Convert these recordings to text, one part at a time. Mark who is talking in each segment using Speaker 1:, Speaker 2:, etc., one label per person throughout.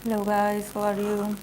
Speaker 1: Hello guys, how are you?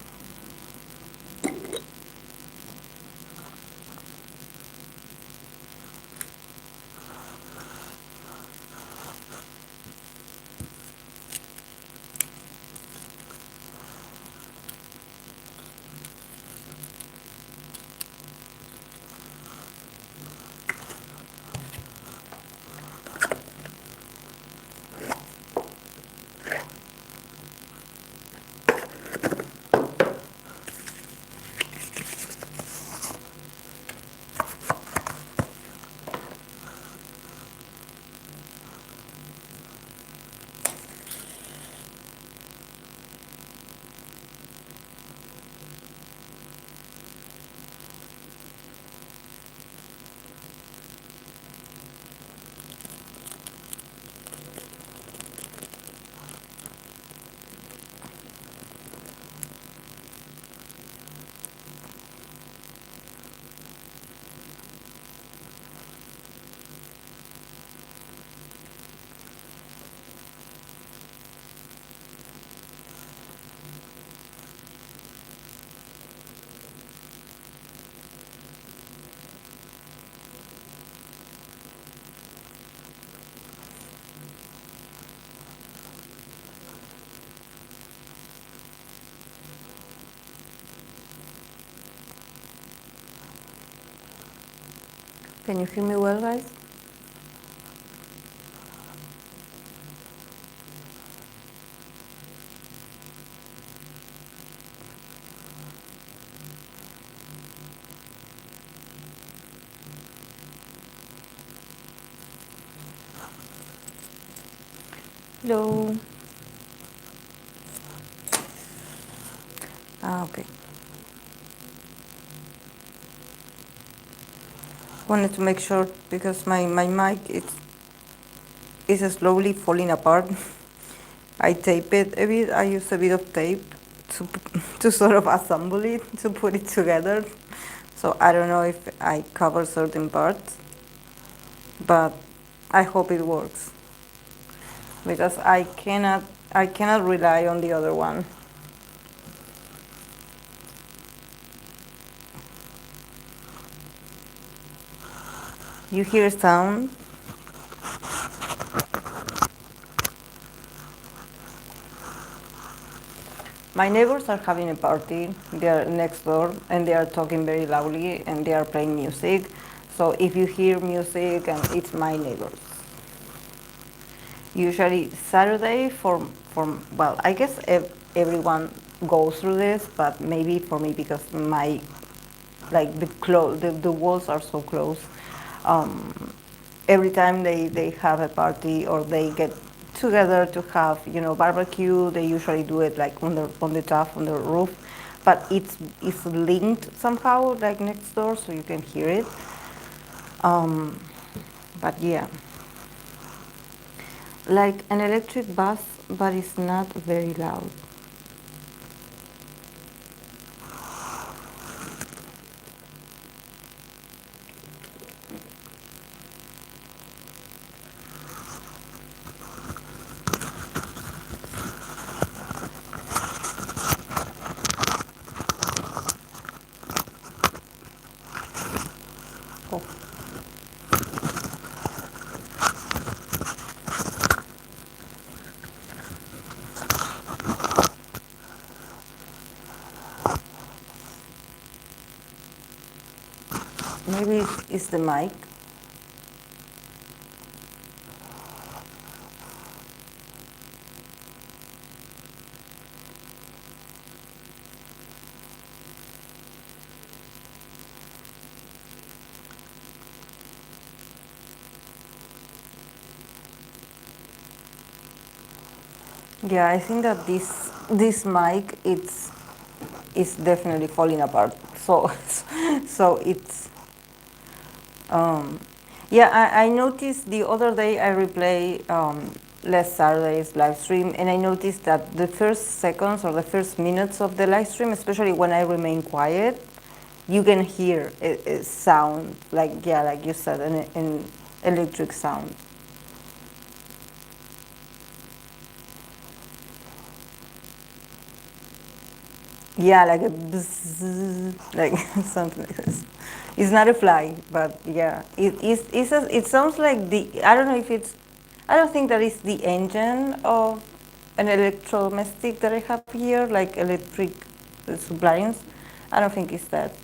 Speaker 1: Can you hear me well, guys? Hello. Okay. Wanted to make sure because my mic is slowly falling apart. I tape it a bit. I use a bit of tape to to sort of assemble it, to put it together. So I don't know if I cover certain parts, but I hope it works because I cannot rely on the other one. You hear sound? My neighbors are having a party. They are next door and they are talking very loudly and they are playing music. So if you hear music, and it's my neighbors. Usually Saturday for well, I guess everyone goes through this, but maybe for me because my like the walls are so close. Um, every time they have a party or they get together to have barbecue, they usually do it like on the top on the roof, but it's linked somehow like next door, so you can hear it. Um, but yeah, like an electric bus, but it's not very loud. Oh, maybe it's the mic. Yeah, I think that this mic it's definitely falling apart. So so it's um, yeah. I noticed the other day I replay last Saturday's live stream, and I noticed that the first seconds or the first minutes of the live stream, especially when I remain quiet, you can hear a sound like, yeah, like you said, an electric sound. Yeah, like a bzzz, like something like this. It's not a fly, but yeah, it sounds like the, I don't know if it's, I don't think that is the engine of an electrodomestic that I have here, like electric appliance. I don't think it's that.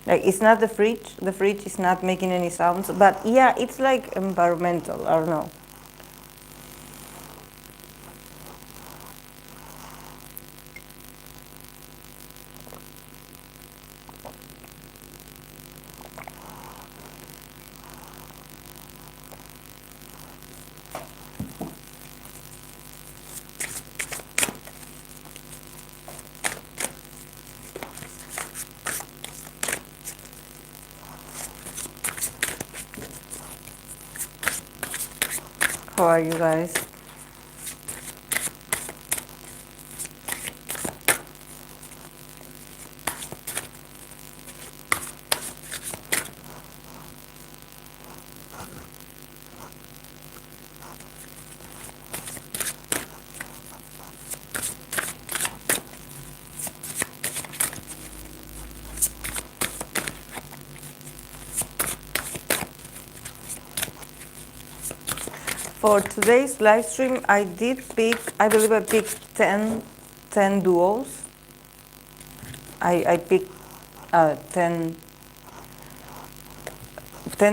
Speaker 1: Like it's not the fridge. The fridge is not making any sounds, but yeah, it's like environmental. I don't know. How are you guys? For today's live stream, I did pick, I believe I picked 10 duos. I picked 10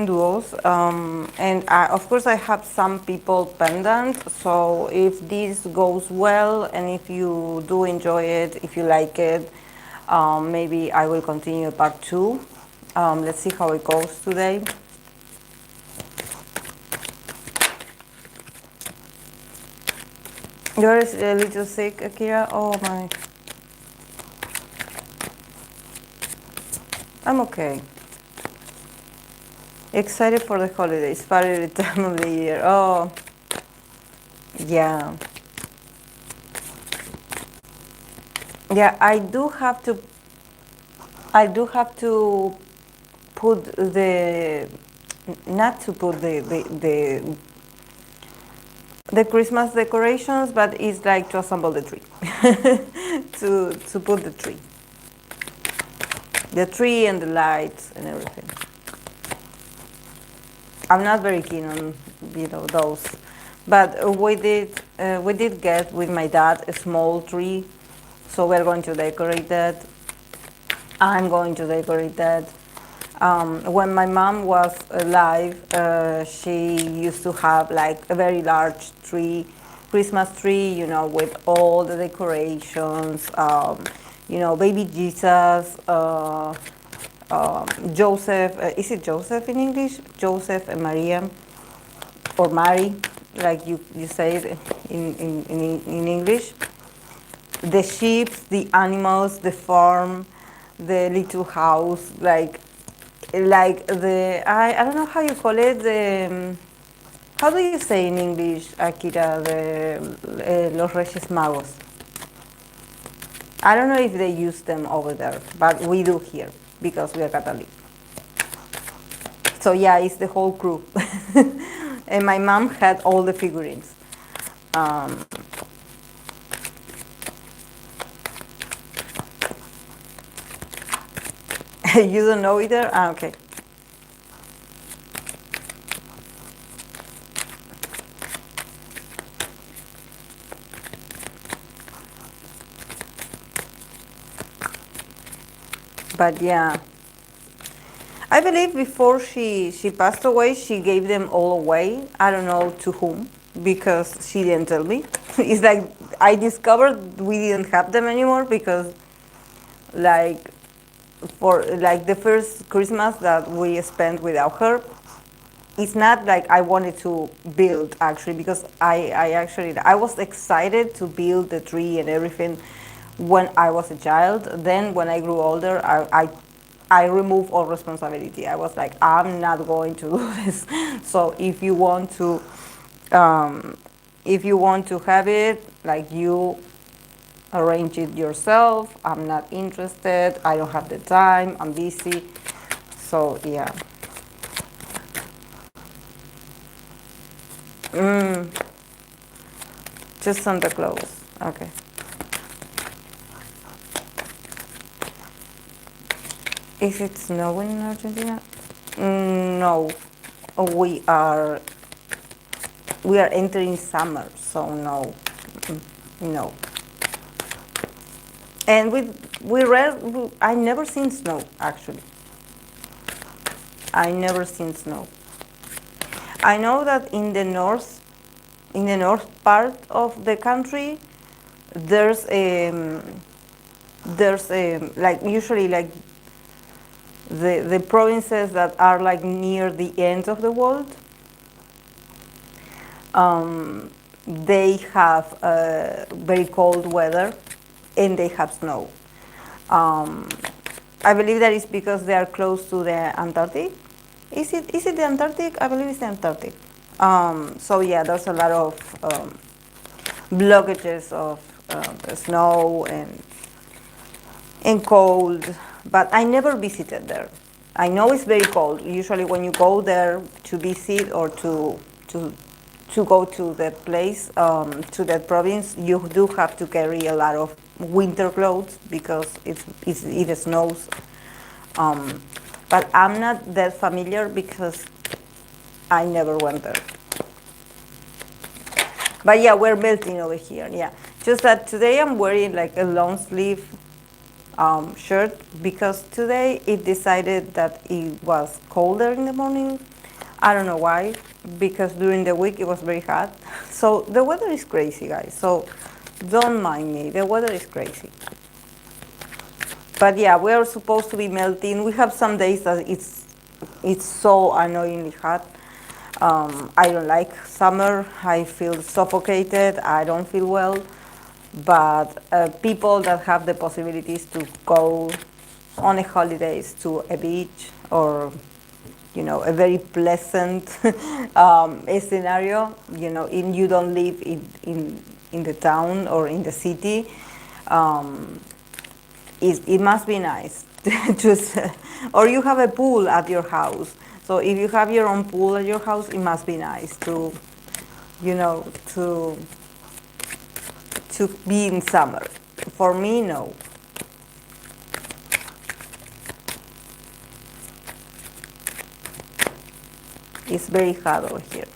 Speaker 1: duos, and of course I have some people pendant, so if this goes well and if you do enjoy it, if you like it, maybe I will continue part 2. Let's see how it goes today. You're a little sick, Akira? Oh my. I'm okay. Excited for the holidays, finally the time of the year. Oh, yeah. Yeah, I do have to put the, not to put the Christmas decorations, but it's like to assemble the tree. to put the tree and the lights and everything. I'm not very keen on, those, but we did get with my dad a small tree, so we're going to decorate that. I'm going to decorate that. When my mom was alive, she used to have like a very large tree, Christmas tree, with all the decorations, baby Jesus, Joseph, is it Joseph in English? Joseph and Maria, or Mary, like you say it in English. The sheep, the animals, the farm, the little house, like the, I don't know how you call it, the, how do you say in English, Akira, los Reyes Magos? I don't know if they use them over there, but we do here because we are Catholic. So yeah, it's the whole crew. And my mom had all the figurines. Um, you don't know either? Ah, okay. But yeah, I believe before she passed away, she gave them all away. I don't know to whom, because she didn't tell me. It's like I discovered we didn't have them anymore because, like, for like the first Christmas that we spent without her, it's not like I wanted to build actually, because I was excited to build the tree and everything when I was a child. Then when I grew older, I removed all responsibility. I was like, I'm not going to do this. So um, if you want to have it, like, you arrange it yourself. I'm not interested. I don't have the time. I'm busy. So yeah. Just Santa Claus. Okay. Is it snowing in Argentina? No, we are entering summer, so no, no. And I never seen snow actually. I never seen snow. I know that in the north part of the country, there's like usually like the provinces that are like near the end of the world. They have very cold weather and they have snow. Um, I believe that is because they are close to the Antarctic. Is it the Antarctic? I believe it's the Antarctic. So yeah, there's a lot of blockages of snow and cold, but I never visited there. I know it's very cold. Usually, when you go there to visit or to to go to that place, to that province, you do have to carry a lot of winter clothes because it snows. Um, but I'm not that familiar because I never went there. But yeah, we're melting over here. Yeah, just that today I'm wearing like a long sleeve shirt because today it decided that it was colder in the morning. I don't know why, because during the week it was very hot. So the weather is crazy, guys. So don't mind me. The weather is crazy. But yeah, we are supposed to be melting. We have some days that it's so annoyingly hot. I don't like summer. I feel suffocated. I don't feel well. But people that have the possibilities to go on a holidays to a beach or a very pleasant scenario, you don't live in the town or in the city, it must be nice. Just, or you have a pool at your house. So if you have your own pool at your house, it must be nice to, you know, to be in summer. For me, no. It's very hot over here.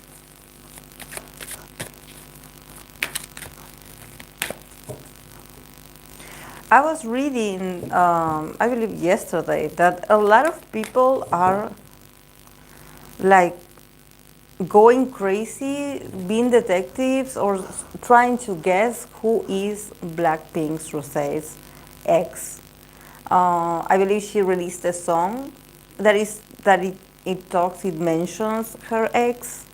Speaker 1: I was reading, I believe yesterday, that a lot of people are like going crazy, being detectives or trying to guess who is Blackpink's Rosé's ex. I believe she released a song it mentions her ex.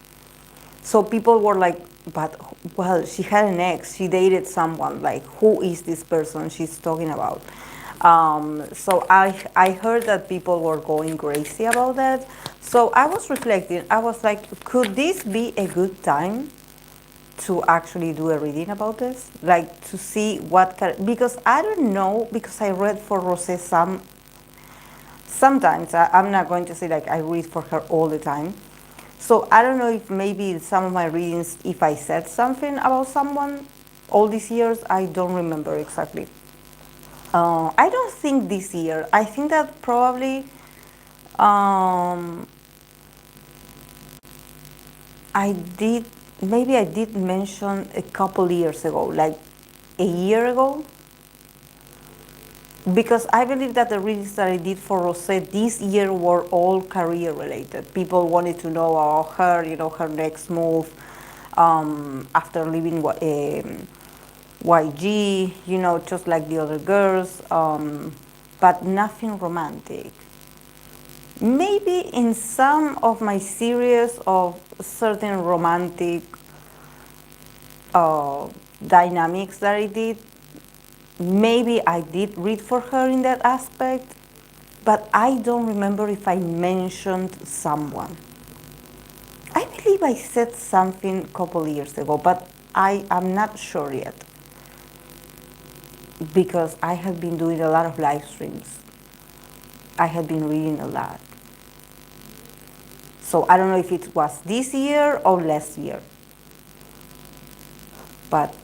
Speaker 1: So people were like, but well, she had an ex, she dated someone, like who is this person she's talking about? So I heard that people were going crazy about that. So I was reflecting, I was like, could this be a good time to actually do a reading about this? Like to see because I don't know, because I read for Rosé sometimes, I'm not going to say like I read for her all the time. So I don't know if maybe in some of my readings, if I said something about someone all these years, I don't remember exactly. I don't think this year. I think that probably I did, maybe I did mention a couple years ago, like a year ago. Because I believe that the readings that I did for Rosé this year were all career related. People wanted to know about her, her next move after leaving YG, just like the other girls, but nothing romantic. Maybe in some of my series of certain romantic dynamics that I did, maybe I did read for her in that aspect, but I don't remember if I mentioned someone. I believe I said something a couple years ago, but I am not sure yet because I have been doing a lot of live streams. I have been reading a lot. So I don't know if it was this year or last year. But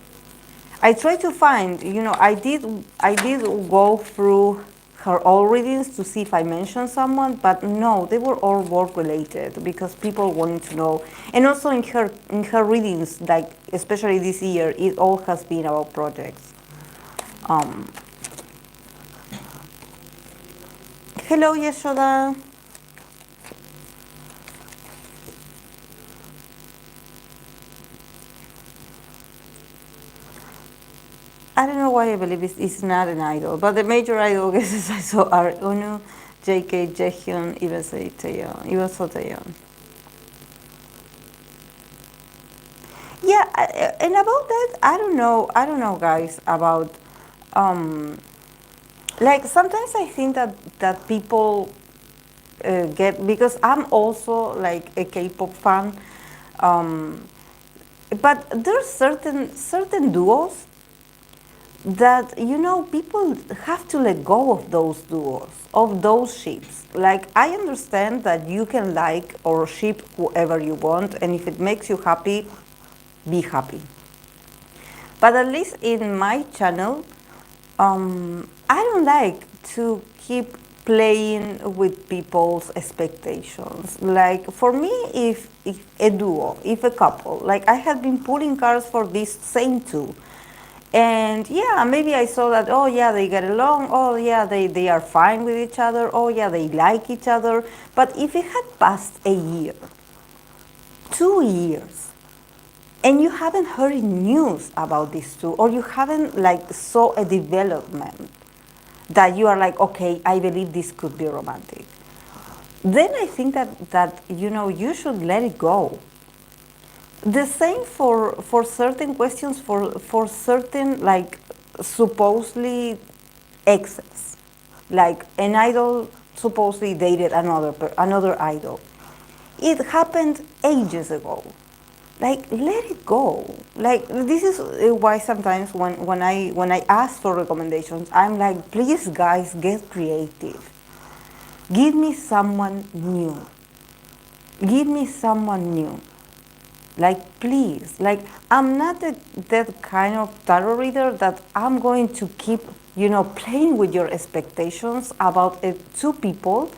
Speaker 1: I tried to find, I did go through her all readings to see if I mentioned someone, but no, they were all work related because people wanted to know. And also in her readings, like especially this year, it all has been about projects. Um, Hello, Yeshoda. I don't know why I believe it's not an idol, but the major idol guesses I saw are Unu, JK, Jaehyun, even Taeyeon, even so Taeyeon. Yeah, and about that, I don't know, guys, about um, like sometimes I think that people get because I'm also like a K-pop fan, um, but there's certain duos that people have to let go of those duos, of those ships. Like I understand that you can like or ship whoever you want, and if it makes you happy, be happy. But at least in my channel, I don't like to keep playing with people's expectations. Like for me, if a duo, if a couple, like I had been pulling cards for these same two. And yeah, maybe I saw that, oh yeah, they get along, oh yeah, they are fine with each other, oh yeah, they like each other. But if it had passed a year, 2 years, and you haven't heard news about these two, or you haven't like saw a development that you are like, okay, I believe this could be romantic, then I think that you should let it go. The same for certain questions, for certain like supposedly exes, like an idol supposedly dated another idol. It happened ages ago. Like let it go. Like this is why sometimes when I ask for recommendations, I'm like, please guys, get creative. Give me someone new. Give me someone new. Like please, like I'm not that kind of tarot reader that I'm going to keep playing with your expectations about two people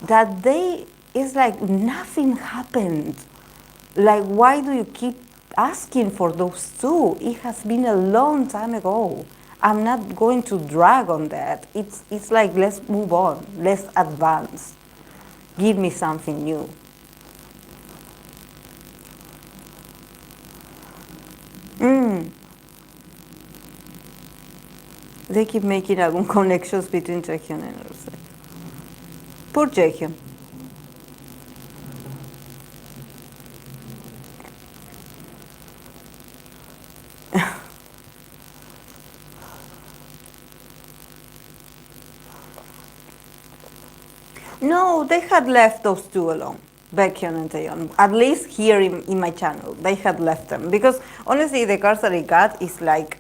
Speaker 1: that they it's like nothing happened. Like why do you keep asking for those two? It has been a long time ago. I'm not going to drag on that. It's like let's move on, let's advance. Give me something new. They keep making album connections between Jihyo and Rose. Poor Jihyo. No, they had left those two alone, Baekhyun and Taeyeon. At least here in my channel, they had left them. Because honestly, the cards that I got is like,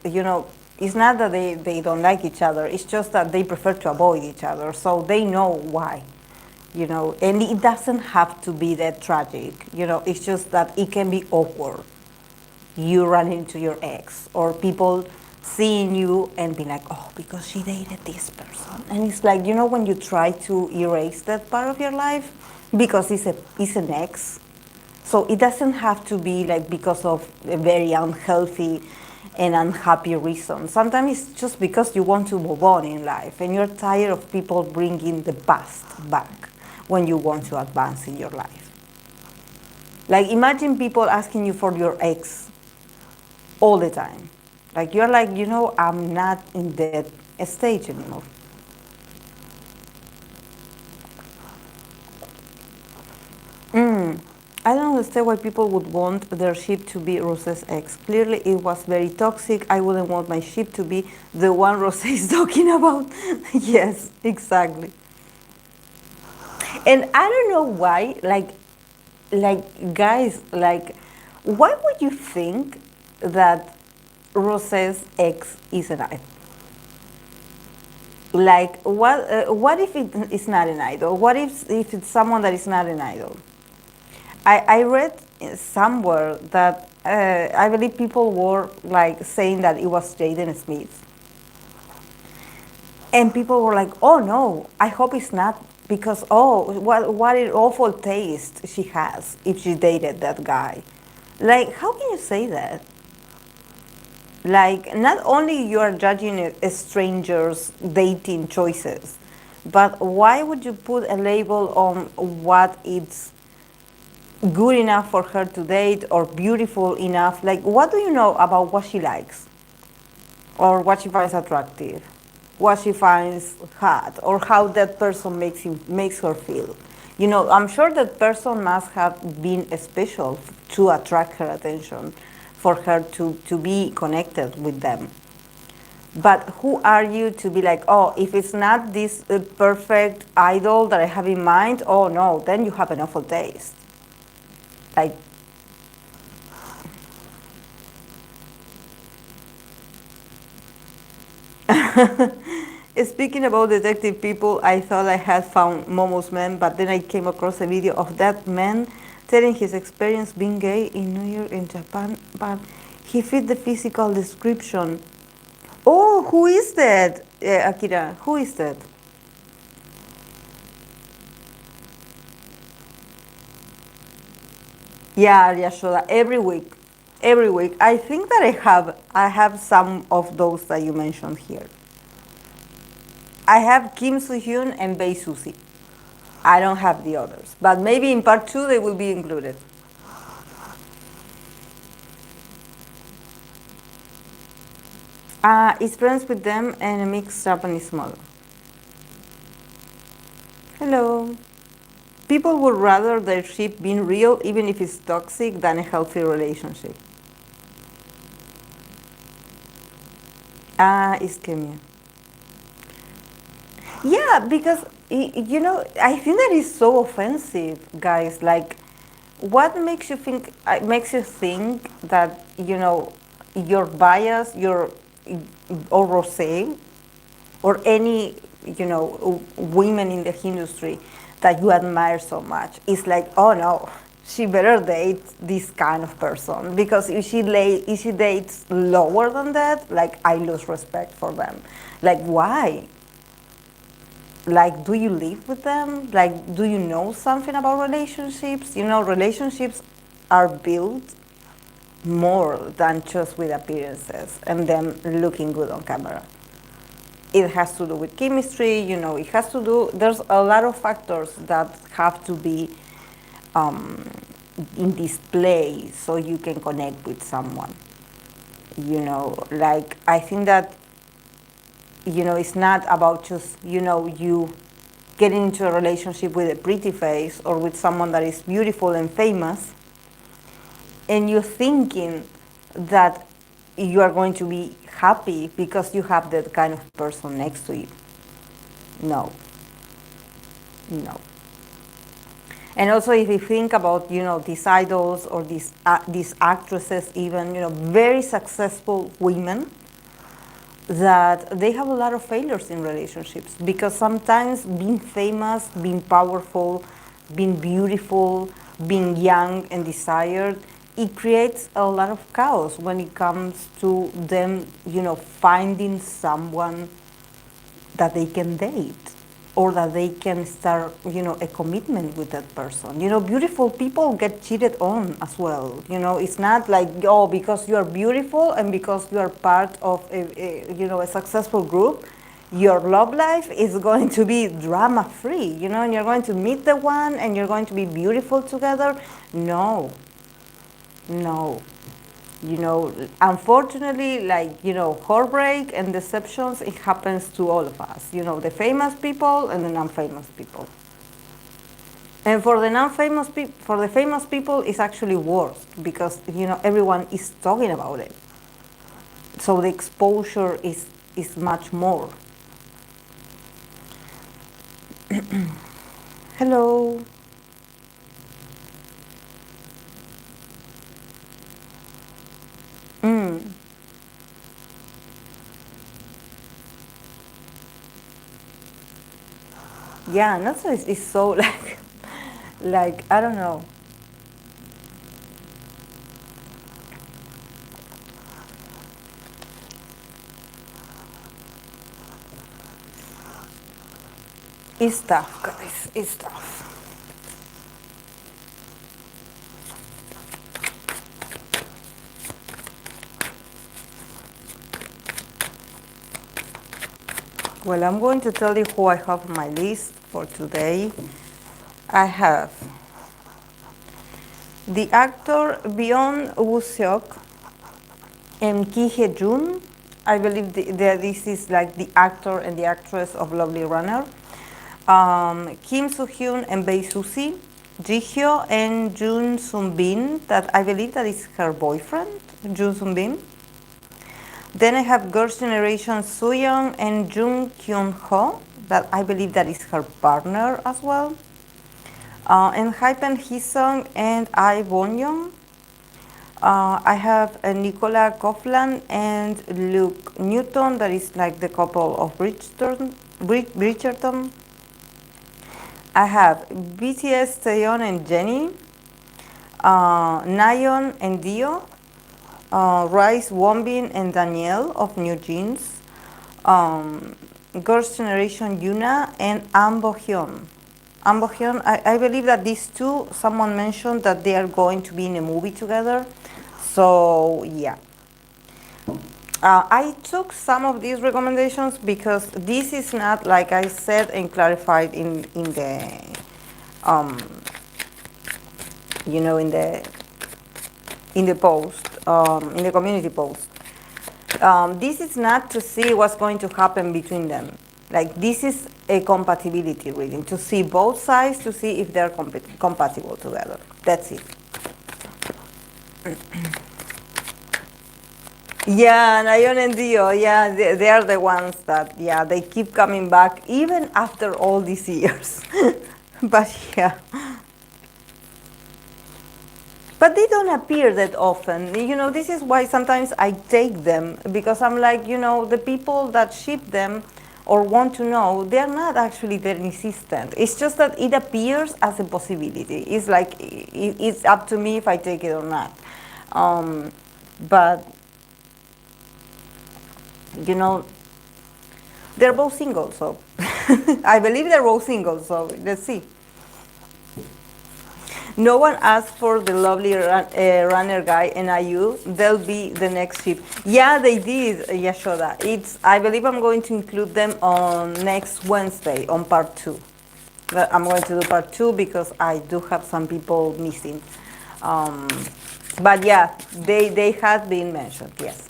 Speaker 1: it's not that they don't like each other, it's just that they prefer to avoid each other, so they know why. And it doesn't have to be that tragic, it's just that it can be awkward. You run into your ex, or people seeing you and be like, oh, because she dated this person. And it's like, when you try to erase that part of your life because it's an ex. So it doesn't have to be like because of a very unhealthy and unhappy reason. Sometimes it's just because you want to move on in life and you're tired of people bringing the past back when you want to advance in your life. Like imagine people asking you for your ex all the time. Like you're like, I'm not in that stage anymore. I don't understand why people would want their ship to be Rose's ex. Clearly it was very toxic. I wouldn't want my ship to be the one Rose is talking about. Yes, exactly. And I don't know why, like guys, like why would you think that Rose's ex is an idol? Like what if it is not an idol? What if it's someone that is not an idol? I read somewhere that I believe people were like saying that it was Jaden Smith. And people were like, oh no, I hope it's not, because oh, what an awful taste she has if she dated that guy. Like, how can you say that? Like, not only you are judging a stranger's dating choices, but why would you put a label on what it's good enough for her to date or beautiful enough? Like, what do you know about what she likes or what she finds attractive, what she finds hot, or how that person makes her feel? You know, I'm sure that person must have been special to attract her attention, for her to be connected with them. But who are you to be like, oh, if it's not this perfect idol that I have in mind, oh no, then you have an awful taste. Like, speaking about detective people, I thought I had found Momo's man, but then I came across a video of that man telling his experience being gay in New York and Japan, but he fit the physical description. Oh, who is that, Akira? Who is that? Yeah, Yashoda, every week. I think that I have some of those that you mentioned here. I have Kim Soohyun and Bae Suzy. I don't have the others, but maybe in part two they will be included. Is friends with them and a mixed Japanese model. Hello. People would rather their ship being real, even if it's toxic, than a healthy relationship. It's Kenya. Yeah, because I think that is so offensive, guys. Like, what makes you think that your bias, your or rosé, or any women in the industry that you admire so much is like, oh no, she better date this kind of person, because if she dates lower than that, like, I lose respect for them. Like, why? Like, do you live with them? Like, do you know something about relationships? Relationships are built more than just with appearances and them looking good on camera. It has to do with chemistry, it has to do, there's a lot of factors that have to be um, in display so you can connect with someone. Like, I think that it's not about just you getting into a relationship with a pretty face or with someone that is beautiful and famous, and you're thinking that you are going to be happy because you have that kind of person next to you. No, no. And also, if you think about these idols or these actresses, even very successful women, that they have a lot of failures in relationships, because sometimes being famous, being powerful, being beautiful, being young and desired, it creates a lot of chaos when it comes to them, finding someone that they can date, or that they can start, a commitment with that person. Beautiful people get cheated on as well. It's not like, oh, because you are beautiful and because you are part of a successful group, your love life is going to be drama free, and you're going to meet the one and you're going to be beautiful together. No, no. Unfortunately, like, heartbreak and deceptions, it happens to all of us, the famous people and the non-famous people. And for the for the famous people, it's actually worse, because, everyone is talking about it. So the exposure is much more. Hello. Mm. Yeah, not so it's so like, I don't know. It's tough, guys. It's tough. Well, I'm going to tell you who I have on my list for today. I have the actor Byeon Seok and Jun. I believe that this is like the actor and the actress of Lovely Runner. Kim Soohyun and Bae Suzy, Jihyo and Jun Bin, that I believe that is her boyfriend, Jun Bin. Then I have Girls' Generation Sooyoung and Jung Kyun Ho, that I believe that is her partner as well. And Hypen Hisung and I Wonyoung. I have Nicola Coughlan and Luke Newton, that is like the couple of Bridgerton. I have BTS Taeyeon and Jennie, Nayeon and Dio, Rice Wonbin and Danielle of New Jeans, Girls' Generation Yuna and Byeon. Byeon, I believe that these two, someone mentioned that they are going to be in a movie together. So yeah. I took some of these recommendations because this is not, like I said and clarified in the you know, in the post, in the community post. This is not to see what's going to happen between them. Like, this is a compatibility reading, to see both sides, to see if they're compatible together. That's it. Yeah, Nayeon and Dio, yeah, they are the ones that, yeah, they keep coming back even after all these years. But yeah. But they don't appear that often. You know, this is why sometimes I take them, because I'm like, you know, the people that ship them or want to know, they're not actually that insistent. It's just that it appears as a possibility. It's like, it's up to me if I take it or not. But, you know, they're both single, so I believe they're both single, so let's see. No one asked for the Lovely Runner guy and IU. They'll be the next ship. Yeah, they did, Yashoda. I believe I'm going to include them on next Wednesday on part 2. I'm going to do part 2 because I do have some people missing. But yeah, they had been mentioned, yes.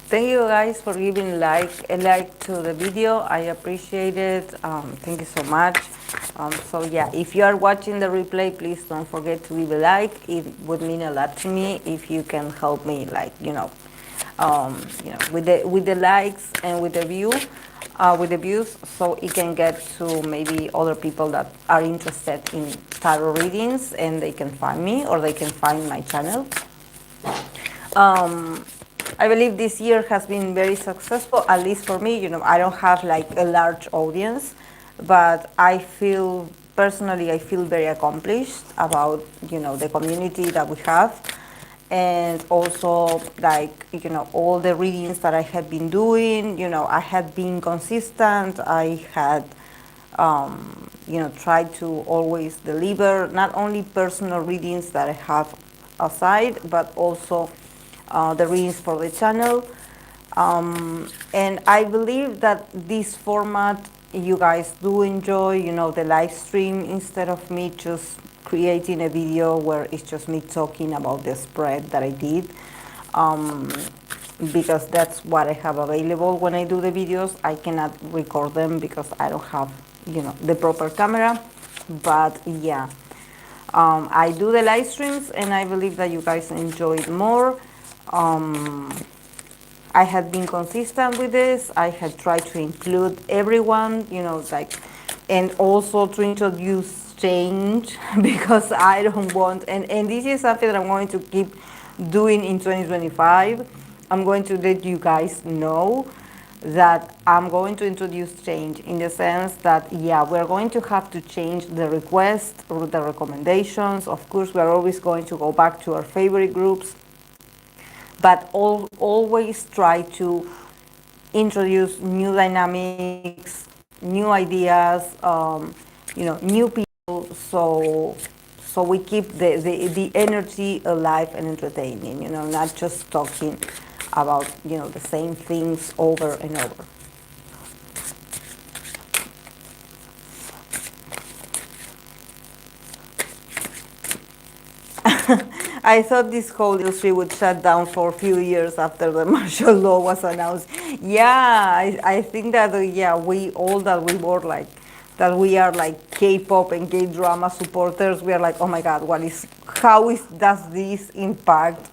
Speaker 1: Thank you guys for giving a like to the video. I appreciate it. Thank you so much. So yeah, if you are watching the replay, please don't forget to leave a like. It would mean a lot to me if you can help me, like, with the likes and with the views, so it can get to maybe other people that are interested in tarot readings, and they can find me or they can find my channel. I believe this year has been very successful, at least for me. You know, I don't have like a large audience, but I feel very accomplished about, you know, the community that we have, and also, like, you know, all the readings that I have been doing. You know, I had been consistent. I had tried to always deliver not only personal readings that I have aside, but also the readings for the channel. And I believe that this format you guys do enjoy, you know, the live stream, instead of me just creating a video where it's just me talking about the spread that I did. because that's what I have available when I do the videos. I cannot record them because I don't have, the proper camera. But yeah, I do the live streams and I believe that you guys enjoy it more. I had been consistent with this. I had tried to include everyone, and also to introduce change because I don't want, and this is something that I'm going to keep doing in 2025. I'm going to let you guys know that I'm going to introduce change in the sense that, yeah, we're going to have to change the request or the recommendations. Of course, we're always going to go back to our favorite groups, but always try to introduce new dynamics, new ideas, new people, so we keep the energy alive and entertaining, not just talking about, the same things over and over. I thought this whole industry would shut down for a few years after the martial law was announced. Yeah, I think that, yeah, we all that we were like, that we are like K-pop and K-drama supporters, we are like, oh my God, does this impact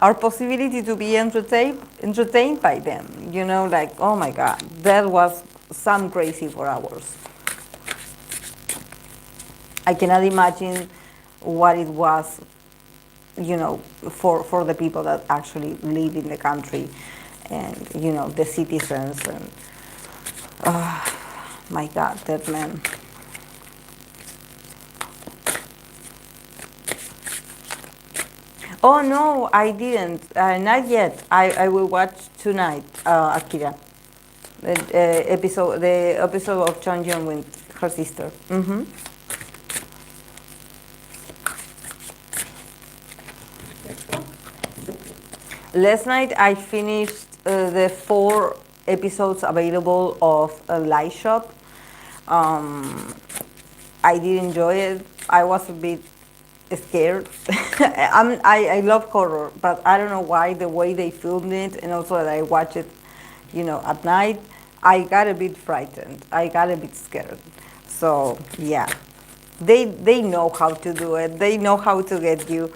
Speaker 1: our possibility to be entertained by them? Like, oh my God, that was some crazy for hours. I cannot imagine what it was, for the people that actually live in the country and, the citizens. And my God, that man. Oh no, I didn't. Not yet. I will watch tonight, Akira. The episode of Changyun with her sister. Mm-hmm. Last night I finished the 4 episodes available of a Light Shop. I did enjoy it. I was a bit scared. I love horror, but I don't know why the way they filmed it, and also that I watch it, at night, I got a bit frightened. I got a bit scared. So yeah, they know how to do it. They know how to get you.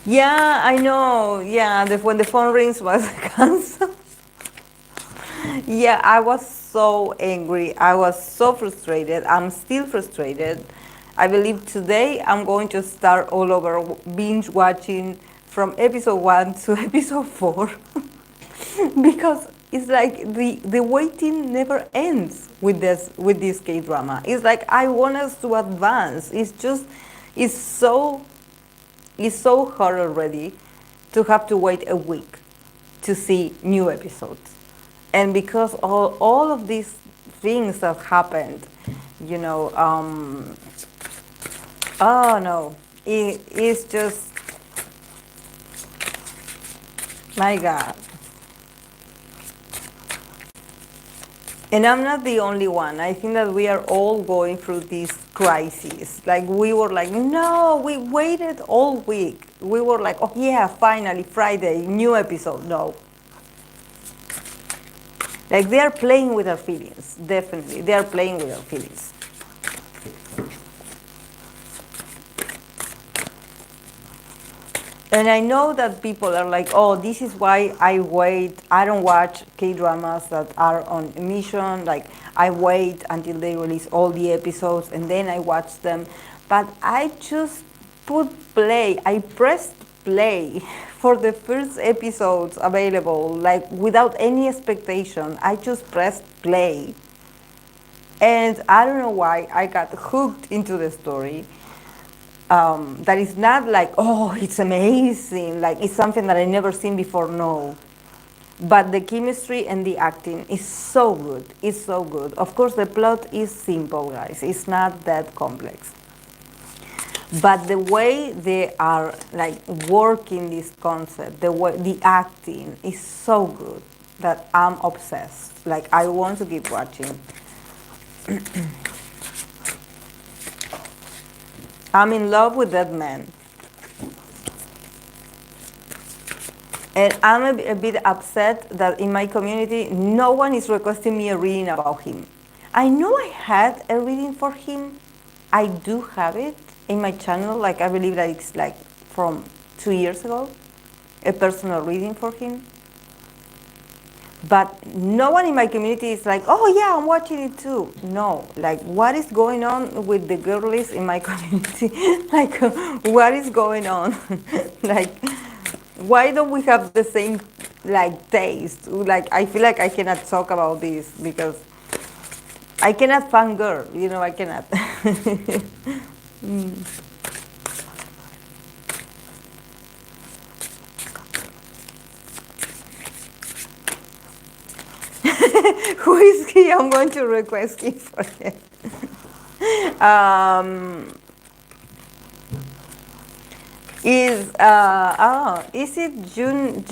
Speaker 1: Yeah, I know. Yeah, when the phone rings was canceled. Yeah, I was so angry. I was so frustrated. I'm still frustrated. I believe today I'm going to start all over binge watching from episode 1 to episode 4 because it's like the waiting never ends with this K-drama. It's like I want us to advance. It's so it's so hard already to have to wait a week to see new episodes. And because all of these things that happened, oh no, it's just, my God. And I'm not the only one. I think that we are all going through this crisis. Like, we were like, no, we waited all week. We were like, oh yeah, finally, Friday, new episode. No. Like, they are playing with our feelings, definitely. They are playing with our feelings. And I know that people are like, oh, this is why I wait. I don't watch K-dramas that are on emission. Like, I wait until they release all the episodes and then I watch them. But I just I pressed play for the first episodes available, like without any expectation. I just pressed play. And I don't know why I got hooked into the story. That is not like, oh, it's amazing, like it's something that I never seen before, no. But the chemistry and the acting is so good, it's so good. Of course, the plot is simple, guys, it's not that complex. But the way they are like working this concept, the acting is so good. that I'm obsessed. Like, I want to keep watching. I'm in love with that man. And I'm a bit upset that in my community, no one is requesting me a reading about him. I know I had a reading for him. I do have it in my channel. Like, I believe that it's like from 2 years ago, a personal reading for him. But no one in my community is like, oh yeah, I'm watching it too. No, like, what is going on with the girlies in my community? Like, what is going on? Like, why don't we have the same like taste? Like, I feel like I cannot talk about this because I cannot fangirl, you know, I cannot. Who is he? I'm going to request him for him. Is it June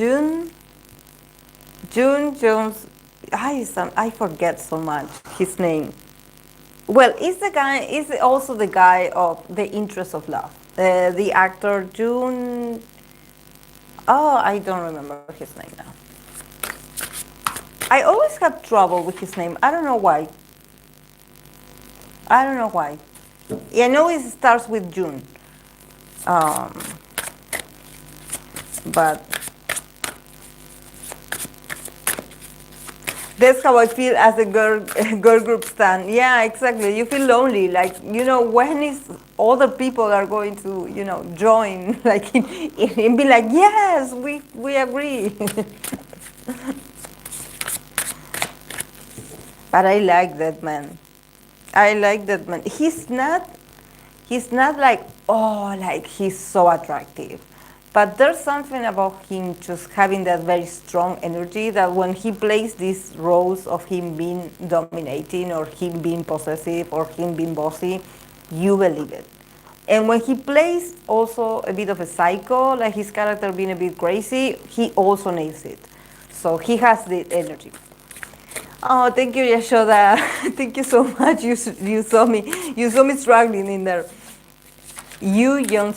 Speaker 1: Jones? I forget so much his name. Well, is also the guy of The Interest of Love. The actor June. Oh, I don't remember his name now. I always have trouble with his name. I don't know why. I don't know why. I know it starts with June. But that's how I feel as a girl group stan. Yeah, exactly. You feel lonely, like, you know, when is other people are going to, you know, join, like, and be like, yes, we agree. But I like that man. I like that man. He's not like, oh, like, he's so attractive. But there's something about him just having that very strong energy that when he plays these roles of him being dominating or him being possessive or him being bossy, you believe it. And when he plays also a bit of a psycho, like his character being a bit crazy, he also nails it. So he has the energy. Oh, thank you, Yashoda. Thank you so much. You saw me struggling in there. Yoon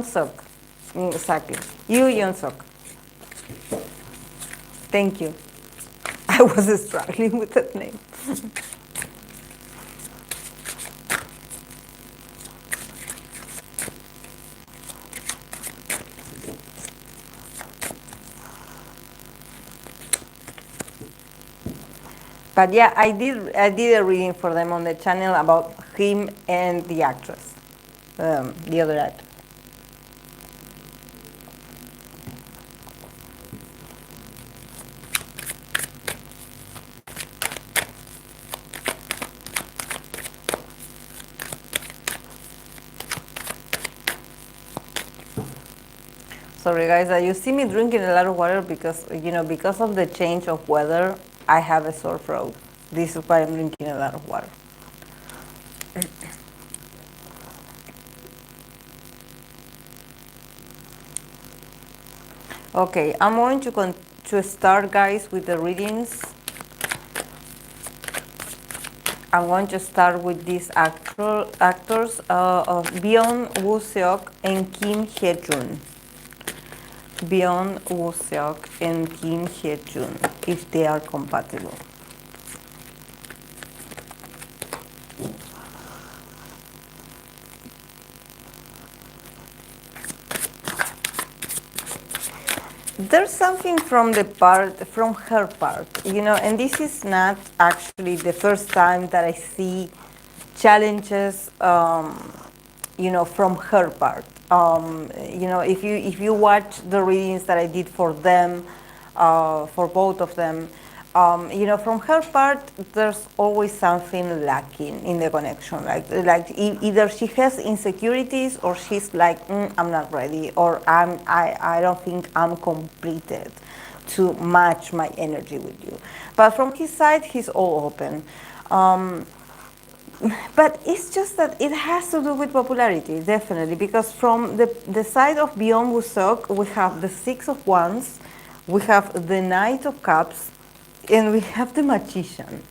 Speaker 1: Suk. Exactly. Yoon Suk. Thank you. I was struggling with that name. But yeah, I did a reading for them on the channel about him and the actress, the other actor. Sorry guys, you see me drinking a lot of water because, you know, because of the change of weather, I have a sore throat. This is why I'm drinking a lot of water. Okay, I'm going to start, guys, with the readings. I'm going to start with these actors of Byeon, Woo Seok, and Kim Hye-jun. Byeon, Woo Seok, and Kim Hye-jun, if they are compatible. There's something from her part, you know, and this is not actually the first time that I see challenges, you know, from her part. You know, if you watch the readings that I did for them, for both of them, you know, from her part, there's always something lacking in the connection. Like either she has insecurities, or she's like, I'm not ready, or I don't think I'm completed to match my energy with you. But from his side, he's all open. But it's just that it has to do with popularity, definitely, because from the side of Byeon Woo-seok, we have the Six of Wands, we have the Knight of Cups, and we have the Magician.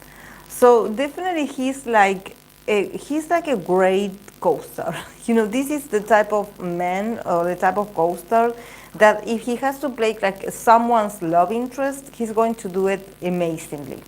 Speaker 1: So definitely he's like a great co-star. You know, this is the type of man or the type of co-star that if he has to play like someone's love interest, he's going to do it amazingly,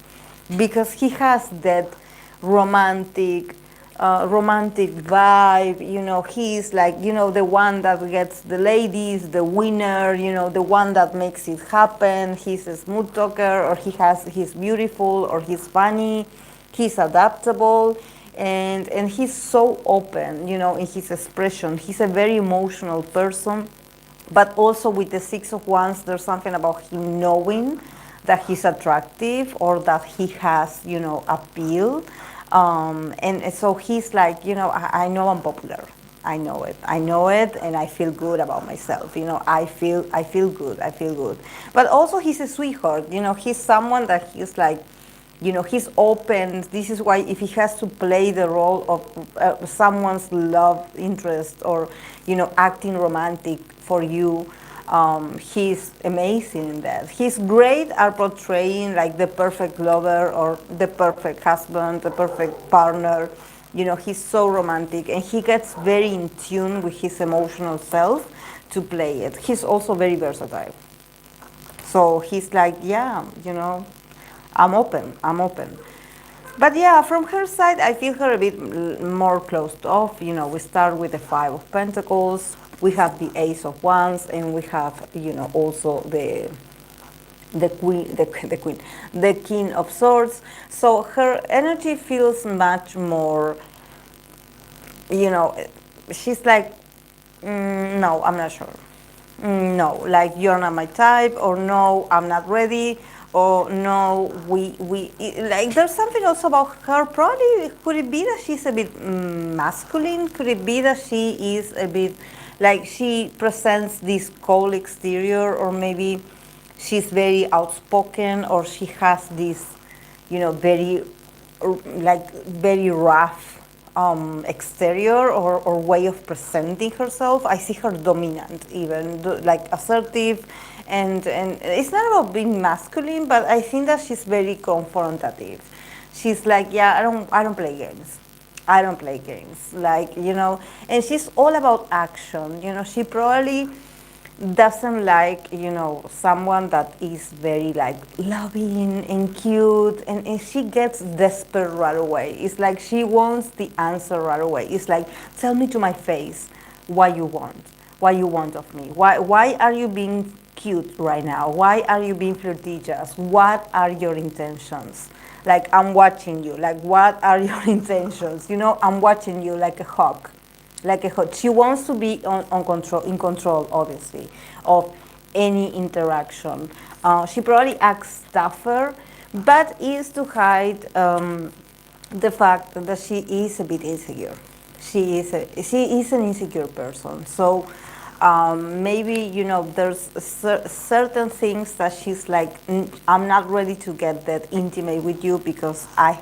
Speaker 1: because he has that romantic romantic vibe. You know, he's like, you know, the one that gets the ladies, the winner, you know, the one that makes it happen. He's a smooth talker, or he's beautiful, or he's funny, he's adaptable, and he's so open, you know, in his expression. He's a very emotional person, but also with the Six of Wands, there's something about him knowing that he's attractive, or that he has, you know, appeal. And so he's like, you know, I know I'm popular. I know it, and I feel good about myself. You know, I feel good. I feel good. But also, he's a sweetheart. You know, he's someone that he's like, you know, he's open. This is why if he has to play the role of someone's love interest, or, you know, acting romantic for you, he's amazing in that. He's great at portraying like the perfect lover, or the perfect husband, the perfect partner. You know, he's so romantic, and he gets very in tune with his emotional self to play it. He's also very versatile. So he's like, yeah, you know, I'm open. I'm open. But yeah, from her side, I feel her a bit more closed off. You know, we start with the Five of Pentacles, we have the Ace of Wands, and we have, you know, also the King of Swords. So her energy feels much more, you know, she's like, no, I'm not sure. No, like you're not my type, or no, I'm not ready, or no, like there's something also about her. Probably could it be that she's a bit masculine? Could it be that she is a bit like she presents this cold exterior, or maybe she's very outspoken, or she has this, you know, very like very rough exterior, or way of presenting herself. I see her dominant, even like assertive, and it's not about being masculine, but I think that she's very confrontative. She's like, yeah, I don't play games. I don't play games, like, you know, and she's all about action. You know, she probably doesn't like, you know, someone that is very like loving and cute, and she gets desperate right away. It's like she wants the answer right away. It's like, tell me to my face what you want of me. Why are you being cute right now? Why are you being flirtatious? What are your intentions? Like, I'm watching you. Like, what are your intentions? You know, I'm watching you like a hawk, like a hawk. She wants to be in control, obviously, of any interaction. She probably acts tougher, but is to hide the fact that she is a bit insecure. She is an insecure person. So maybe, you know, there's certain things that she's like, I'm not ready to get that intimate with you, because I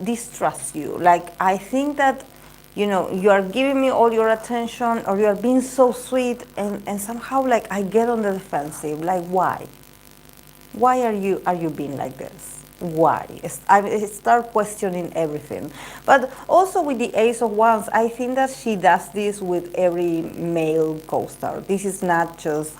Speaker 1: distrust you. Like, I think that, you know, you are giving me all your attention, or you are being so sweet, and somehow like I get on the defensive. Like, why? Why are you being like this? Why? I start questioning everything. But also with the Ace of Wands, I think that she does this with every male co-star. This is not just,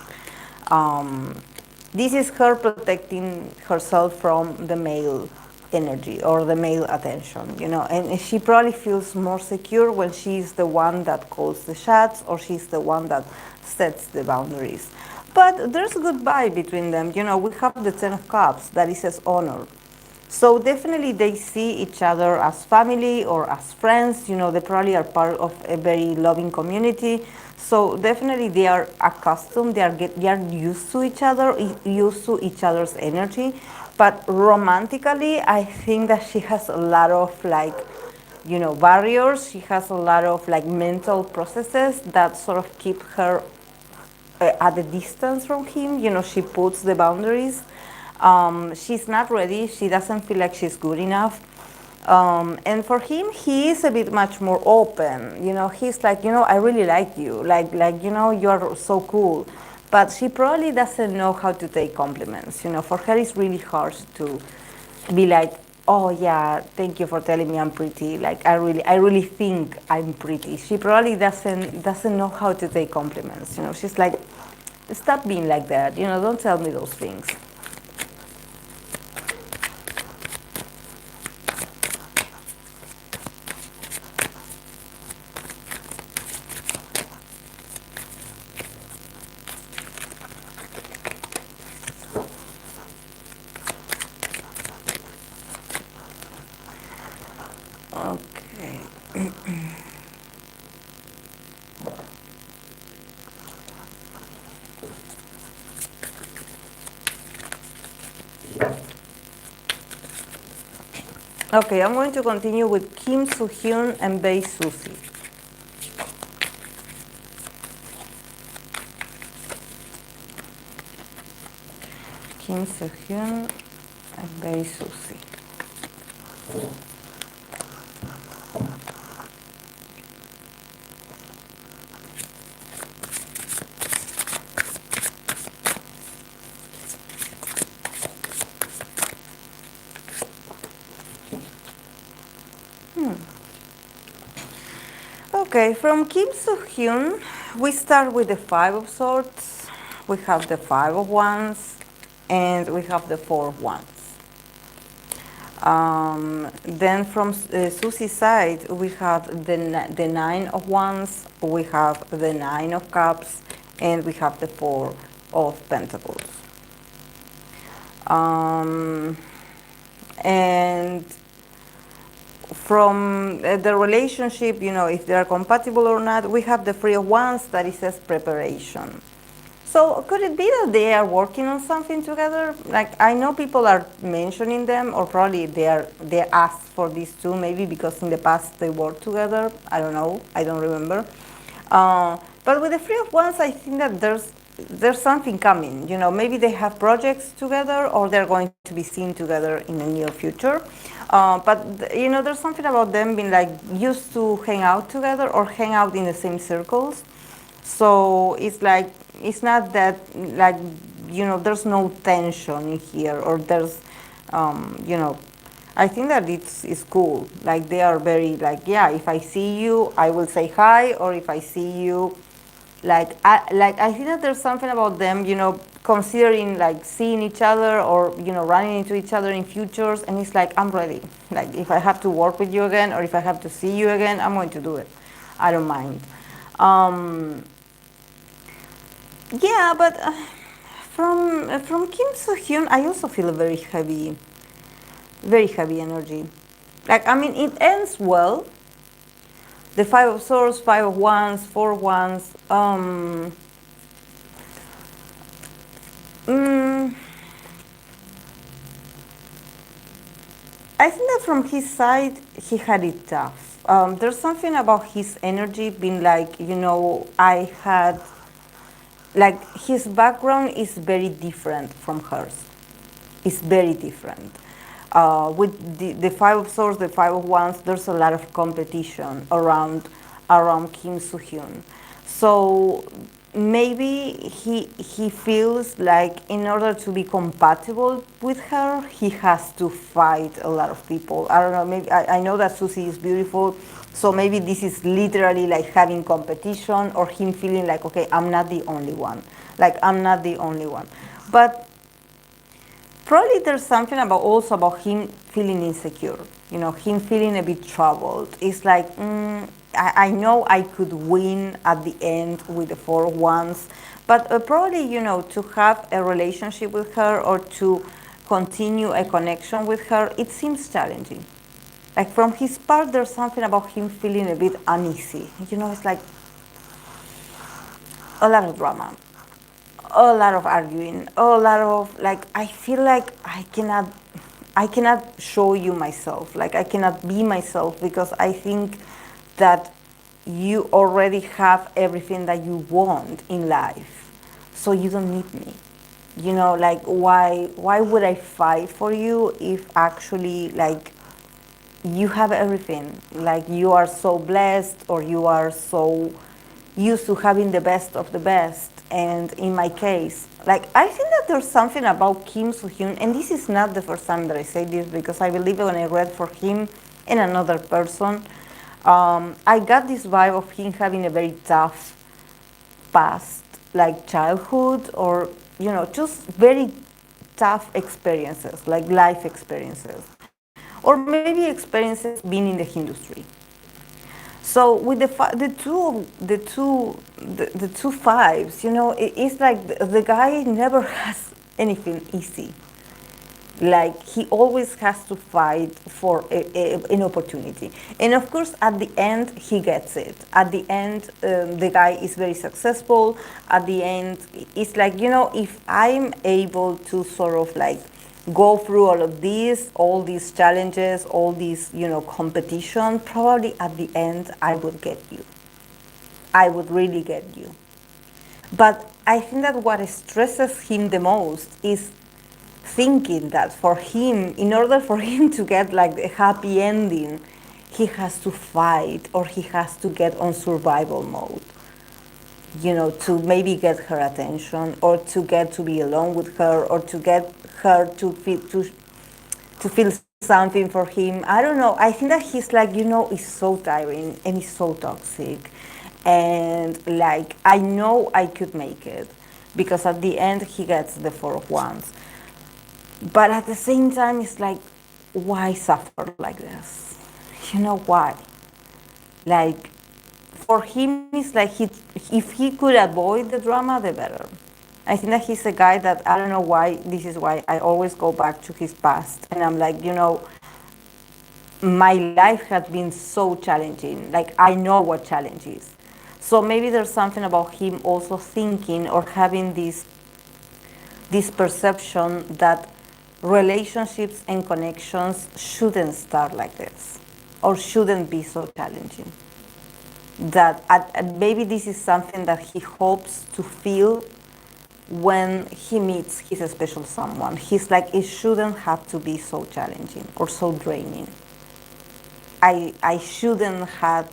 Speaker 1: this is her protecting herself from the male energy or the male attention, you know, and she probably feels more secure when she's the one that calls the shots, or she's the one that sets the boundaries. But there's a good vibe between them. You know, we have the Ten of Cups that is as honor. So definitely they see each other as family or as friends. You know, they probably are part of a very loving community. So definitely they are accustomed, they are used to each other, used to each other's energy. But romantically, I think that she has a lot of like, you know, barriers. She has a lot of like mental processes that sort of keep her at a distance from him. You know, she puts the boundaries. She's not ready. She doesn't feel like she's good enough. And for him, he is a bit much more open. He's like, I really like you. Like, you are so cool. But she probably doesn't know how to take compliments. For her, it's really hard to be like, oh yeah, thank you for telling me I'm pretty. Like, I really think I'm pretty. She probably doesn't know how to take compliments. She's like, stop being like that. Don't tell me those things. Okay. Okay, I'm going to continue with Kim Soohyun and Bae Suzy. Kim Soohyun and Bae Suzy. Okay, from Kim Soohyun, we start with the Five of Swords, we have the Five of Wands, and we have the Four of Wands. Then from Susie's side, we have the Nine of Wands, we have the Nine of Cups, and we have the Four of Pentacles. And from the relationship, if they are compatible or not, we have the Three of Wands that it says preparation. So could it be that they are working on something together? Like, I know people are mentioning them, or probably they asked for this too, maybe because in the past they worked together. I don't know. I don't remember. But with the Three of Wands, I think that there's something coming. Maybe they have projects together, or they're going to be seen together in the near future. But there's something about them being like used to hang out together or hang out in the same circles. So it's like, it's not that like, there's no tension in here, or there's, I think that it's cool. Like, they are very like, yeah, if I see you, I will say hi, or if I see you, I think that there's something about them, considering like seeing each other, or running into each other in futures, and it's like, I'm ready. Like, if I have to work with you again, or if I have to see you again, I'm going to do it. I don't mind. Yeah, but from Kim Soohyun, I also feel a very heavy energy. Like, I mean, it ends well. The Five of Swords, Five of Wands, Four of Wands. I think that from his side, he had it tough. There's something about his energy being like, I had, like, his background is very different from hers. It's very different. With the Five of Swords, the Five of Wands, there's a lot of competition around Kim Soohyun. So maybe he feels like in order to be compatible with her, he has to fight a lot of people. I don't know, maybe I know that Susie is beautiful, so maybe this is literally like having competition, or him feeling like, okay, I'm not the only one. Like, I'm not the only one. But probably there's something also about him feeling insecure, him feeling a bit troubled. It's like, I know I could win at the end with the Four of Wands, but probably, to have a relationship with her, or to continue a connection with her, it seems challenging. Like, from his part, there's something about him feeling a bit uneasy. It's like a lot of drama, a lot of arguing, a lot of, like, I feel like I cannot show you myself. Like, I cannot be myself, because I think that you already have everything that you want in life, so you don't need me. Like, why would I fight for you if actually, like, you have everything. Like you are so blessed, or you are so used to having the best of the best. And in my case, like I think that there's something about Kim Soohyun, and this is not the first time that I say this, because I believe when I read for him and another person, I got this vibe of him having a very tough past, like childhood, or just very tough experiences, like life experiences, or maybe experiences being in the industry. So with the two fives, it's like the guy never has anything easy. Like he always has to fight for an opportunity, and of course at the end he gets it. At the end, the guy is very successful. At the end, it's like, if I'm able to sort of like go through all these challenges, all these competition, probably at the end I would get you. I would really get you. But I think that what stresses him the most is thinking that for him, in order for him to get like a happy ending, he has to fight, or he has to get on survival mode, to maybe get her attention, or to get to be alone with her, or to get her to feel something for him. I don't know. I think that he's like, is so tiring and he's so toxic. And like, I know I could make it, because at the end he gets the Four of Wands. But at the same time, it's like, why suffer like this? Why? Like, for him, it's like if he could avoid the drama, the better. I think that he's a guy that, I don't know why, this is why I always go back to his past. And I'm like, my life has been so challenging. Like, I know what challenge is. So maybe there's something about him also thinking or having this perception that relationships and connections shouldn't start like this, or shouldn't be so challenging. That maybe this is something that he hopes to feel when he meets his special someone. He's like, it shouldn't have to be so challenging or so draining. I shouldn't have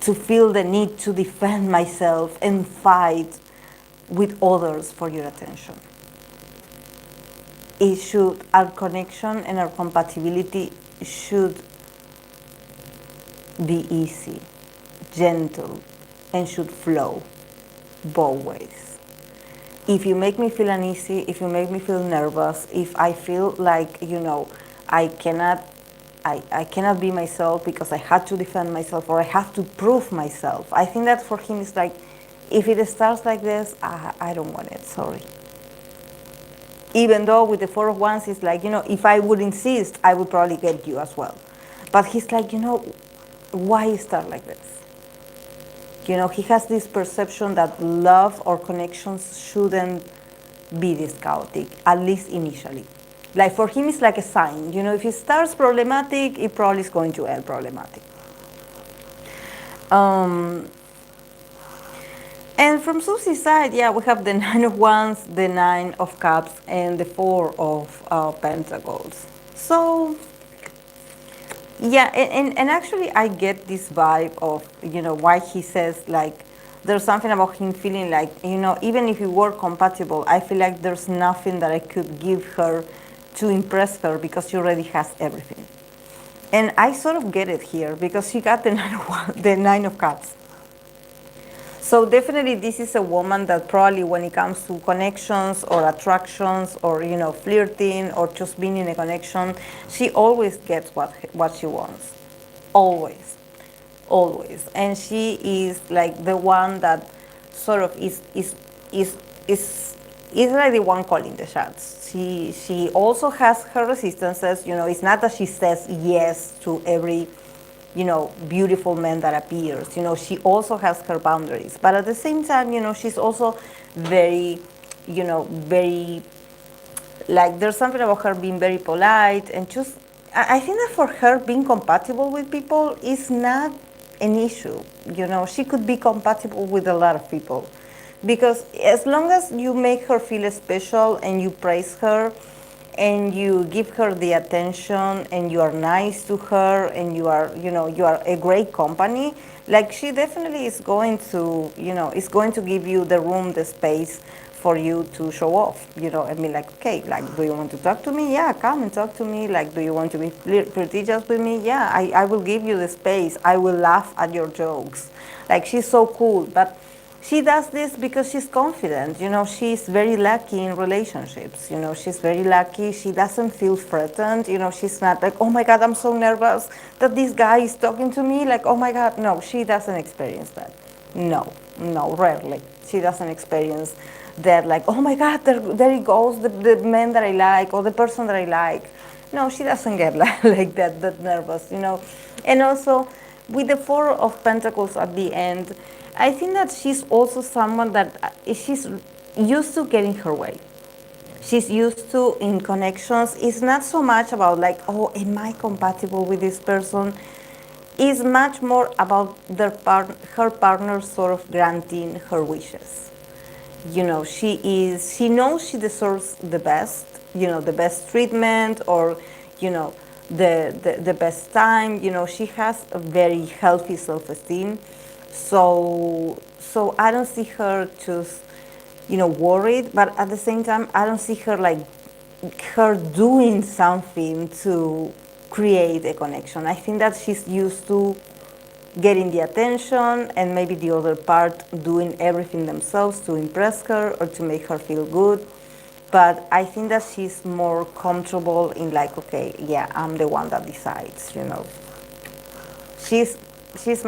Speaker 1: to feel the need to defend myself and fight with others for your attention. Our connection and our compatibility should be easy, gentle, and should flow both ways. If you make me feel uneasy, if you make me feel nervous, if I feel like, I cannot be myself because I had to defend myself, or I have to prove myself. I think that for him it's like, if it starts like this, I don't want it, sorry. Even though with the Four of Wands, it's like, if I would insist, I would probably get you as well. But he's like, why start like this? He has this perception that love or connections shouldn't be this chaotic, at least initially. Like for him, it's like a sign. If it starts problematic, it probably is going to end problematic. And from Susie's side, yeah, we have the Nine of Wands, the Nine of Cups, and the Four of Pentacles. So, yeah, and actually I get this vibe of, why he says, like, there's something about him feeling like, even if we were compatible, I feel like there's nothing that I could give her to impress her, because she already has everything. And I sort of get it here, because she got the Nine of Cups. So definitely this is a woman that probably when it comes to connections or attractions or, flirting or just being in a connection, she always gets what she wants. Always. Always. And she is like the one that sort of is like the one calling the shots. She also has her resistances. It's not that she says yes to every beautiful man that appears. She also has her boundaries. But at the same time, she's also very, very, like, there's something about her being very polite and just, I think that for her, being compatible with people is not an issue. She could be compatible with a lot of people. Because as long as you make her feel special and you praise her, and you give her the attention and you are nice to her and you are, you are a great company, like she definitely is going to, is going to give you the room, the space for you to show off, I mean, like, okay, like, do you want to talk to me? Yeah, come and talk to me. Like, do you want to be flirtatious with me? Yeah, I will give you the space. I will laugh at your jokes. Like, she's so cool, but she does this because she's confident. She's very lucky in relationships. She's very lucky. She doesn't feel threatened. She's not like, oh my God, I'm so nervous that this guy is talking to me. Like, oh my God. No, she doesn't experience that. No, no, rarely. She doesn't experience that, like, oh my God, there he goes, the man that I like or the person that I like. No, she doesn't get like that nervous. And also, with the Four of Pentacles at the end, I think that she's also someone that she's used to getting her way. She's used to in connections. It's not so much about like, oh, am I compatible with this person? It's much more about her partner sort of granting her wishes. She knows she deserves the best, the best treatment or, the best time. She has a very healthy self-esteem. So I don't see her just, worried, but at the same time, I don't see her like her doing something to create a connection. I think that she's used to getting the attention and maybe the other part doing everything themselves to impress her or to make her feel good. But I think that she's more comfortable in like, okay, yeah, I'm the one that decides. She's she's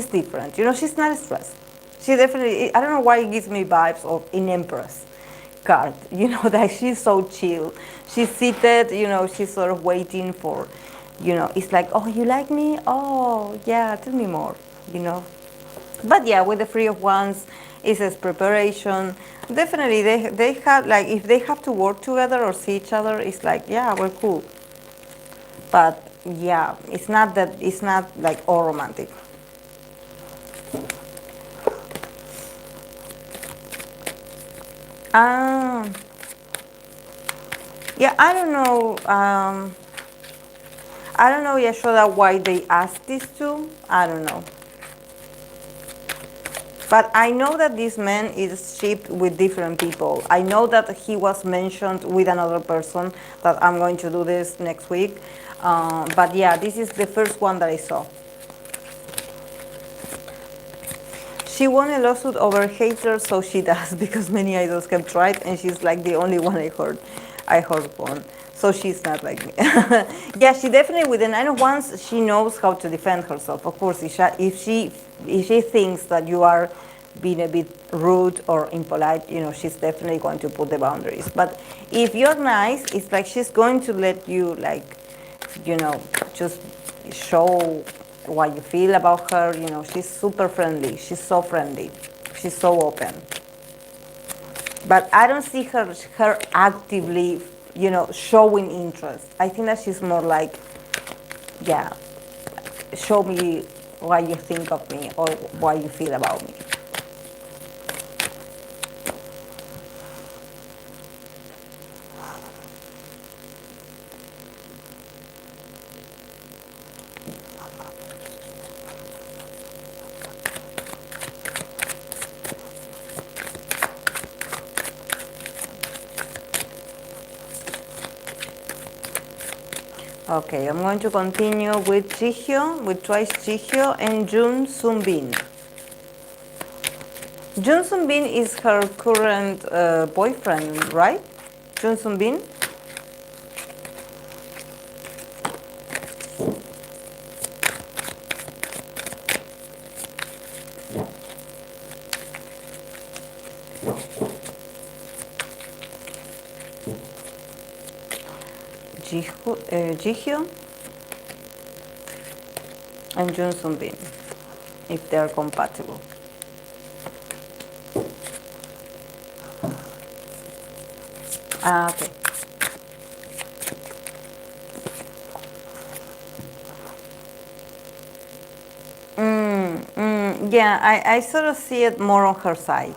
Speaker 1: different. She's not stressed. She definitely, I don't know why it gives me vibes of an Empress card. That she's so chill. She's seated, she's sort of waiting for, it's like, oh, you like me? Oh, yeah, tell me more, you know. But yeah, with the Three of Wands, it says preparation. Definitely, they have, like, if they have to work together or see each other, it's like, yeah, we're cool. But yeah, it's not like all romantic. Um, yeah, I don't know. I don't know, Yashoda, why they asked these two. I don't know. But I know that this man is shipped with different people. I know that he was mentioned with another person, that I'm going to do this next week. But yeah, this is the first one that I saw. She won a lawsuit over haters, so she does, because many idols have tried, and she's like the only one I heard one. So she's not like me. Yeah, she definitely, with the Nine of Wands, she knows how to defend herself. Of course, if she thinks that you are being a bit rude or impolite, she's definitely going to put the boundaries. But if you're nice, it's like she's going to let you, like, just show what you feel about her. She's super friendly. She's so friendly. She's so open. But I don't see her actively, showing interest. I think that she's more like, yeah, show me what you think of me or what you feel about me. Okay, I'm going to continue with Jihyo, with twice Jihyo and Jun Sunbin. Jun Sunbin is her current boyfriend, right? Jun Sunbin? Jihyo and Jun Sunbin, if they are compatible. Okay. Yeah, I sort of see it more on her side.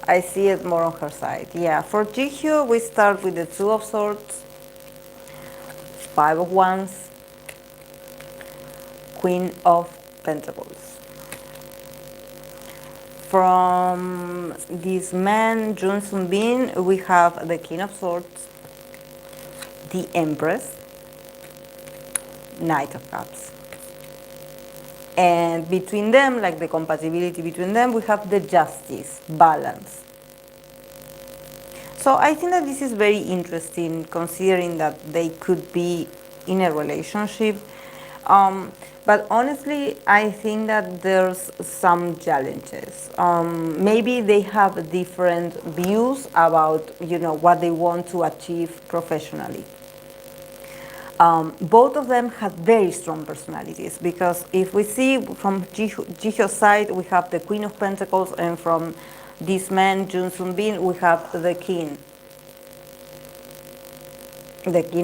Speaker 1: I see it more on her side. Yeah, for Jihyo, we start with the Two of Swords, Five of Wands, Queen of Pentacles. From this man, Jun Sun Bin, we have the King of Swords, the Empress, Knight of Cups. And between them, like the compatibility between them, we have the Justice, balance. So I think that this is very interesting, considering that they could be in a relationship. But honestly, I think that there's some challenges. Maybe they have different views about, what they want to achieve professionally. Both of them have very strong personalities, because if we see from Jihyo's side, we have the Queen of Pentacles, and from this man, Jun Sun Bin, we have the King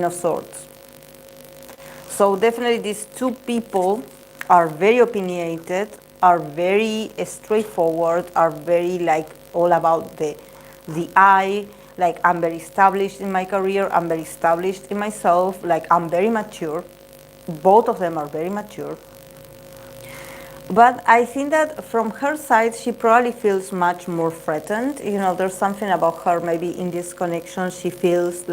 Speaker 1: of Swords. So definitely these two people are very opinionated, are very straightforward, are very all about the I. I'm very established in my career, I'm very established in myself, I'm very mature. Both of them are very mature. But I think that from her side, she probably feels much more threatened. There's something about her, maybe in this connection, she feels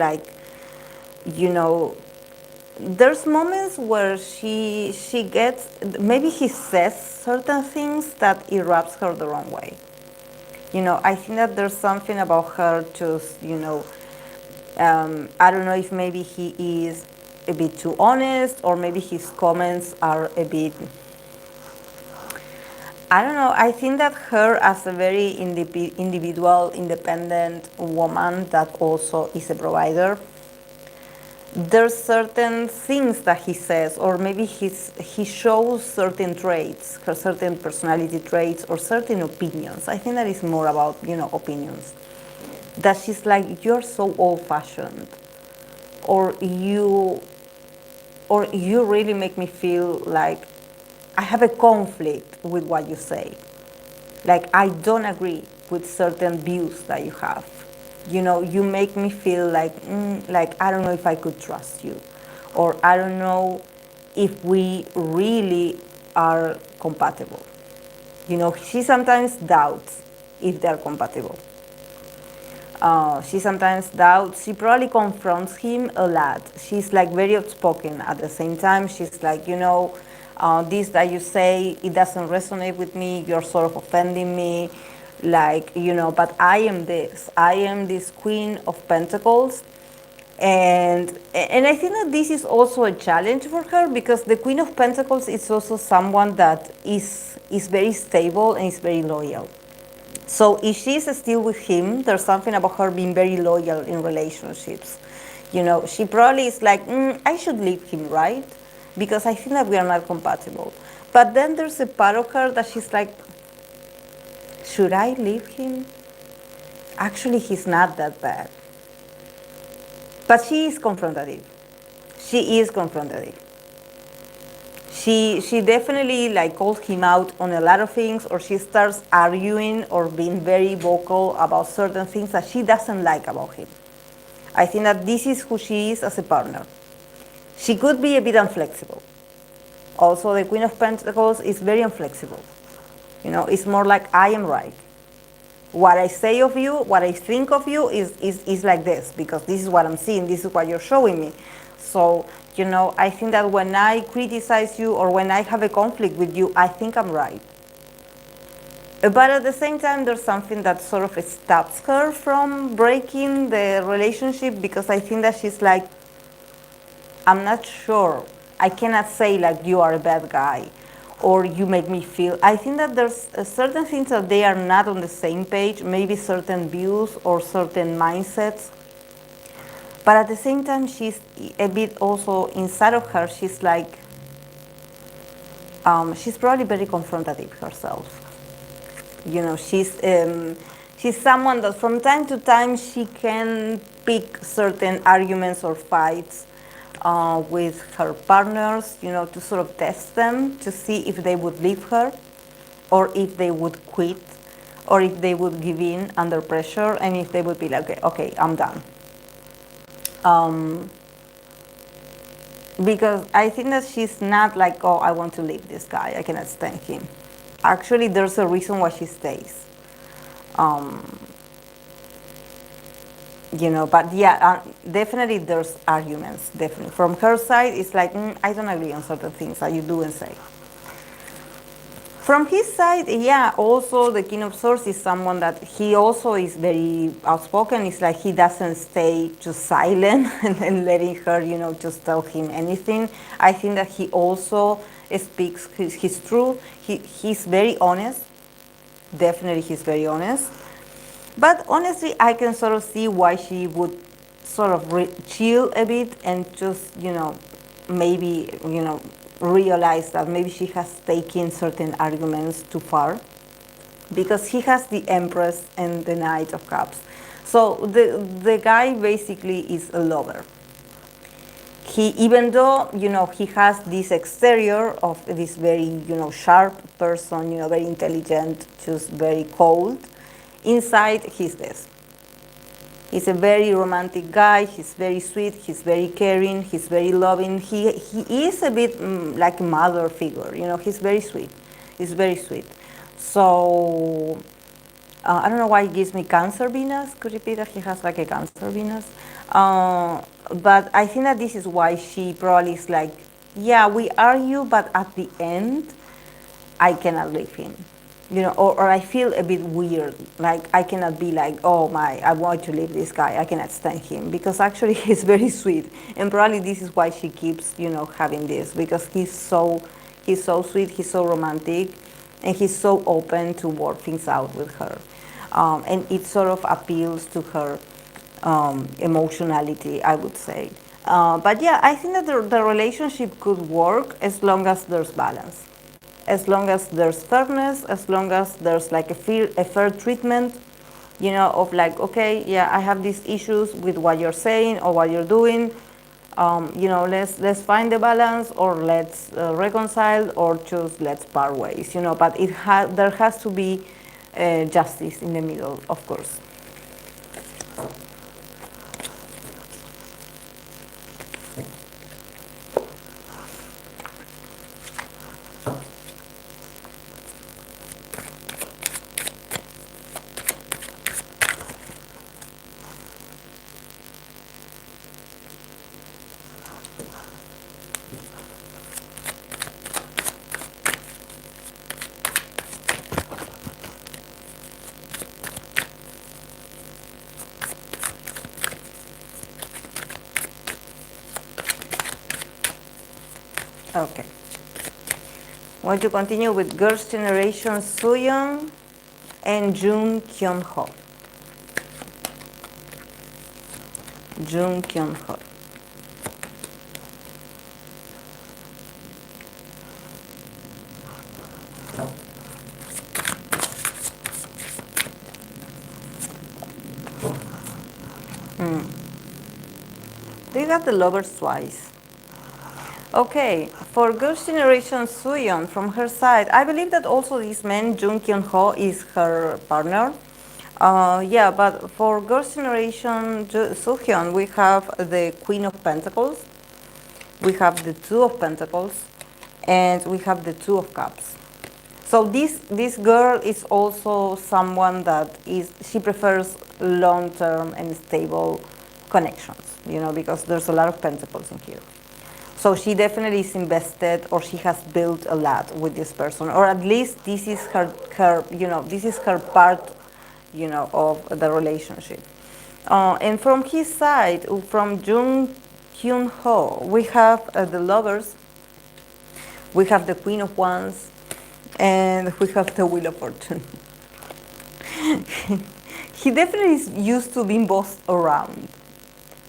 Speaker 1: there's moments where she gets, maybe he says certain things that it rubs her the wrong way. I think that there's something about her just, I don't know if maybe he is a bit too honest, or maybe his comments are a bit, I don't know. I think that her as a very individual, independent woman that also is a provider, there's certain things that he says, or maybe he shows certain traits, certain personality traits, or certain opinions. I think that is more about, opinions. That she's like, you're so old-fashioned, or you really make me feel like I have a conflict with what you say. I don't agree with certain views that you have. You make me feel like I don't know if I could trust you, or I don't know if we really are compatible. She sometimes doubts if they're compatible. She sometimes doubts. She probably confronts him a lot. She's very outspoken. At the same time, she's like, this that you say, it doesn't resonate with me. You're sort of offending me. But I am this Queen of Pentacles. And I think that this is also a challenge for her, because the Queen of Pentacles is also someone that is very stable and is very loyal. So if she's still with him, there's something about her being very loyal in relationships. She probably is like, I should leave him, right? Because I think that we are not compatible. But then there's a part of her that she's like, should I leave him? Actually, he's not that bad. But she is confrontative. She is confrontative. She definitely calls him out on a lot of things, or she starts arguing or being very vocal about certain things that she doesn't like about him. I think that this is who she is as a partner. She could be a bit inflexible. Also, the Queen of Pentacles is very inflexible. It's more like, I am right. What I say of you, what I think of you is like this, because this is what I'm seeing, this is what you're showing me. So, I think that when I criticize you, or when I have a conflict with you, I think I'm right. But at the same time, there's something that sort of stops her from breaking the relationship, because I think that she's like, I'm not sure. I cannot say you are a bad guy, or you make me feel. I think that there's certain things that they are not on the same page, maybe certain views or certain mindsets. But at the same time, she's a bit also inside of her, she's she's probably very confrontative herself. She's someone that from time to time she can pick certain arguments or fights with her partners, to sort of test them, to see if they would leave her, or if they would quit, or if they would give in under pressure, and if they would be like, okay, I'm done. Because I think that she's not like, oh, I want to leave this guy, I cannot stand him. Actually, there's a reason why she stays. But yeah, definitely there's arguments, definitely. From her side, it's like, I don't agree on certain things that you do and say. From his side, yeah, also the King of Swords is someone that he also is very outspoken. It's like he doesn't stay just silent and letting her, just tell him anything. I think that he also speaks his truth. He's very honest. Definitely he's very honest. But honestly, I can sort of see why she would sort of chill a bit and just, maybe, realize that maybe she has taken certain arguments too far, because he has the Empress and the Knight of Cups. So the guy basically is a lover. Even though, he has this exterior of this very, sharp person, very intelligent, just very cold, inside he's this. He's a very romantic guy. He's very sweet. He's very caring. He's very loving. He is a bit like a mother figure. He's very sweet. He's very sweet. So I don't know why he gives me Cancer Venus. Could it be that he has like a Cancer Venus? But I think that this is why she probably is like, yeah, we argue, but at the end, I cannot leave him. Or I feel a bit weird, like I cannot be like, oh my, I want to leave this guy, I cannot stand him, because actually he's very sweet, and probably this is why she keeps, having this, because he's so sweet, he's so romantic, and he's so open to work things out with her, and it sort of appeals to her emotionality, I would say. But yeah, I think that the relationship could work as long as there's balance. As long as there's fairness, as long as there's like a fair treatment, of like, okay, yeah, I have these issues with what you're saying or what you're doing, let's find the balance, or let's reconcile, or just let's part ways, but there has to be justice in the middle, of course. Okay. Want to continue with Girls' Generation Sooyoung and Jung Kyun-ho. Jung Kyun-ho. They got the lovers twice. Okay, for Girls' Generation Sooyoung, from her side, I believe that also this man, Jung Kyun-ho, is her partner. Yeah, but for Girls' Generation Soohyun, we have the Queen of Pentacles, we have the Two of Pentacles, and we have the Two of Cups. So this girl is also someone that she prefers long-term and stable connections, because there's a lot of pentacles in here. So she definitely is invested, or she has built a lot with this person, or at least this is her this is her part, of the relationship. And from his side, from Jung Kyun-ho, we have the lovers, we have the Queen of Wands, and we have the Wheel of Fortune. He definitely is used to being bossed around,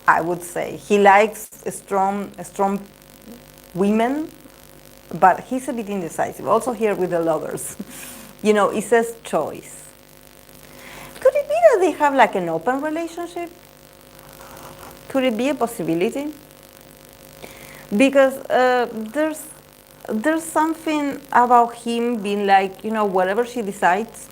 Speaker 1: I would say. He likes strong women, but he's a bit indecisive. Also here with the lovers, it says choice. Could it be that they have like an open relationship? Could it be a possibility? Because there's something about him being like, whatever she decides,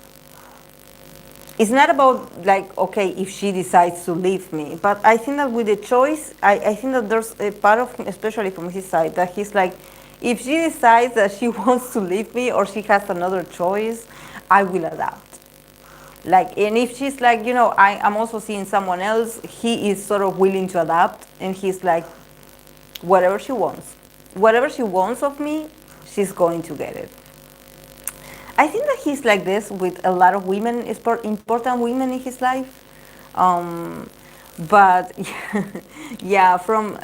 Speaker 1: it's not about like, okay, if she decides to leave me, but I think that with the choice, I think that there's a part of him, especially from his side, that he's like, if she decides that she wants to leave me or she has another choice, I will adapt. Like, and if she's like, I'm also seeing someone else, he is sort of willing to adapt, and he's like, whatever she wants, whatever she wants of me, she's going to get it. I think that he's like this with a lot of women, important women in his life. Um, but yeah, from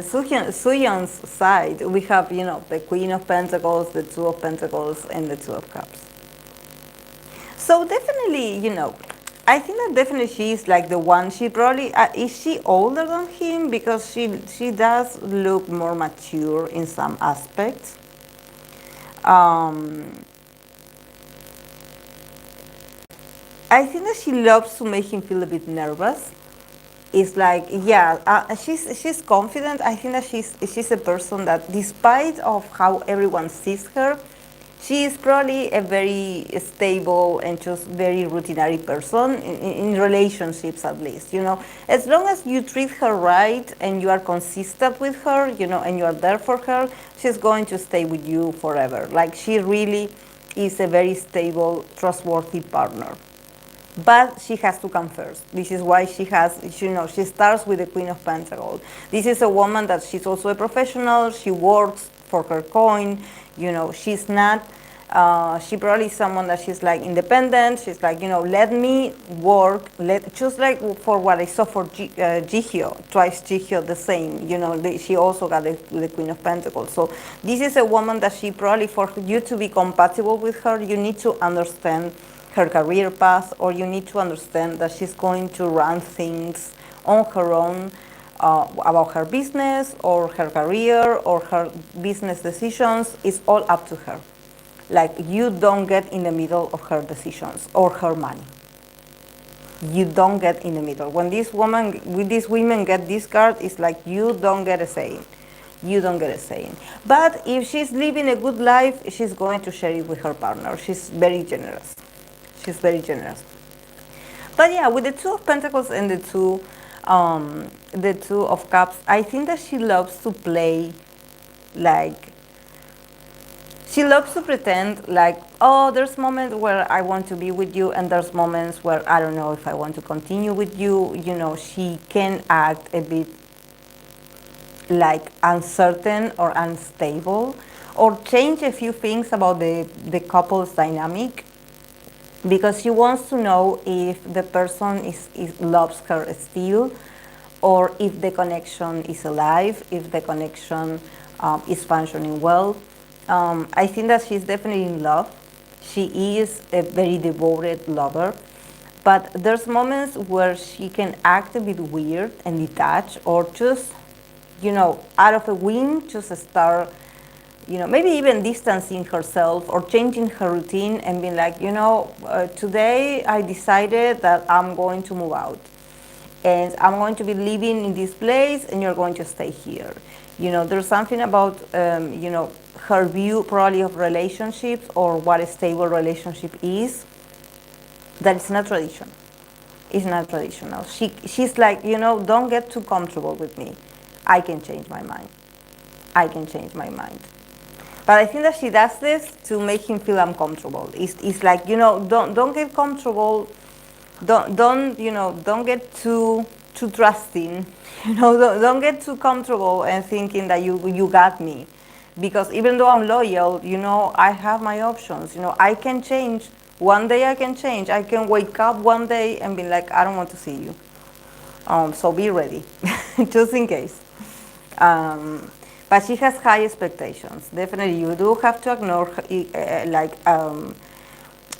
Speaker 1: Soohyun's side, we have the Queen of Pentacles, the Two of Pentacles, and the Two of Cups. So definitely, I think that definitely she's like the one. She probably is she older than him because she does look more mature in some aspects. Um, I think that she loves to make him feel a bit nervous. It's like, yeah, she's confident. I think that she's a person that, despite of how everyone sees her, she is probably a very stable and just very routinary person in relationships, at least. As long as you treat her right and you are consistent with her, and you are there for her, she's going to stay with you forever. Like, she really is a very stable, trustworthy partner. But she has to come first. This is why she starts with the Queen of Pentacles. This is a woman that she's also a professional. She works for her coin. She's not, she probably is someone that she's like independent. She's like, let me work. Just like for what I saw for Jihyo, twice Jihyo the same. She also got the Queen of Pentacles. So this is a woman that she probably, for you to be compatible with her, you need to understand her career path, or you need to understand that she's going to run things on her own, about her business or her career or her business decisions. It's all up to her. Like, you don't get in the middle of her decisions or her money. You don't get in the middle. When these women get this card, it's like you don't get a say. You don't get a say. But if she's living a good life, she's going to share it with her partner. She's very generous. She's very generous. But yeah, with the Two of Pentacles and the Two of Cups, I think that she loves to play, like, she loves to pretend like, oh, there's moments where I want to be with you, and there's moments where I don't know if I want to continue with you. She can act a bit like uncertain or unstable, or change a few things about the couple's dynamic, because she wants to know if the person loves her still, or if the connection is alive, if the connection is functioning well. I think that she's definitely in love. She is a very devoted lover, but there's moments where she can act a bit weird and detached, or just, out of a whim, just start, maybe even distancing herself or changing her routine and being like, today I decided that I'm going to move out and I'm going to be living in this place and you're going to stay here. There's something about, her view probably of relationships, or what a stable relationship is, that it's not traditional. It's not traditional. She's like, don't get too comfortable with me. I can change my mind. I can change my mind. But I think that she does this to make him feel uncomfortable. It's like, don't get comfortable. Don't get too trusting. Don't get too comfortable and thinking that you got me. Because even though I'm loyal, I have my options. I can change. One day I can change. I can wake up one day and be like, I don't want to see you. So be ready, just in case. But she has high expectations. Definitely, you do have to ignore her,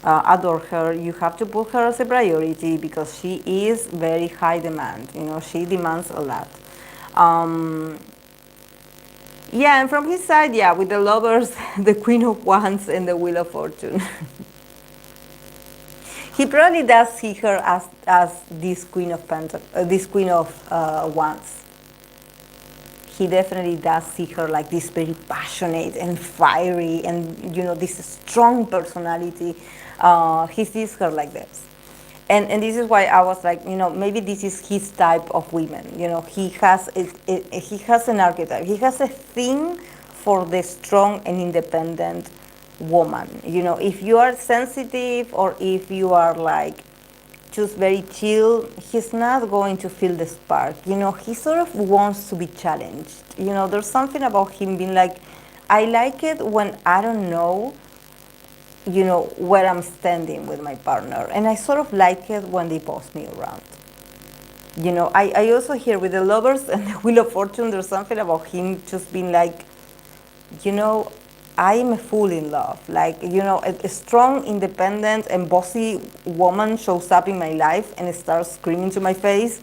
Speaker 1: adore her. You have to put her as a priority, because she is very high demand. She demands a lot. Yeah, and from his side, yeah, with the Lovers, the Queen of Wands, and the Wheel of Fortune. He probably does see her as this Queen of Wands. He definitely does see her like this very passionate and fiery, and this strong personality. He sees her like this. And this is why I was like, maybe this is his type of women. He has he has an archetype. He has a thing for the strong and independent woman. If you are sensitive or if you are like just very chill, he's not going to feel the spark. He sort of wants to be challenged. There's something about him being like, I like it when I don't know where I'm standing with my partner. And I sort of like it when they boss me around. I also hear with the lovers and the Wheel of Fortune, there's something about him just being like, I am a fool in love. Like, a strong, independent, and bossy woman shows up in my life and starts screaming to my face,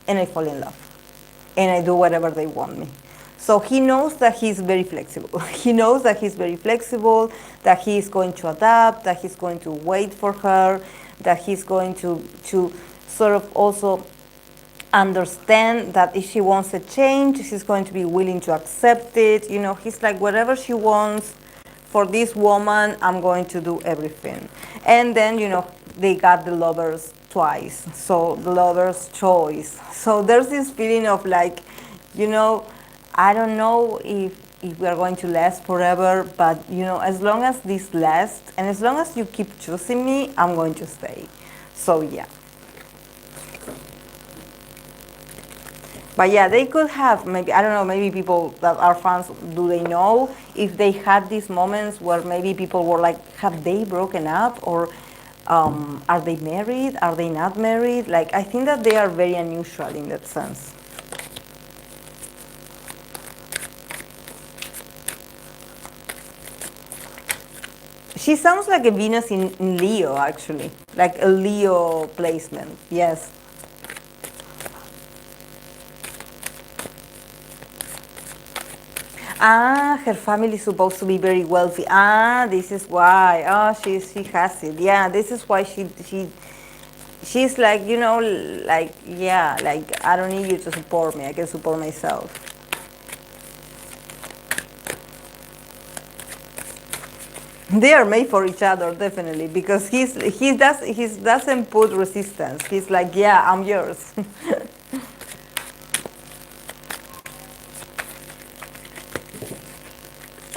Speaker 1: and I fall in love. And I do whatever they want me. So he knows that he's very flexible. He knows that he's very flexible, that he's going to adapt, that he's going to wait for her, that he's going to sort of also understand that if she wants a change, she's going to be willing to accept it. He's like, whatever she wants for this woman, I'm going to do everything. And then, they got the lovers twice. So the lover's choice. So there's this feeling of like, I don't know if we are going to last forever, but as long as this lasts and as long as you keep choosing me, I'm going to stay. So yeah. But yeah, they could have maybe, I don't know, maybe people that are fans, do they know if they had these moments where maybe people were like, have they broken up, or are they married? Are they not married? Like, I think that they are very unusual in that sense. She sounds like a Venus in Leo, actually. Like a Leo placement, yes. Her family is supposed to be very wealthy. This is why. She has it. Yeah, this is why she's like, like, yeah, like, I don't need you to support me. I can support myself. They are made for each other, definitely, because he doesn't put resistance. He's like, yeah, I'm yours.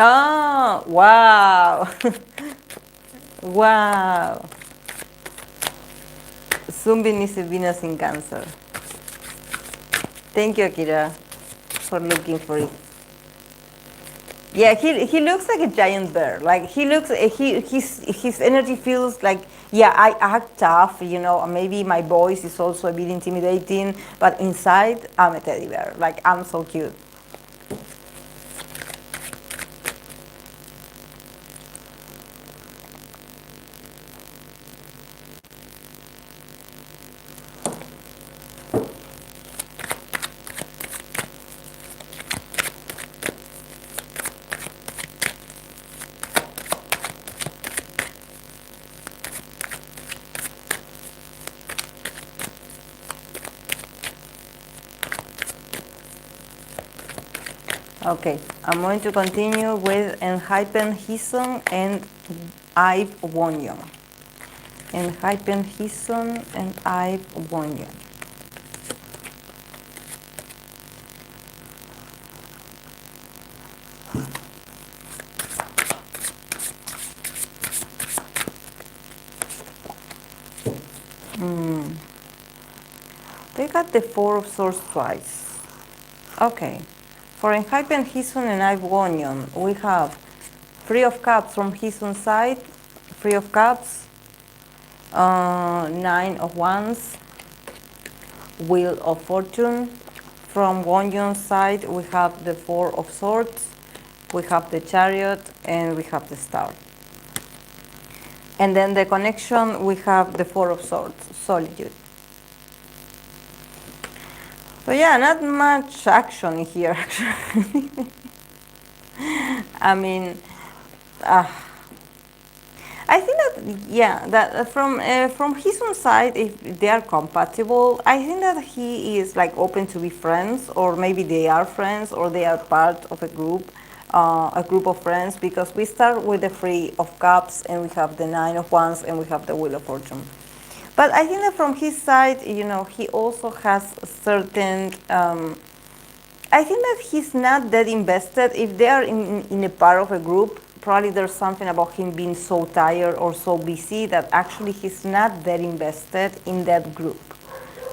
Speaker 1: Oh, wow. Wow. Zumbin is a Venus in Cancer. Thank you, Akira, for looking for it. Yeah, he looks like a giant bear. Like, he looks, his energy feels like, yeah, I act tough, maybe my voice is also a bit intimidating, but inside, I'm a teddy bear. Like, I'm so cute. Okay, I'm going to continue with Enhypen Hison and I've Wonyon. Enhypen Hison and I've Wonyon. They got the Four of Swords twice. Okay. For Enhypen Hison and I've Wonyon, we have Three of Cups from Hison's side, Three of Cups, Nine of Wands, Wheel of Fortune. From Wonyon's side, we have the Four of Swords, we have the Chariot, and we have the Star. And then the connection, we have the Four of Swords, Solitude. So yeah, not much action here, actually. I mean, I think that, yeah, that from his own side, if they are compatible, I think that he is like open to be friends, or maybe they are friends, or they are part of a group. a group of friends, because we start with the Three of Cups, and we have the Nine of Wands, and we have the Wheel of Fortune. But I think that from his side, he also has certain. I think that he's not that invested. If they are in a part of a group, probably there's something about him being so tired or so busy that actually he's not that invested in that group.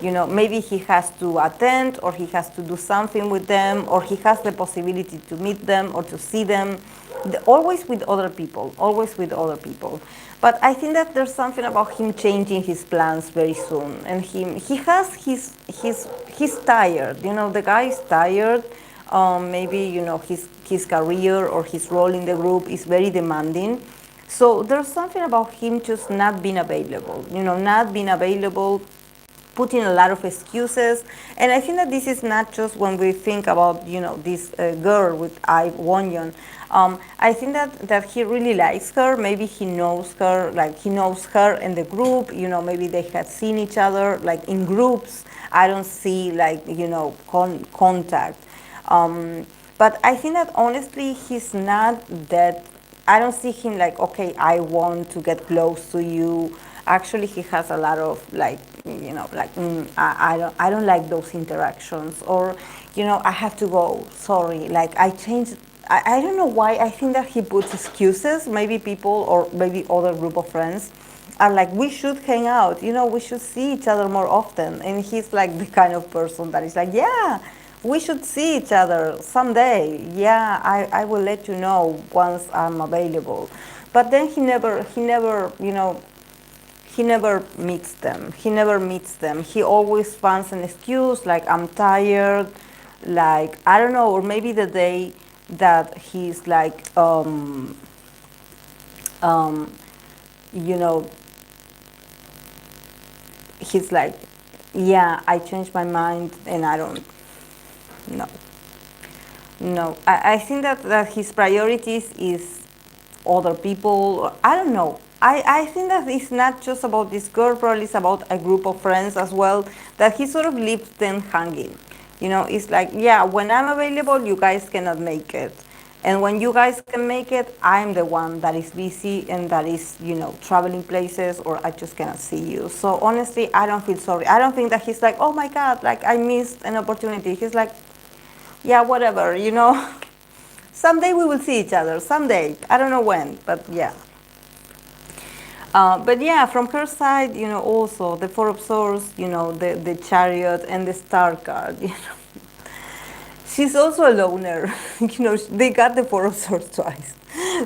Speaker 1: Maybe he has to attend, or he has to do something with them, or he has the possibility to meet them or to see them, always with other people, always with other people. But I think that there's something about him changing his plans very soon, and he's tired. The guy is tired. Maybe his career or his role in the group is very demanding. So there's something about him just not being available. Not being available, putting a lot of excuses. And I think that this is not just when we think about this girl with Byeon. I think that he really likes her. Maybe he knows her, like he knows her and the group. Maybe they had seen each other like in groups. I don't see like contact. But I think that honestly he's not that. I don't see him like, okay, I want to get close to you. Actually, he has a lot of like, I don't like those interactions, or, I have to go. Sorry, like I changed. I don't know why. I think that he puts excuses. Maybe people or maybe other group of friends are like, we should hang out. We should see each other more often. And he's like the kind of person that is like, yeah, we should see each other someday. Yeah, I will let you know once I'm available. But then he never, he never meets them. He never meets them. He always finds an excuse, like I'm tired, like I don't know, or maybe the day that he's like, you know, he's like, yeah, I changed my mind and I don't, no. No, I think that his priorities is other people. I don't know. I think that it's not just about this girl, probably it's about a group of friends as well, that he sort of leaves them hanging. It's like, yeah, when I'm available, you guys cannot make it. And when you guys can make it, I'm the one that is busy and that is, traveling places, or I just cannot see you. So honestly, I don't feel sorry. I don't think that he's like, oh my God, like I missed an opportunity. He's like, yeah, whatever, Someday we will see each other. Someday. I don't know when, but yeah. But yeah, from her side, also the Four of Swords, the Chariot and the Star card, She's also a loner. They got the Four of Swords twice.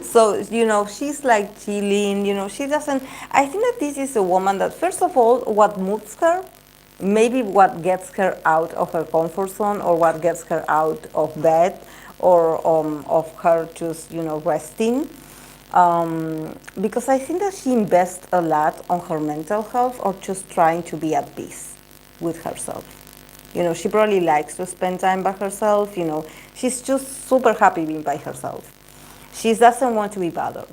Speaker 1: So, she's like chilling, she doesn't. I think that this is a woman that, first of all, what moves her, maybe what gets her out of her comfort zone, or what gets her out of bed, or of her just, resting. Because I think that she invests a lot on her mental health, or just trying to be at peace with herself. She probably likes to spend time by herself. She's just super happy being by herself. She doesn't want to be bothered.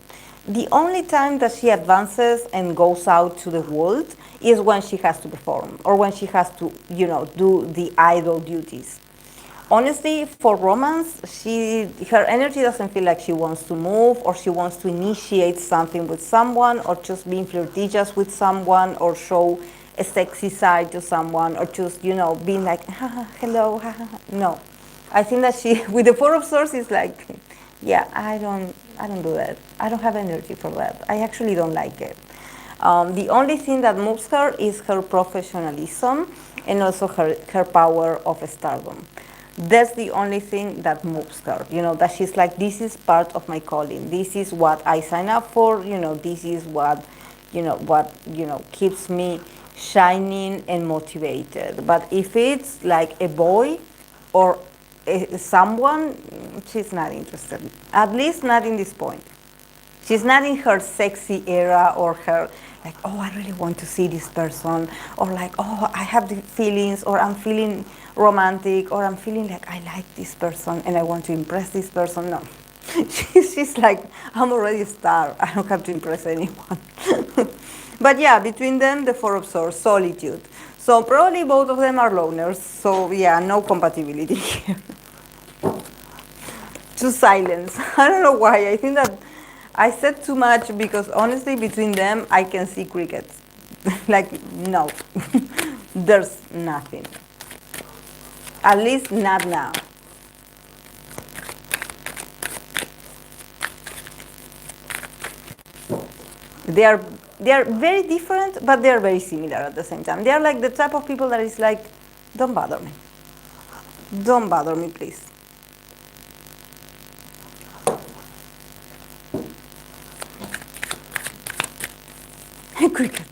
Speaker 1: The only time that she advances and goes out to the world is when she has to perform, or when she has to, do the idol duties. Honestly, for romance, her energy doesn't feel like she wants to move, or she wants to initiate something with someone, or just being flirtatious with someone, or show a sexy side to someone, or just, being like, hello, no. I think that she, with the Four of Swords, is like, yeah, I don't do that. I don't have energy for that. I actually don't like it. The only thing that moves her is her professionalism, and also her power of stardom. That's the only thing that moves her, that she's like, this is part of my calling. This is what I sign up for, this is what keeps me shining and motivated. But if it's like a boy or someone, she's not interested. At least not in this point. She's not in her sexy era, or her like, oh, I really want to see this person, or like, oh, I have the feelings, or I'm feeling romantic, or I'm feeling like I like this person and I want to impress this person. No. She's like, I'm already a star. I don't have to impress anyone. But yeah, between them, the Four of Swords, solitude. So probably both of them are loners. So yeah, no compatibility here. to silence. I don't know why. I think that I said too much because honestly, between them, I can see crickets. Like, no, there's nothing. At least not now. They are they are very different, but they are very similar at the same time. They are like the type of people that is like, don't bother me. Don't bother me, please. Cricket.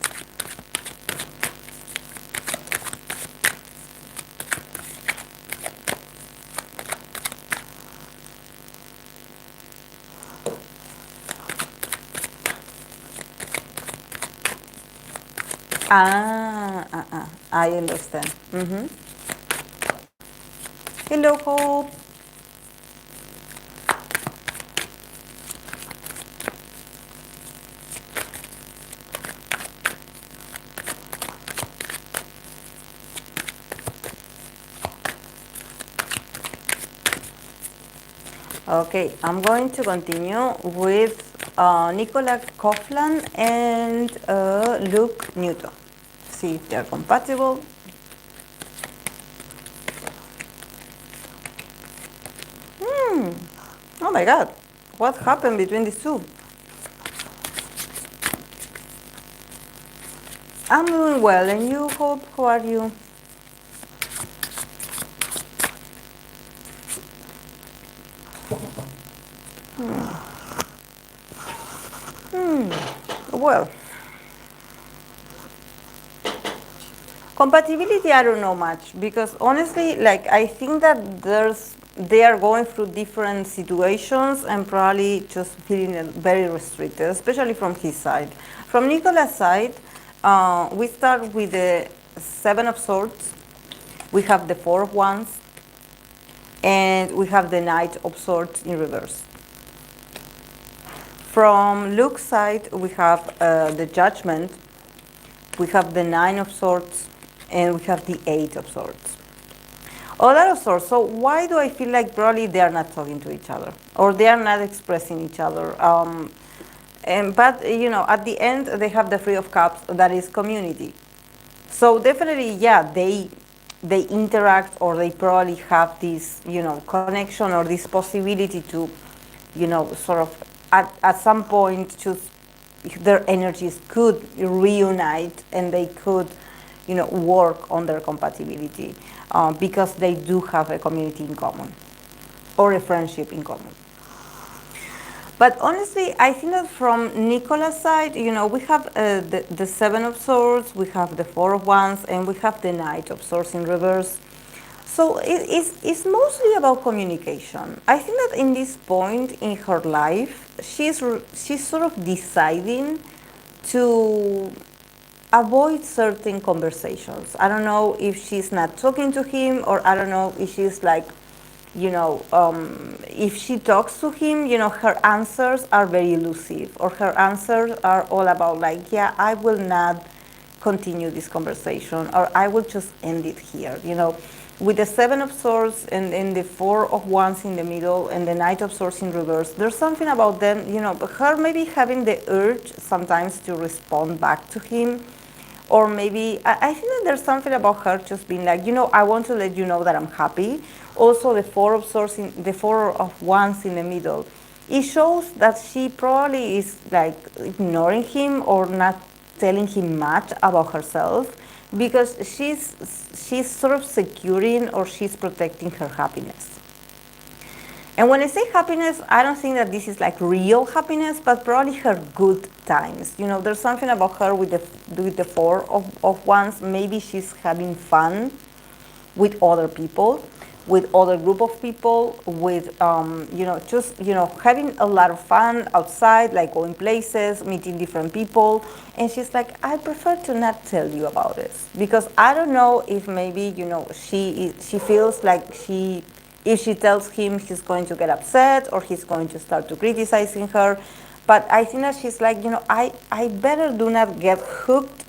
Speaker 1: I understand. Hello, Hope. Okay, I'm going to continue with Nicola Coughlan and Luke Newton. See if they're compatible. Oh my God, what happened between these two? I'm doing well, and you, Hope, how are you? Well, compatibility, I don't know much because honestly, like I think that they are going through different situations and probably just feeling very restricted, especially from his side. From Nicola's side, we start with the Seven of Swords, we have the Four of Wands, and we have the Knight of Swords in reverse. From Luke's side, we have the Judgment, we have the Nine of Swords, and we have the Eight of Swords. A lot of swords. So why do I feel like probably they are not talking to each other or they are not expressing each other? But you know, at the end they have the Three of Cups, that is community. So definitely, yeah, they interact or they probably have this, you know, connection or this possibility to, you know, sort of at some point just their energies could reunite and they could, you know, work on their compatibility because they do have a community in common or a friendship in common. But honestly, I think that from Nicola's side, you know, we have the Seven of Swords, we have the Four of Wands, and we have the Knight of Swords in reverse. So it's mostly about communication. I think that in this point in her life, she's sort of deciding to avoid certain conversations. I don't know if she's not talking to him, or I don't know if she's like, you know, if she talks to him, you know, her answers are very elusive, or her answers are all about like, yeah, I will not continue this conversation, or I will just end it here, you know. With the Seven of Swords and the Four of Wands in the middle and the Knight of Swords in reverse, there's something about them, you know, her maybe having the urge sometimes to respond back to him, or maybe, I think that there's something about her just being like, you know, I want to let you know that I'm happy. Also, the Four of Swords, the Four of Wands in the middle, it shows that she probably is like ignoring him or not telling him much about herself because she's sort of securing or she's protecting her happiness. And when I say happiness, I don't think that this is like real happiness, but probably her good times. You know, there's something about her with the Four of Wands. Maybe she's having fun with other people, with other group of people, with, you know, just, you know, having a lot of fun outside, like going places, meeting different people. And she's like, I prefer to not tell you about this because I don't know if maybe, you know, she feels like if she tells him, he's going to get upset or he's going to start to criticizing her. But I think that she's like, you know, I better do not get hooked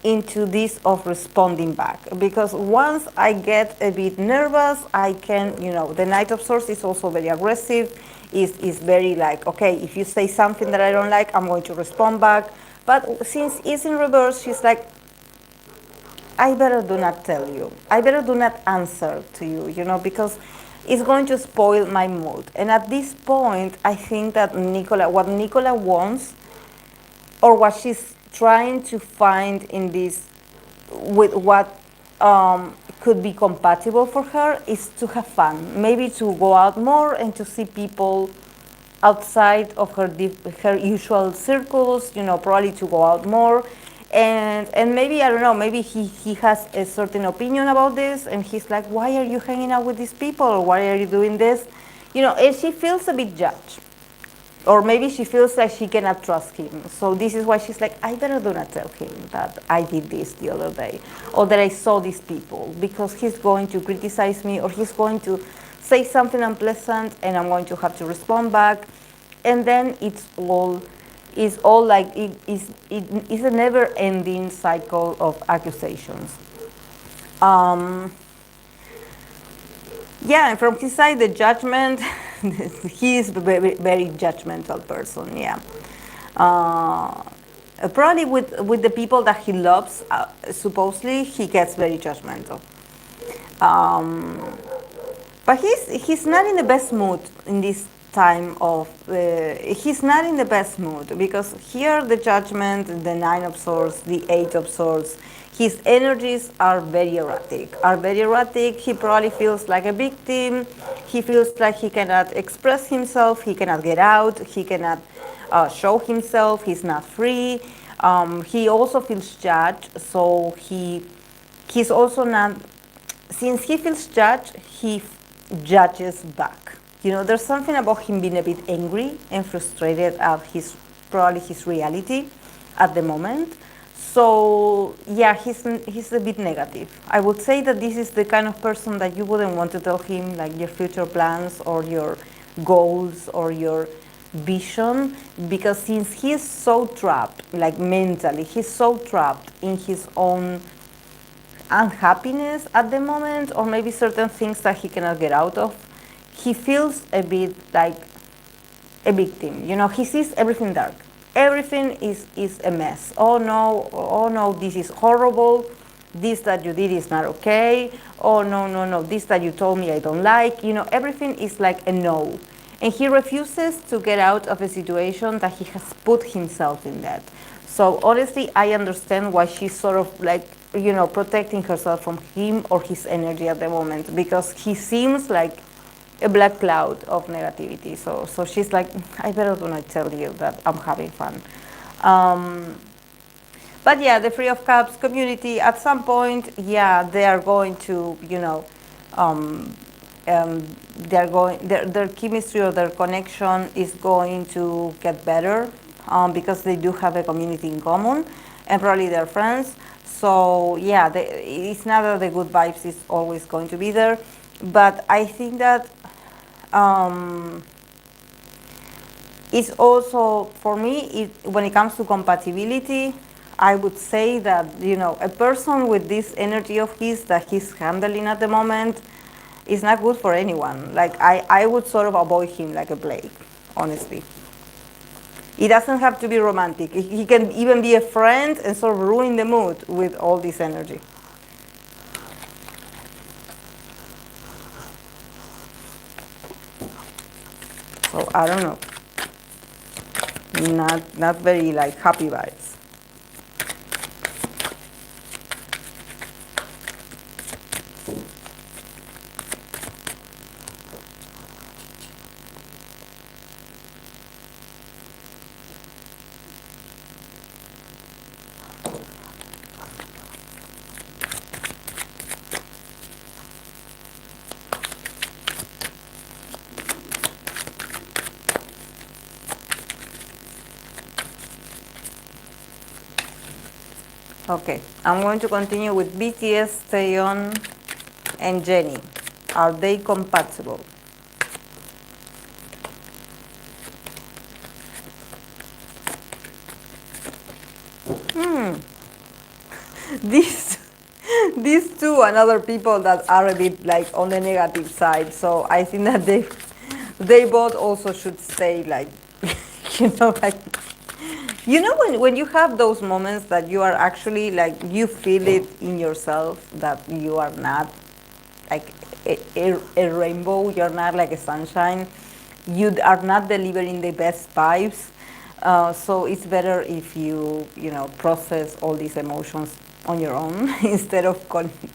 Speaker 1: into this of responding back, because once I get a bit nervous, I can, the Knight of Swords is also very aggressive, is very like, okay, if you say something that I don't like, I'm going to respond back. But since it's in reverse, she's like, I better do not tell you. I better do not answer to you, because it's going to spoil my mood. And at this point, I think that what Nicola wants, or what she's trying to find in this, with what could be compatible for her, is to have fun. Maybe to go out more and to see people outside of her usual circles, probably to go out more. And maybe, I don't know, maybe he has a certain opinion about this, and he's like, why are you hanging out with these people? Or why are you doing this? And she feels a bit judged. Or maybe she feels like she cannot trust him. So this is why she's like, I better do not tell him that I did this the other day, or that I saw these people, because he's going to criticize me, or he's going to say something unpleasant, and I'm going to have to respond back. And then it's all like, it's a never-ending cycle of accusations. Yeah, and from his side, the judgment, he is a very, very judgmental person, yeah. Probably with the people that he loves, supposedly, he gets very judgmental. But he's not in the best mood in this time of, he's not in the best mood, because here the judgment, the Nine of Swords, the Eight of Swords, his energies are very erratic. He probably feels like a victim. He feels like he cannot express himself. He cannot get out. He cannot show himself. He's not free. He also feels judged. So he's also not. Since he feels judged, he judges back. There's something about him being a bit angry and frustrated at probably his reality at the moment. So yeah, he's a bit negative. I would say that this is the kind of person that you wouldn't want to tell him like your future plans or your goals or your vision, because since he's so trapped, like mentally, he's so trapped in his own unhappiness at the moment, or maybe certain things that he cannot get out of, he feels a bit like a victim. He sees everything dark. Everything is a mess. Oh no, this is horrible. This that you did is not okay. Oh no, this that you told me I don't like. Everything is like a no. And he refuses to get out of a situation that he has put himself in that. So honestly, I understand why she's sort of like, protecting herself from him or his energy at the moment, because he seems like a black cloud of negativity. So she's like, I better do not tell you that I'm having fun. But yeah, the Three of Cups community, at some point, yeah, they are going to, their chemistry or their connection is going to get better, because they do have a community in common, and probably they're friends. So yeah, it's not that the good vibes is always going to be there, but I think that it's also, for me, when it comes to compatibility, I would say that, a person with this energy of his that he's handling at the moment is not good for anyone. Like, I would sort of avoid him like a plague, honestly. It doesn't have to be romantic. He can even be a friend and sort of ruin the mood with all this energy. So I don't know. Not very like happy vibes. Okay, I'm going to continue with BTS, Taeyeon, and Jennie. Are they compatible? these these two and other people that are a bit like on the negative side. So I think that they both also should stay like like when you have those moments that you are actually like you feel it in yourself that you are not like a rainbow, you're not like a sunshine, you are not delivering the best vibes. So it's better if you process all these emotions on your own instead of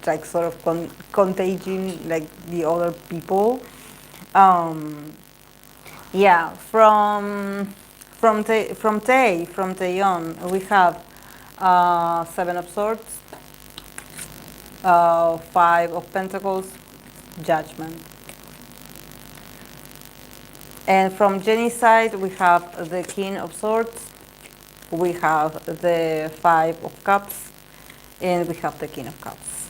Speaker 1: like sort of contaging like the other people. Um, yeah, from Taeyeon, we have Seven of Swords, Five of Pentacles, Judgment. And from Jennie's side, we have the King of Swords, we have the Five of Cups, and we have the King of Cups.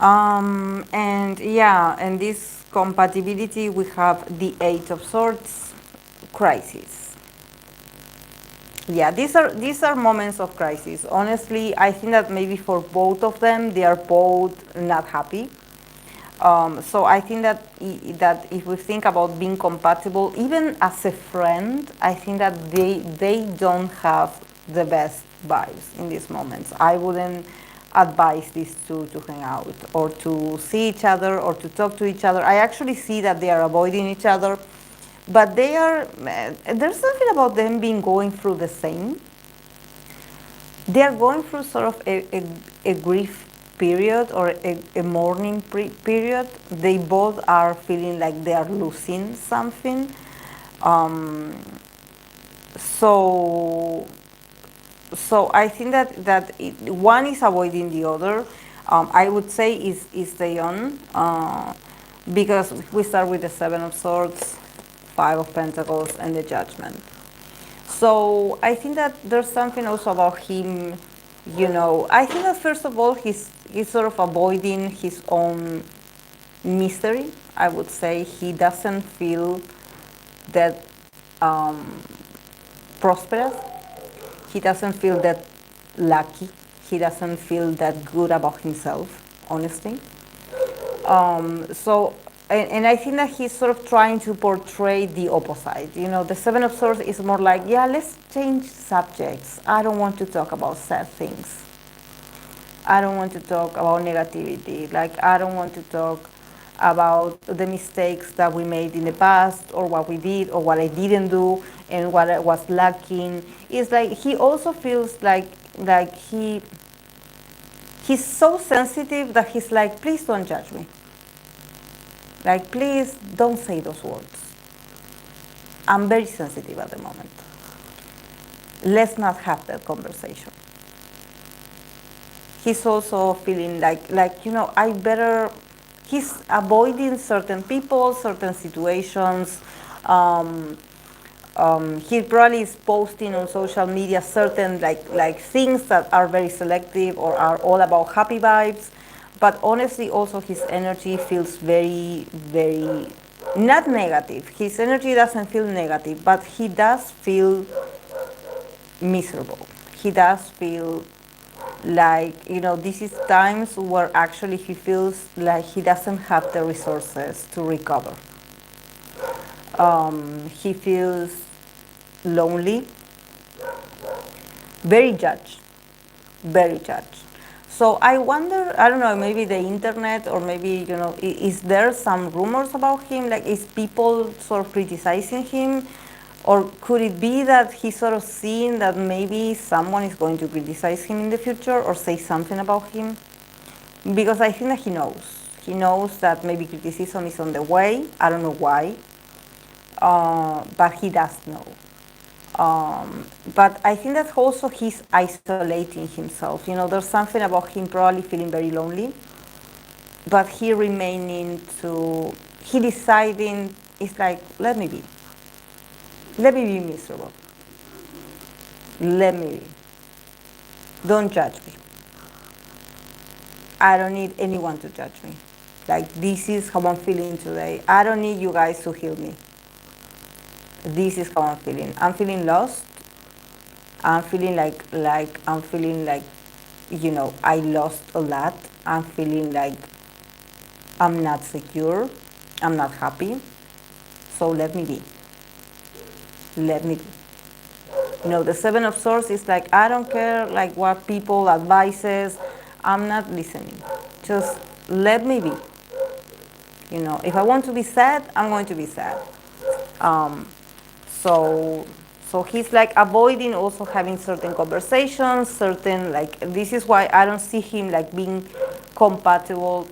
Speaker 1: And yeah, and this compatibility, we have the Eight of Swords, crisis. Yeah, these are moments of crisis. Honestly, I think that maybe for both of them, they are both not happy. So I think that if we think about being compatible, even as a friend, I think that they don't have the best vibes in these moments. I wouldn't advise these two to hang out or to see each other or to talk to each other. I actually see that they are avoiding each other, but they are. There's something about them being going through the same. They are going through sort of a grief period or a mourning period. They both are feeling like they are losing something. Um, so so I think that one is avoiding the other. I would say is Daeon, because we start with the Seven of Swords, Five of Pentacles, and the Judgment. So I think that there's something also about him. I think that first of all he's sort of avoiding his own mystery. I would say he doesn't feel that prosperous. He doesn't feel that lucky. He doesn't feel that good about himself, honestly. So, and I think that he's sort of trying to portray the opposite. The Seven of Swords is more like, yeah, let's change subjects. I don't want to talk about sad things. I don't want to talk about negativity. Like, I don't want to talk about the mistakes that we made in the past or what we did or what I didn't do and what I was lacking. It's like he also feels like he's so sensitive that he's like, please don't judge me. Like, please don't say those words. I'm very sensitive at the moment. Let's not have that conversation. He's also feeling he's avoiding certain people, certain situations. He probably is posting on social media certain like things that are very selective or are all about happy vibes. But honestly, also his energy feels very, very not negative. His energy doesn't feel negative, but he does feel miserable. He does feel like, this is times where actually he feels like he doesn't have the resources to recover. He feels lonely, very judged, very judged. So I wonder, I don't know, maybe the internet or maybe, is there some rumors about him? Like, is people sort of criticizing him? Or could it be that he's sort of seeing that maybe someone is going to criticize him in the future or say something about him? Because I think that he knows. He knows that maybe criticism is on the way. I don't know why, but he does know. But I think that also he's isolating himself. There's something about him probably feeling very lonely, but he deciding, it's like, let me be. Let me be miserable. Let me be. Don't judge me. I don't need anyone to judge me. Like, this is how I'm feeling today. I don't need you guys to heal me. This is how I'm feeling. I'm feeling lost. I'm feeling I'm feeling like, I lost a lot. I'm feeling like I'm not secure. I'm not happy. So let me be. Let me be. The Seven of Swords is like, I don't care like what people advises. I'm not listening. Just let me be. If I want to be sad, I'm going to be sad. Um, so so he's like avoiding also having certain conversations, certain like this is why I don't see him like being compatible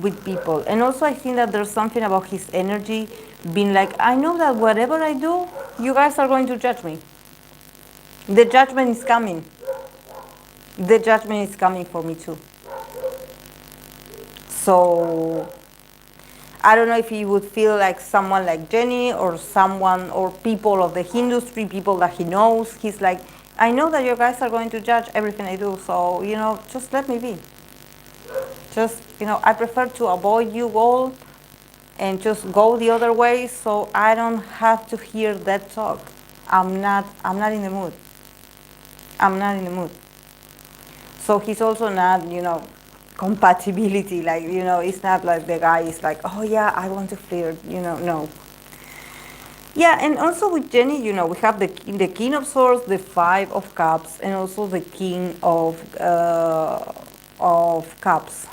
Speaker 1: with people. And also I think that there's something about his energy being like, I know that whatever I do, you guys are going to judge me. The judgment is coming. The judgment is coming for me too. So I don't know if he would feel like someone like Jennie or someone or people of the industry, people that he knows. He's like, I know that you guys are going to judge everything I do, so, just let me be. Just, I prefer to avoid you all and just go the other way so I don't have to hear that talk. I'm not in the mood. I'm not in the mood. So he's also not, compatibility. Like, it's not like the guy is like, oh yeah, I want to flirt, no. Yeah, and also with Jennie, we have the King of Swords, the Five of Cups, and also the King of Cups.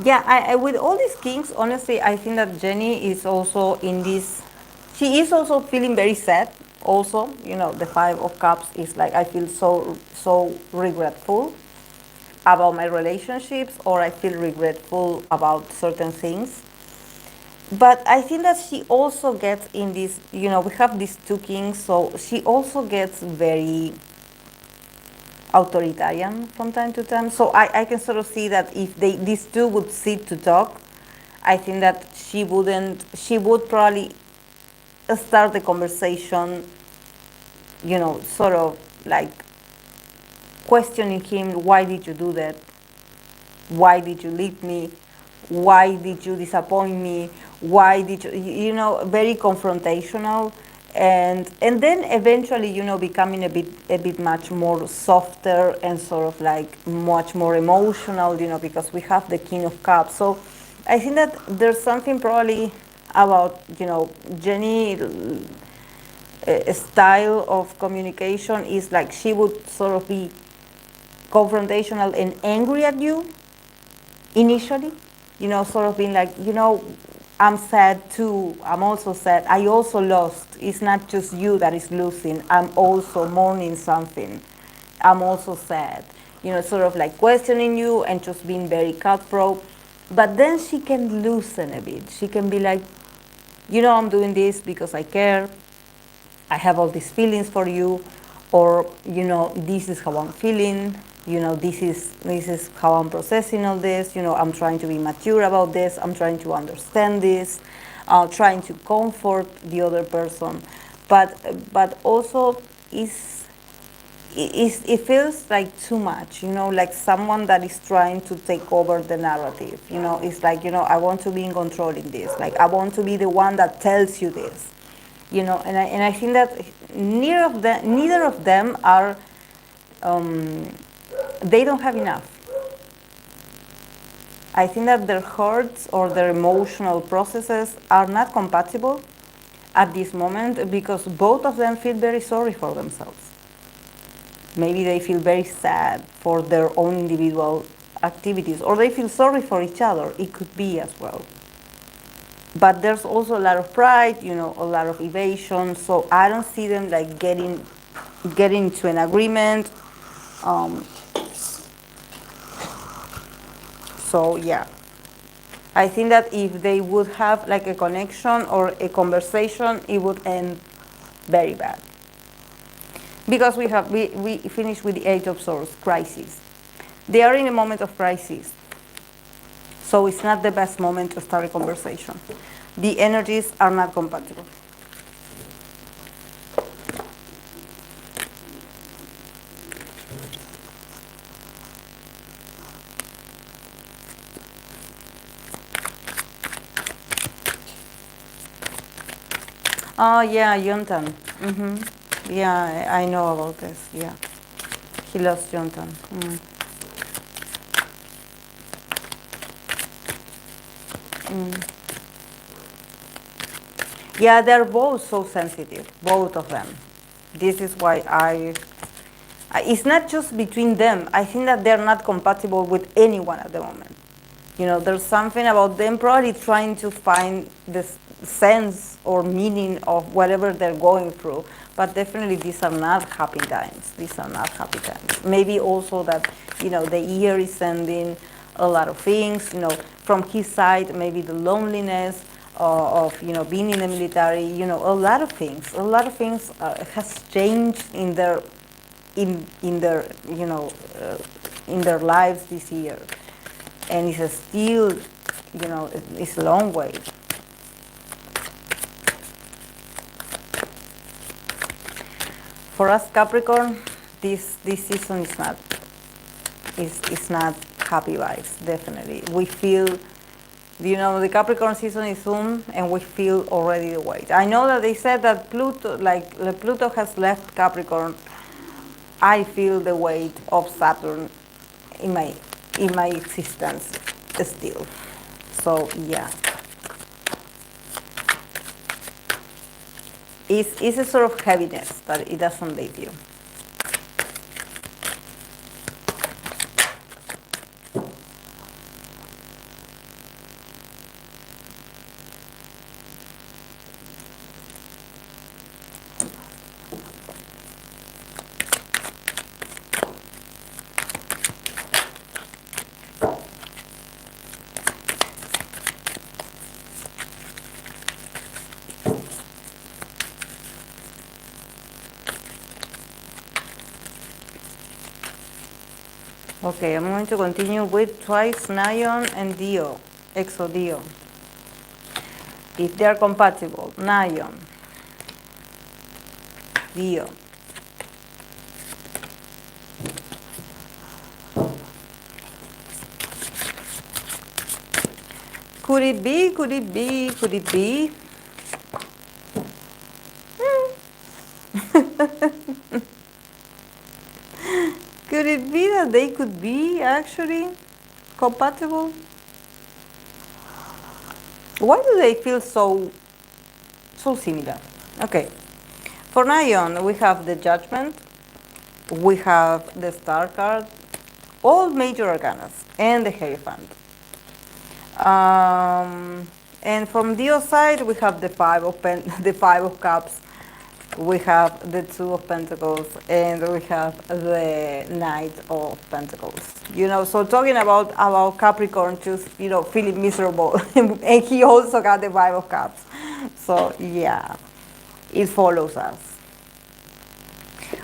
Speaker 1: Yeah, I with all these kings, honestly, I think that Jennie is also in this. She is also feeling very sad. Also, the Five of Cups is like I feel so regretful about my relationships, or I feel regretful about certain things. But I think that she also gets in this. We have these two kings, so she also gets very authoritarian from time to time. So I can sort of see that if these two would sit to talk, I think that she would probably start the conversation, sort of like questioning him, why did you do that? Why did you leave me? Why did you disappoint me? Why did very confrontational, and then eventually becoming a bit much more softer and sort of like much more emotional, because we have the King of Cups. So I think that there's something probably about Jennie style of communication is like she would sort of be confrontational and angry at you initially, sort of being like, I'm sad too. I'm also sad. I also lost. It's not just you that is losing. I'm also mourning something. I'm also sad. Sort of like questioning you and just being very cutthroat. But then she can loosen a bit. She can be like, I'm doing this because I care. I have all these feelings for you, or this is how I'm feeling. This is how I'm processing all this. I'm trying to be mature about this. I'm trying to understand this. Trying to comfort the other person, but also it feels like too much. Like someone that is trying to take over the narrative. It's like I want to be in control in this. Like I want to be the one that tells you this. And I think that neither of them are, they don't have enough. I think that their hearts or their emotional processes are not compatible at this moment because both of them feel very sorry for themselves. Maybe they feel very sad for their own individual activities, or they feel sorry for each other. It could be as well. But there's also a lot of pride, a lot of evasion. So I don't see them like getting to an agreement. So yeah, I think that if they would have like a connection or a conversation, it would end very bad. Because we finish with the Eight of Swords, crisis. They are in a moment of crisis. So it's not the best moment to start a conversation. The energies are not compatible. Oh yeah, Yuntan. Yeah, I know about this. Yeah, he lost Jonathan. Yeah, they're both so sensitive, both of them. This is why it's not just between them. I think that they're not compatible with anyone at the moment. You know, there's something about them probably trying to find this sense or meaning of whatever they're going through. But definitely these are not happy times. These are not happy times. Maybe also that, the year is ending, a lot of things, from his side, maybe the loneliness of, being in the military, a lot of things has changed in their, in their lives this year. And it's still, it's a long way. For us Capricorn, this season is not happy vibes. Definitely, we feel, the Capricorn season is soon, and we feel already the weight. I know that they said that Pluto has left Capricorn. I feel the weight of Saturn in my existence still. So yeah, it's a sort of heaviness that it doesn't leave you. Okay, I'm going to continue with twice Nayeon and Jihyo, EXO Jihyo. If they are compatible, Nayeon, Jihyo. Could it be? Could it be? Could it be? Could it be that they could be actually compatible? Why do they feel so similar? Okay. For Nayeon, we have the Judgment, we have the Star card, all major arcanas, and the Hierophant. And from Jihyo's side, we have the the Five of Cups, we have the Two of Pentacles, and we have the Knight of Pentacles. So talking about Capricorn just, feeling miserable, and he also got the Five of Cups. So yeah, it follows us.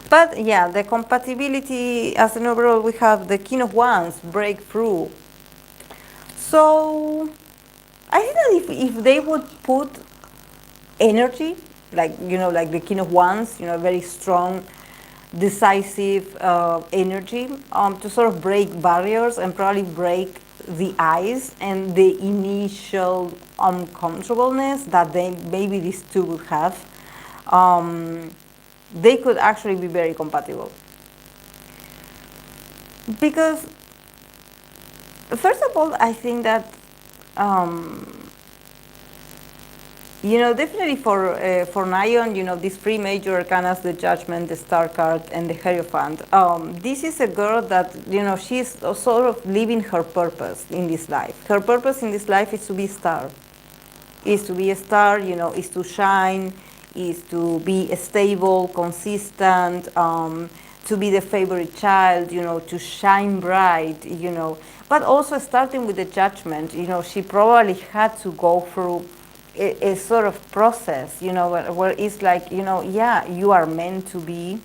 Speaker 1: But yeah, the compatibility as an overall, we have the King of Wands, breakthrough. So I think that if they would put energy, like the King of Wands, very strong, decisive energy, to sort of break barriers and probably break the ice and the initial uncomfortableness that maybe these two would have, they could actually be very compatible. Because first of all, I think that definitely for Nayeon, these three major arcanas, the Judgment, the Star card, and the Hierophant. This is a girl that, she's sort of living her purpose in this life. Her purpose in this life is to be a star. Is to be a star, is to shine, is to be stable, consistent, to be the favorite child, to shine bright, But also starting with the Judgment, she probably had to go through a sort of process, where it's like, yeah, you are meant to be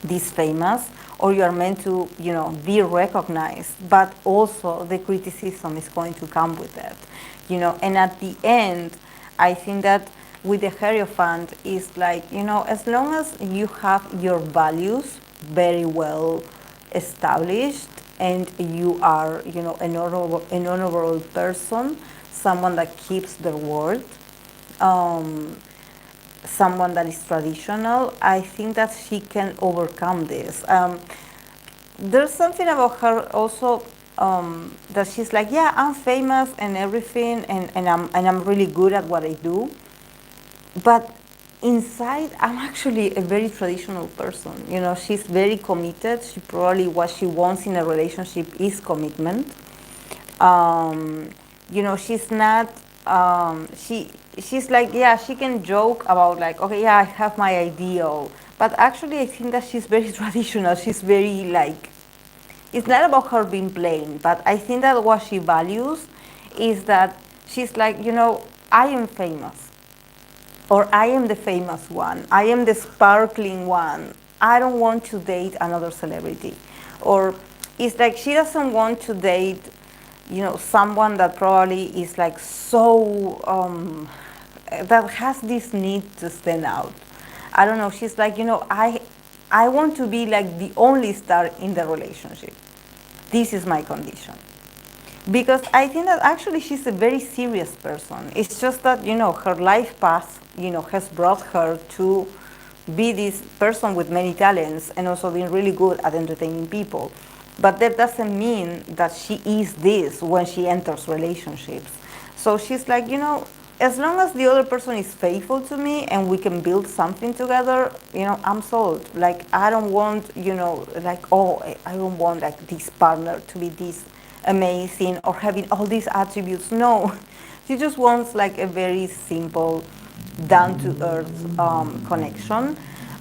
Speaker 1: this famous, or you are meant to, be recognized, but also the criticism is going to come with that, And at the end, I think that with the Hierophant, is like, as long as you have your values very well established, and you are, an honorable person, someone that keeps their word, someone that is traditional, I think that she can overcome this. There's something about her also, that she's like, yeah, I'm famous and everything, and I'm really good at what I do, but inside I'm actually a very traditional person. You know, she's very committed. She probably, what she wants in a relationship is commitment. um, you know, she's not, she's like, yeah, she can joke about like, okay, yeah, I have my ideal, but actually I think that she's very traditional. She's very like, it's not about her being plain, but I think that what she values is that she's like, you know, I am famous, or I am the famous one, I am the sparkling one, I don't want to date another celebrity. Or it's like she doesn't want to date, you know, someone that probably is like so, that has this need to stand out. I don't know, she's like, you know, I want to be like the only star in the relationship. This is my condition. Because I think that actually she's a very serious person. It's just that, you know, her life path, you know, has brought her to be this person with many talents and also being really good at entertaining people. But that doesn't mean that she is this when she enters relationships. So she's like, you know, as long as the other person is faithful to me and we can build something together, you know, I'm sold. Like, I don't want, you know, like, oh, I don't want like this partner to be this amazing or having all these attributes. No, she just wants like a very simple, down to earth connection.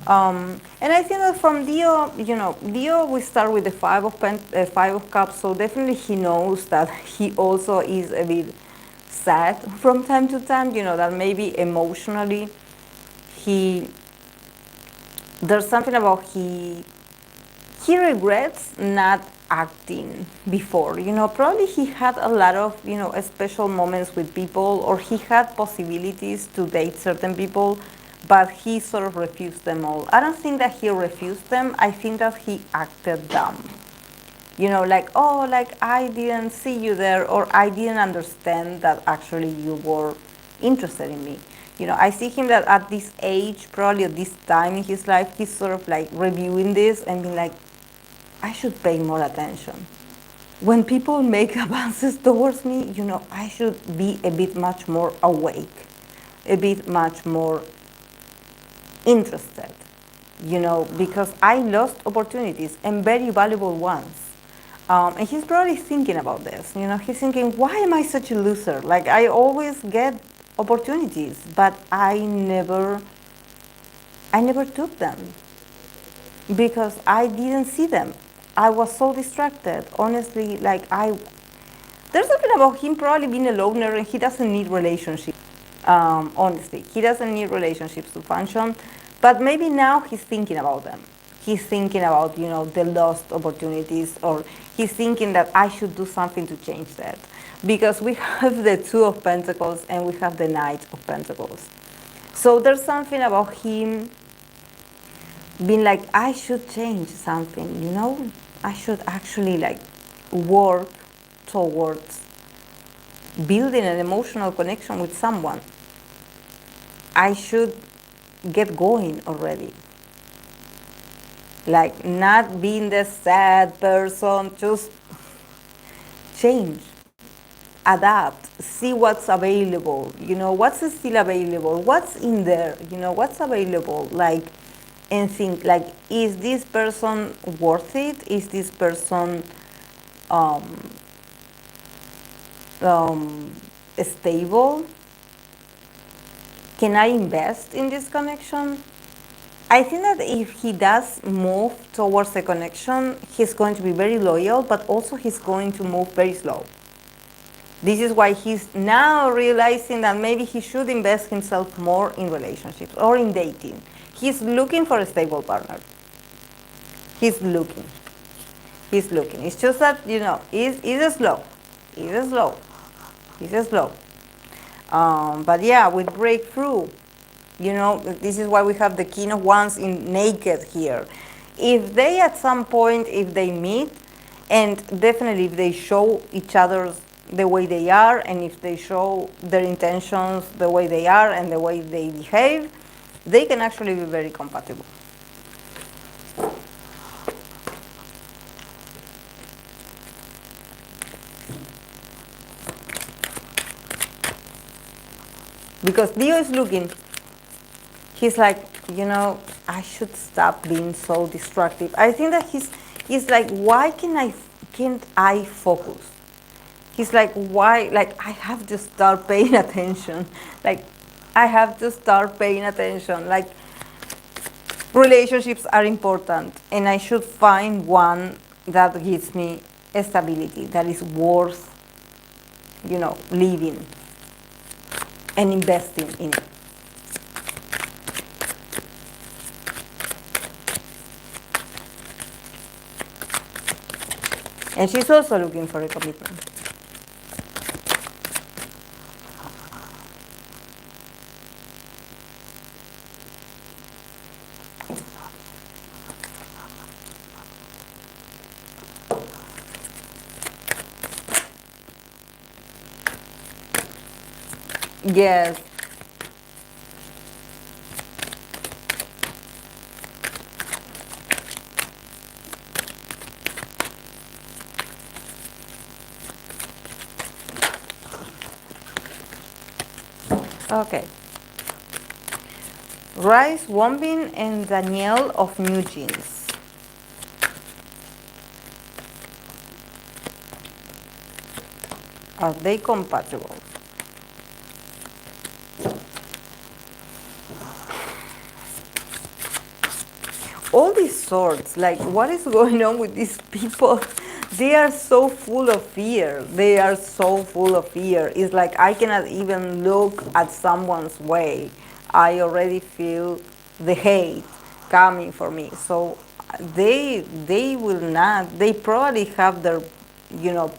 Speaker 1: And I think that from Dio, you know, Dio, we start with the Five of Cups, so definitely he knows that he also is a bit sad from time to time, you know, that maybe emotionally he, there's something about he regrets not acting before. You know, probably he had a lot of, you know, special moments with people, or he had possibilities to date certain people, but he sort of refused them all. I don't think that he refused them. I think that he acted dumb. You know, like, oh, like I didn't see you there, or I didn't understand that actually you were interested in me. You know, I see him that at this age, probably at this time in his life, he's sort of like reviewing this and being like, I should pay more attention. When people make advances towards me, you know, I should be a bit much more awake, a bit much more interested, you know, because I lost opportunities and very valuable ones. And he's probably thinking about this, you know, he's thinking, why am I such a loser? Like, I always get opportunities, but I never took them because I didn't see them. I was so distracted, honestly. Like, there's something about him probably being a loner, and he doesn't need relationships. Honestly, he doesn't need relationships to function, but maybe now he's thinking about them. He's thinking about, you know, the lost opportunities, or he's thinking that I should do something to change that. Because we have the Two of Pentacles and we have the Knight of Pentacles. So there's something about him being like, I should change something, you know? I should actually like work towards building an emotional connection with someone. I should get going already. Like, not being the sad person, just change, adapt, see what's available, you know, what's still available, what's in there, you know, what's available, like, and think, like, is this person worth it? Is this person stable? Can I invest in this connection? I think that if he does move towards a connection, he's going to be very loyal, but also he's going to move very slow. This is why he's now realizing that maybe he should invest himself more in relationships or in dating. He's looking for a stable partner. He's looking. It's just that, you know, he's slow. But yeah, with breakthrough, you know, this is why we have the King of Wands in naked here. If they at some point, if they meet, and definitely if they show each other the way they are, and if they show their intentions the way they are and the way they behave, they can actually be very compatible. Because Dio is looking, he's like, I should stop being so destructive. I think that he's like, why can't I focus? He's like, why? Like, I have to start paying attention. Like, I have to start paying attention. Like, relationships are important, and I should find one that gives me stability, that is worth, living and investing in it. And she's also looking for a commitment. Yes. Okay. Rice, Wonbin, and Danielle of New Jeans. Are they compatible? All these sorts, like, what is going on with these people? They are so full of fear. They are so full of fear. It's like I cannot even look at someone's way. I already feel the hate coming for me. So they will not. They probably have their,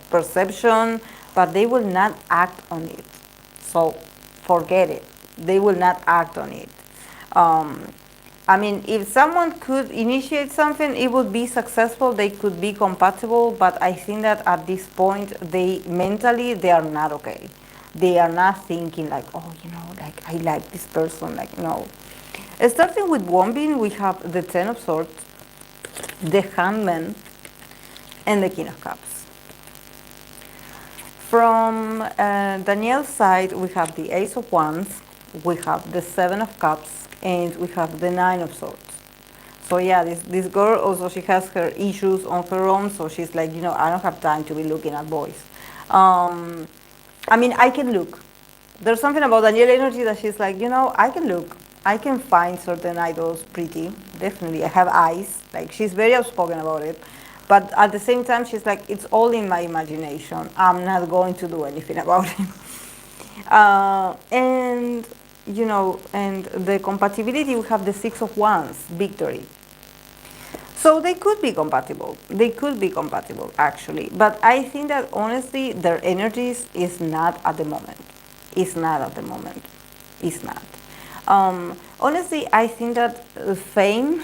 Speaker 1: perception, but they will not act on it. So forget it. They will not act on it. I mean, if someone could initiate something, it would be successful. They could be compatible, but I think that at this point, they mentally they are not okay. They are not thinking like, oh, like I like this person. Like, no. Starting with Wonbin, we have the Ten of Swords, the Hangman, and the King of Cups. From Danielle's side, we have the Ace of Wands, we have the Seven of Cups, and we have the Nine of Swords. So yeah, this girl also, she has her issues on her own, so she's like, I don't have time to be looking at boys. I mean, I can look. There's something about Danielle energy that she's like, I can look. I can find certain idols pretty, definitely. I have eyes, like she's very outspoken about it. But at the same time, she's like, it's all in my imagination. I'm not going to do anything about it. And and the compatibility, we have the Six of Wands, victory. So they could be compatible. They could be compatible, actually. But I think that honestly, their energies is not at the moment. It's not at the moment. It's not. Honestly, I think that fame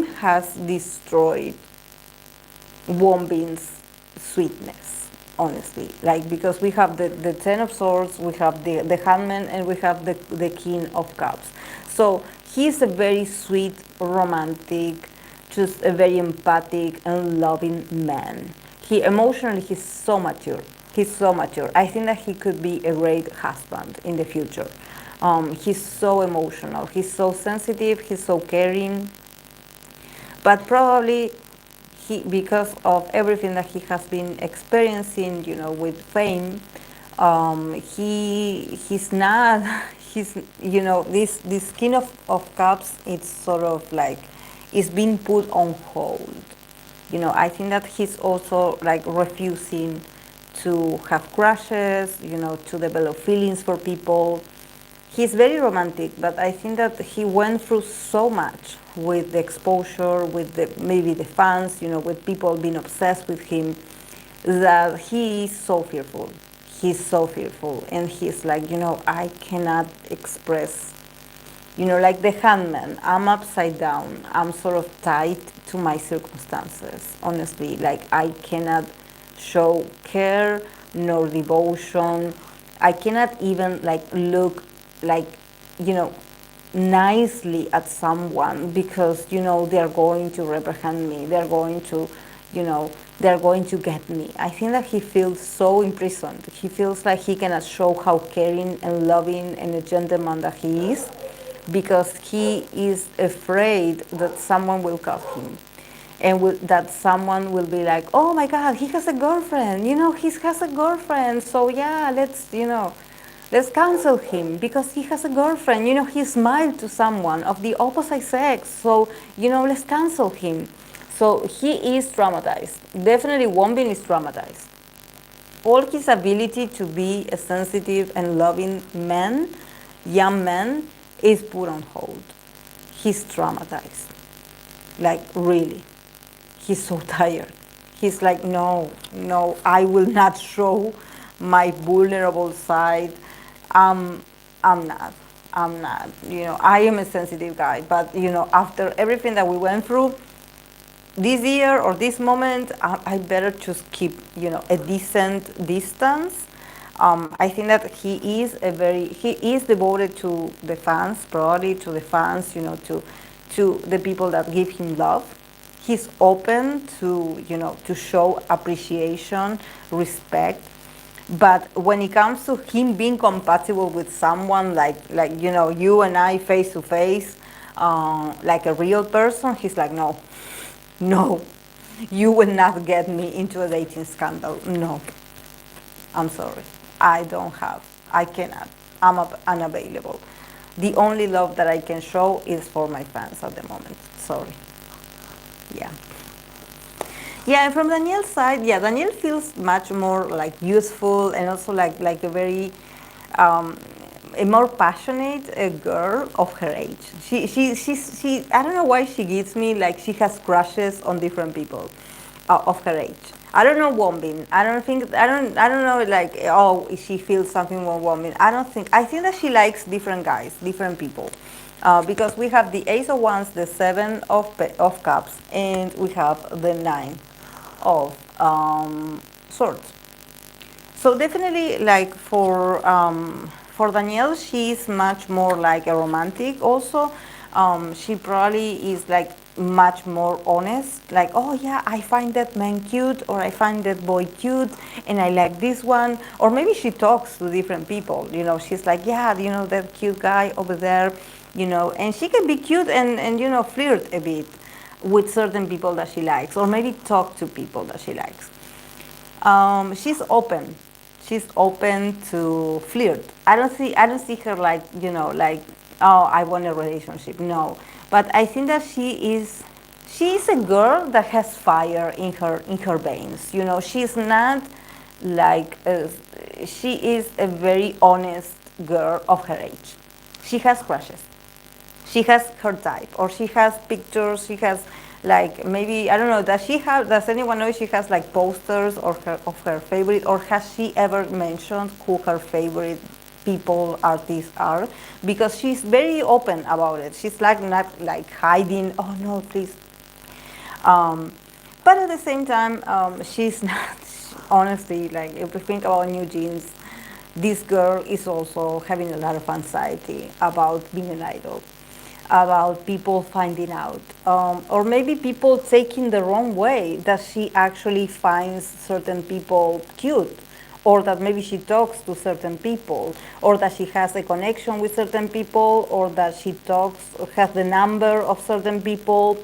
Speaker 1: has destroyed Wonbin's sweetness, honestly. Like, because we have the Ten of Swords, we have the Hangman, and we have the King of Cups. So he's a very sweet, romantic, just a very empathic and loving man. He's so mature. He's so mature. I think that he could be a great husband in the future. He's so emotional. He's so sensitive. He's so caring. But probably because of everything that he has been experiencing, with fame, he's not. This King of Cups. It's sort of like it's been put on hold. I think that he's also like refusing to have crushes, to develop feelings for people. He's very romantic, but I think that he went through so much with the exposure, with maybe the fans, with people being obsessed with him, that he is so fearful. He's so fearful, and he's like, I cannot express, like the Hangman. I'm upside down. I'm sort of tied to my circumstances, honestly. Like, I cannot show care nor devotion. I cannot even like look like nicely at someone because, they're going to reprehend me, they're going to, they're going to get me. I think that he feels so imprisoned. He feels like he cannot show how caring and loving and a gentleman that he is because he is afraid that someone will cut him and that someone will be like, oh my God, he has a girlfriend, he has a girlfriend, so yeah, let's cancel him because he has a girlfriend, he smiled to someone of the opposite sex, so, let's cancel him. So he is traumatized. Definitely Wonbin is traumatized. All his ability to be a sensitive and loving man, young man, is put on hold. He's traumatized. Like, really. He's so tired. He's like, no, I will not show my vulnerable side. I'm not. I am a sensitive guy, but, after everything that we went through, this year or this moment, I better just keep, a decent distance. I think that he is devoted to the fans, probably to the fans, to the people that give him love. He's open to, to show appreciation, respect. But when it comes to him being compatible with someone like you and I face to face, like a real person, he's like, no, you will not get me into a dating scandal. No, I'm sorry. I cannot. I'm unavailable. The only love that I can show is for my fans at the moment. Sorry. Yeah. Yeah, and from Danielle's side, yeah, Danielle feels much more like useful and also like a very a more passionate girl of her age. She I don't know why she gives me like she has crushes on different people of her age. I don't know Wonbin. I don't know like oh she feels something for Wonbin. I think that she likes different guys, different people. Because we have the Ace of Wands, the Seven of Cups, and we have the Nine of Swords. So definitely, like for Danielle, she's much more like a romantic. Also, she probably is like much more honest. Like, oh yeah, I find that man cute, or I find that boy cute, and I like this one. Or maybe she talks to different people. She's like, yeah, that cute guy over there. And she can be cute and flirt a bit with certain people that she likes, or maybe talk to people that she likes. She's open. She's open to flirt. I don't see her like like oh I want a relationship. No, but I think that she is a girl that has fire in her veins. She's not like she is a very honest girl of her age. She has crushes. She has her type, or she has pictures. She has like maybe I don't know. Does anyone know if she has like posters of her favorite, or has she ever mentioned who her favorite people artists are? Because she's very open about it. She's like not like hiding. Oh no, please. But at the same time, she's not. Honestly, like if we think about New Jeans, this girl is also having a lot of anxiety about being an idol, about people finding out, or maybe people taking the wrong way that she actually finds certain people cute, or that maybe she talks to certain people, or that she has a connection with certain people, or that she has the number of certain people.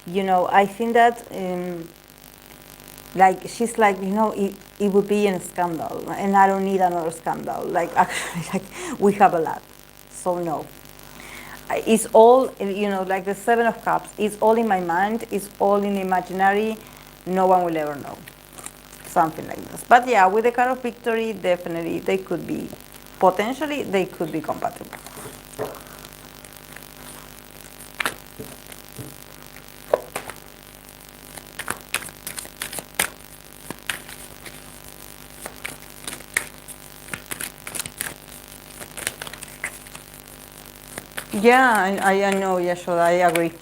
Speaker 1: I think that like she's like it would be a scandal and I don't need another scandal, like actually like we have a lot, so no, it's all like the Seven of Cups, it's all in my mind, it's all in imaginary, no one will ever know, something like this. But yeah, with the card of victory, definitely they could be compatible. Yeah, I know, Yashoda, I agree.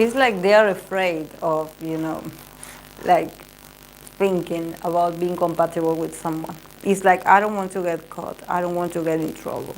Speaker 1: It's like they are afraid of, like thinking about being compatible with someone. It's like, I don't want to get caught. I don't want to get in trouble.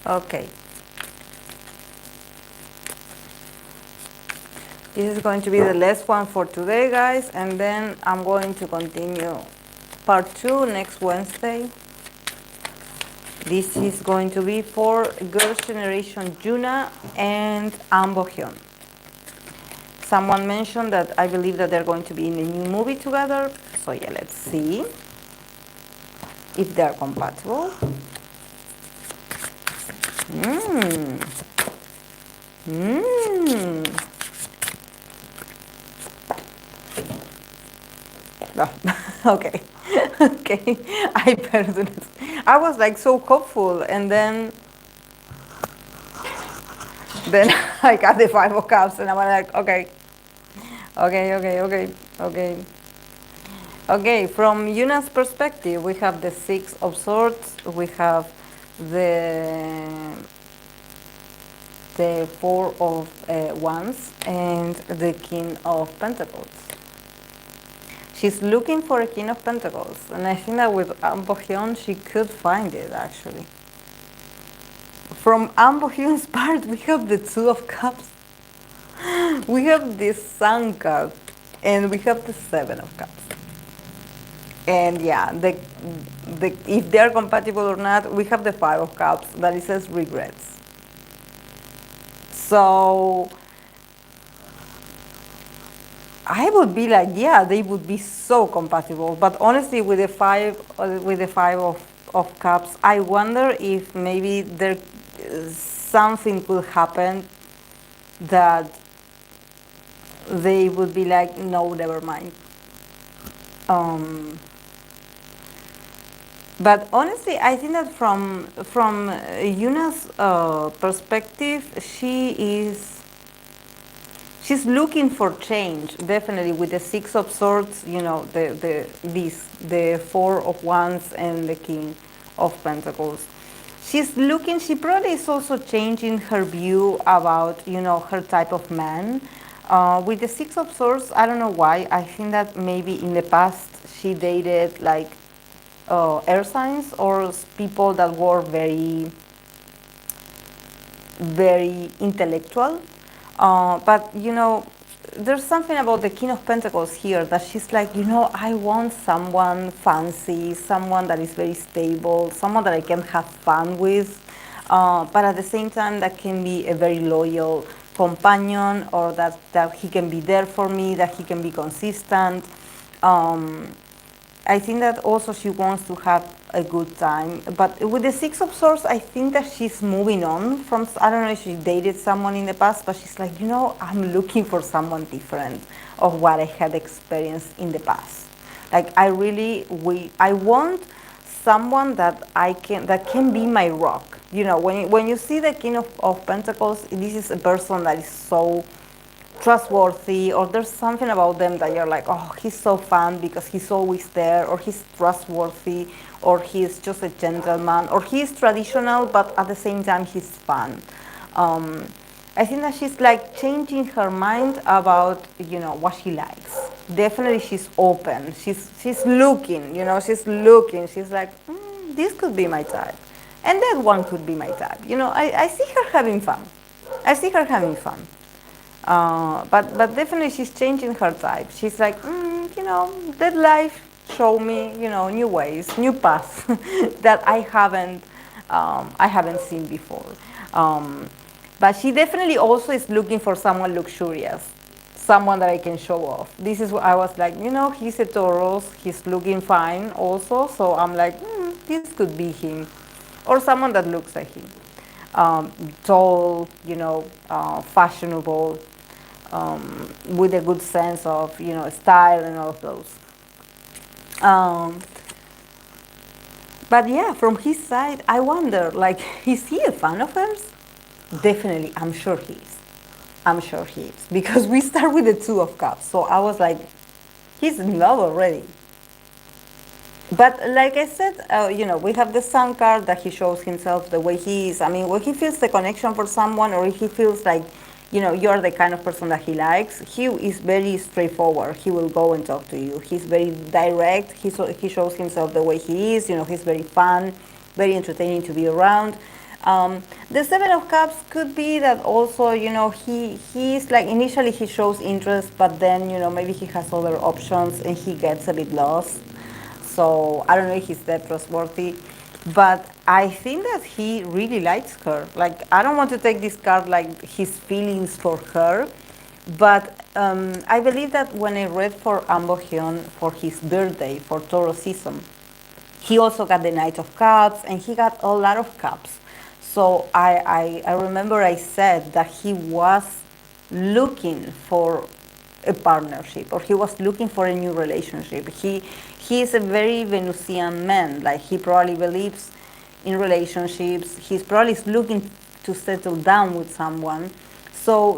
Speaker 1: Okay. This is going to be the last one for today, guys, and then I'm going to continue part 2 next Wednesday. This is going to be for Girls' Generation Juna and Byeon. Someone mentioned that I believe that they're going to be in a new movie together. So yeah, let's see if they're compatible. Oh, okay. Okay. I better. I was like so hopeful, and then I got the 5 of Cups, and I was like, okay. Okay, from Yuna's perspective, we have the 6 of Swords, we have the 4 of Wands, and the King of Pentacles. She's looking for a King of Pentacles, and I think that with Byeon she could find it, actually. From Byeon's part, we have the 2 of Cups, we have the Sun card, and we have the 7 of Cups. And yeah, if they're compatible or not, we have the 5 of Cups that it says regrets. So I would be like, yeah, they would be so compatible. But honestly, with the 5 of Cups, I wonder if maybe there something could happen that they would be like, no, never mind. But honestly, I think that from Yuna's perspective, she's looking for change. Definitely, with the 6 of Swords, the 4 of Wands and the King of Pentacles. She's looking. She probably is also changing her view about her type of man. With the 6 of Swords, I don't know why. I think that maybe in the past she dated like air signs or people that were very, very intellectual. But there's something about the King of Pentacles here that she's like, I want someone fancy, someone that is very stable, someone that I can have fun with, but at the same time that can be a very loyal companion, or that he can be there for me, that he can be consistent. I think that also she wants to have a good time. But with the 6 of Swords, I think that she's moving on from, I don't know if she dated someone in the past, but she's like, I'm looking for someone different of what I had experienced in the past. Like, I want someone that can be my rock. When you see the King of Pentacles, this is a person that is so trustworthy, or there's something about them that you're like, oh, he's so fun because he's always there, or he's trustworthy, or he's just a gentleman, or he's traditional but at the same time he's fun. I think that she's like changing her mind about what she likes. Definitely she's open, she's looking, she's like, this could be my type, and that one could be my type. I see her having fun. But definitely she's changing her type. She's like, that life show me, new ways, new paths that I haven't seen before. But she definitely also is looking for someone luxurious, someone that I can show off. This is what I was like, he's a Taurus, he's looking fine also, so I'm like, this could be him, or someone that looks like him. tall, fashionable, with a good sense of, style and all of those. Um, but yeah, from his side, I wonder, like, is he a fan of hers? Definitely, I'm sure he is. I'm sure he is. Because we start with the Two of Cups. So I was like, he's in love already. But like I said, we have the Sun card that he shows himself the way he is. I mean, when he feels the connection for someone, or if he feels like, you're the kind of person that he likes, he is very straightforward. He will go and talk to you. He's very direct. He shows himself the way he is. He's very fun, very entertaining to be around. The Seven of Cups could be that also, he's like, initially he shows interest, but then, maybe he has other options and he gets a bit lost. So I don't know if he's that trustworthy, but I think that he really likes her. Like, I don't want to take this card like his feelings for her, but I believe that when I read for Byeon for his birthday, for Taurus season, he also got the Knight of Cups and he got a lot of cups. So I remember I said that he was looking for a partnership, or he was looking for a new relationship. He is a very Venusian man. Like, he probably believes in relationships. He's probably looking to settle down with someone. So,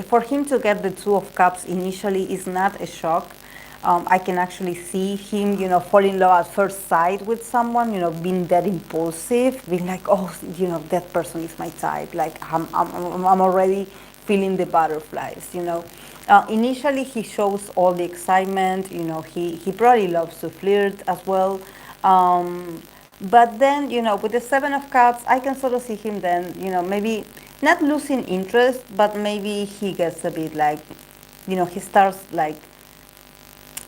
Speaker 1: for him to get the Two of Cups initially is not a shock. I can actually see him, fall in love at first sight with someone, being that impulsive, being like, oh, that person is my type. Like, I'm already feeling the butterflies. Initially, he shows all the excitement. He probably loves to flirt as well. But then, with the Seven of Cups, I can sort of see him then, maybe not losing interest, but maybe he gets a bit like, he starts like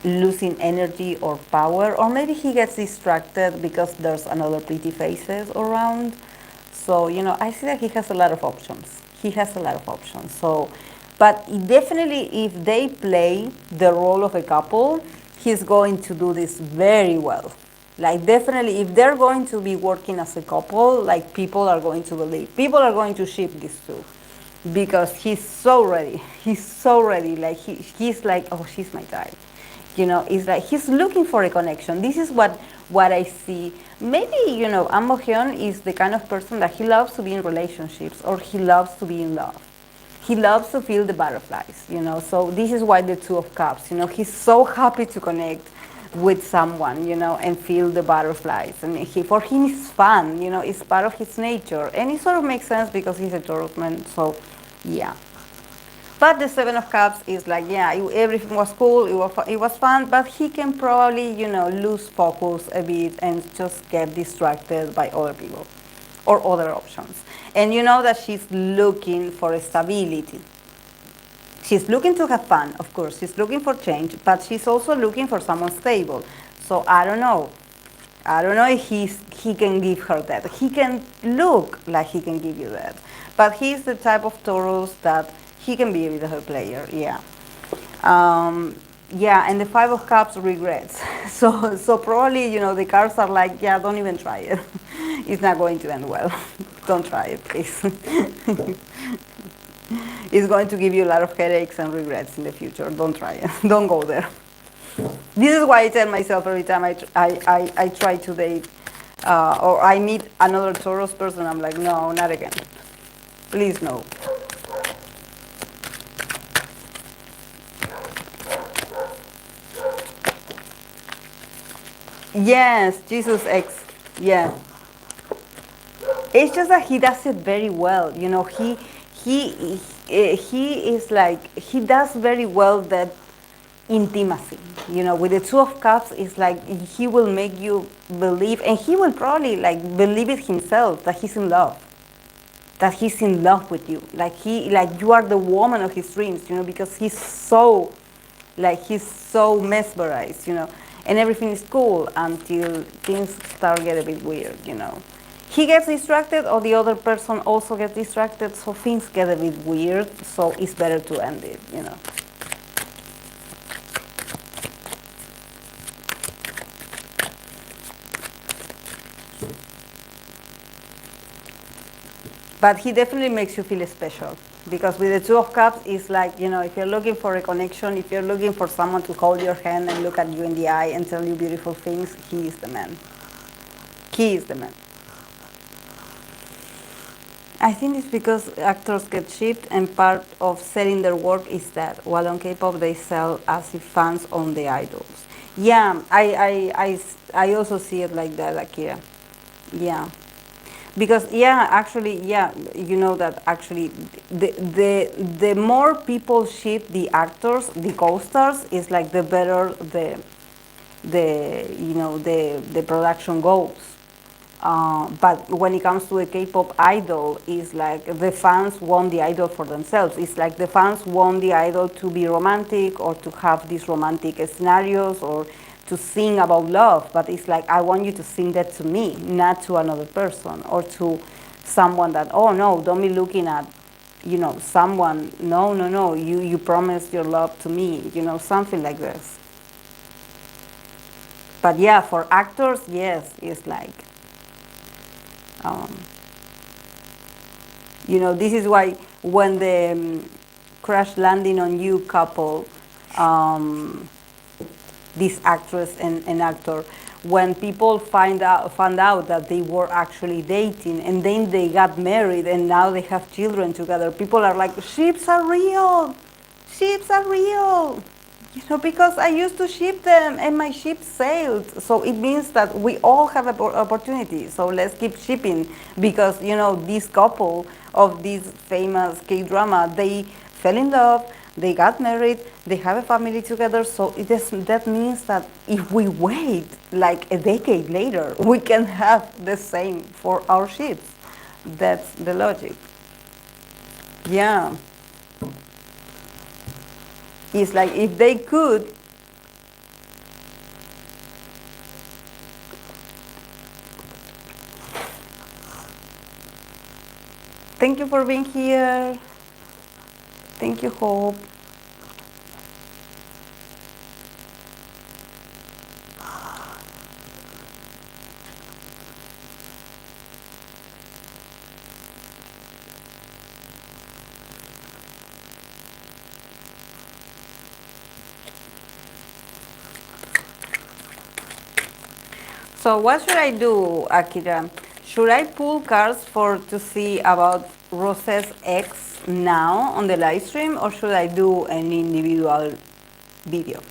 Speaker 1: losing energy or power, or maybe he gets distracted because there's another pretty faces around. So, I see that he has a lot of options. He has a lot of options. So, but definitely if they play the role of a couple, he's going to do this very well. Like, definitely if they're going to be working as a couple, like, people are going to believe. People are going to ship these two. Because he's so ready. He's so ready. Like, he's like, oh, she's my type. It's like he's looking for a connection. This is what I see. Maybe, Byeon is the kind of person that he loves to be in relationships, or he loves to be in love. He loves to feel the butterflies, So this is why the Two of Cups, he's so happy to connect with someone, and feel the butterflies. And for him, it's fun, it's part of his nature. And it sort of makes sense because he's a Taurus man, so yeah. But the Seven of Cups is like, yeah, everything was cool, it was fun, but he can probably, lose focus a bit and just get distracted by other people or other options. And you know that she's looking for stability. She's looking to have fun, of course. She's looking for change, but she's also looking for someone stable. So I don't know. I don't know if he can give her that. He can look like he can give you that. But he's the type of Taurus that he can be with her player, yeah. Yeah, and the Five of Cups, regrets. So probably, the cards are like, yeah, don't even try it. It's not going to end well. Don't try it, please. It's going to give you a lot of headaches and regrets in the future. Don't try it. Don't go there. This is why I tell myself every time I try to date or I meet another Taurus person, I'm like, no, not again. Please, no. Yes, Jesus X. Yeah. It's just that he does it very well. He is like, he does very well that intimacy. With the Two of Cups, it's like he will make you believe, and he will probably like believe it himself that he's in love. That he's in love with you. Like you are the woman of his dreams, because he's so mesmerized, and everything is cool until things start get a bit weird, He gets distracted, or the other person also gets distracted, so things get a bit weird, so it's better to end it, But he definitely makes you feel special. Because with the Two of Cups, it's like, if you're looking for a connection, if you're looking for someone to hold your hand and look at you in the eye and tell you beautiful things, he is the man. He is the man. I think it's because actors get shipped, and part of selling their work is that while on K-pop they sell as if fans own the idols. Yeah, I also see it like that, Akira. Yeah. Because actually, you know that actually the more people ship the actors, the co-stars, is like the better the production goes. But when it comes to a K-pop idol, it's like the fans want the idol for themselves. It's like the fans want the idol to be romantic or to have these romantic scenarios or to sing about love. But it's like, I want you to sing that to me, not to another person or to someone that, oh no, don't be looking at, someone. No, no, no, you promised your love to me, something like this. But yeah, for actors, yes, it's like, this is why when the Crash Landing on You couple, this actress and actor, when people found out that they were actually dating and then they got married and now they have children together, people are like, ships are real, ships are real. Because I used to ship them and my ship sailed. So it means that we all have an opportunity. So let's keep shipping because, this couple of this famous K-drama, they fell in love, they got married, they have a family together. So that means that if we wait like a decade later, we can have the same for our ships. That's the logic. Yeah. It's like if they could, thank you for being here. Thank you, Hope. So what should I do, Akira? Should I pull cards to see about Rose's ex now on the live stream, or should I do an individual video?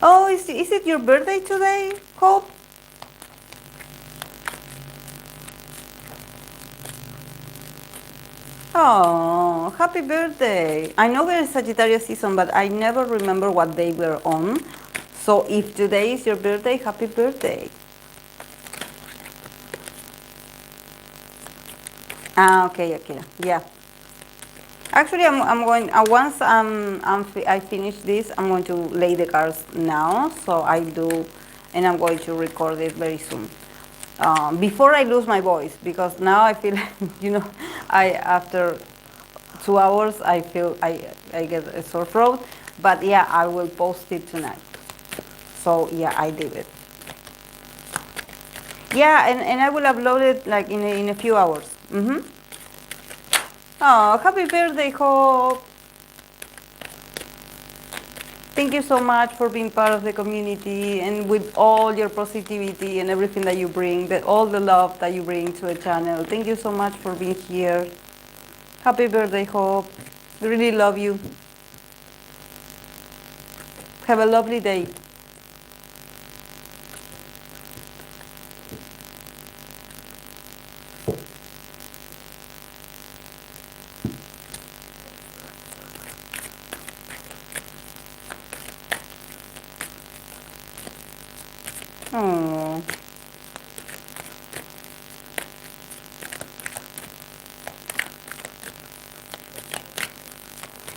Speaker 1: Oh, is it your birthday today, Hope? Oh, happy birthday. I know we're in Sagittarius season, but I never remember what day we're on. So if today is your birthday, happy birthday. Okay, Akira. Yeah. Actually, I'm going, once I finish this, I'm going to lay the cards now. So I do, and I'm going to record it very soon. Before I lose my voice, because now I feel, after 2 hours, I feel I get a sore throat. But yeah, I will post it tonight. So yeah, I did it. Yeah, and I will upload it like in a few hours. Oh, happy birthday, Hope. Thank you so much for being part of the community and with all your positivity and everything that you bring, all the love that you bring to the channel. Thank you so much for being here. Happy birthday, Hope. We really love you. Have a lovely day. Oh.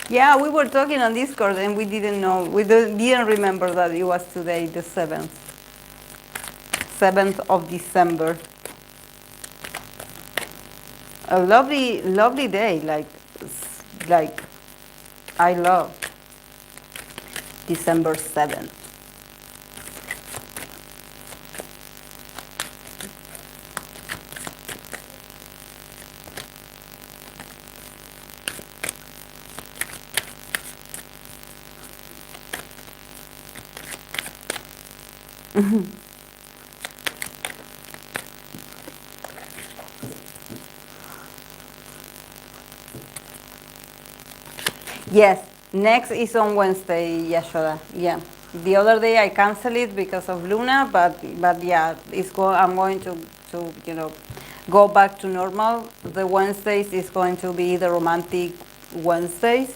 Speaker 1: Yeah, we were talking on Discord and we didn't know, we didn't remember that it was today, the 7th. 7th of December. A lovely, lovely day, like I love December 7th. Yes, next is on Wednesday, Yashoda. Yeah. The other day I canceled it because of Luna, but yeah, I'm going to go back to normal. The Wednesdays is going to be the romantic Wednesdays.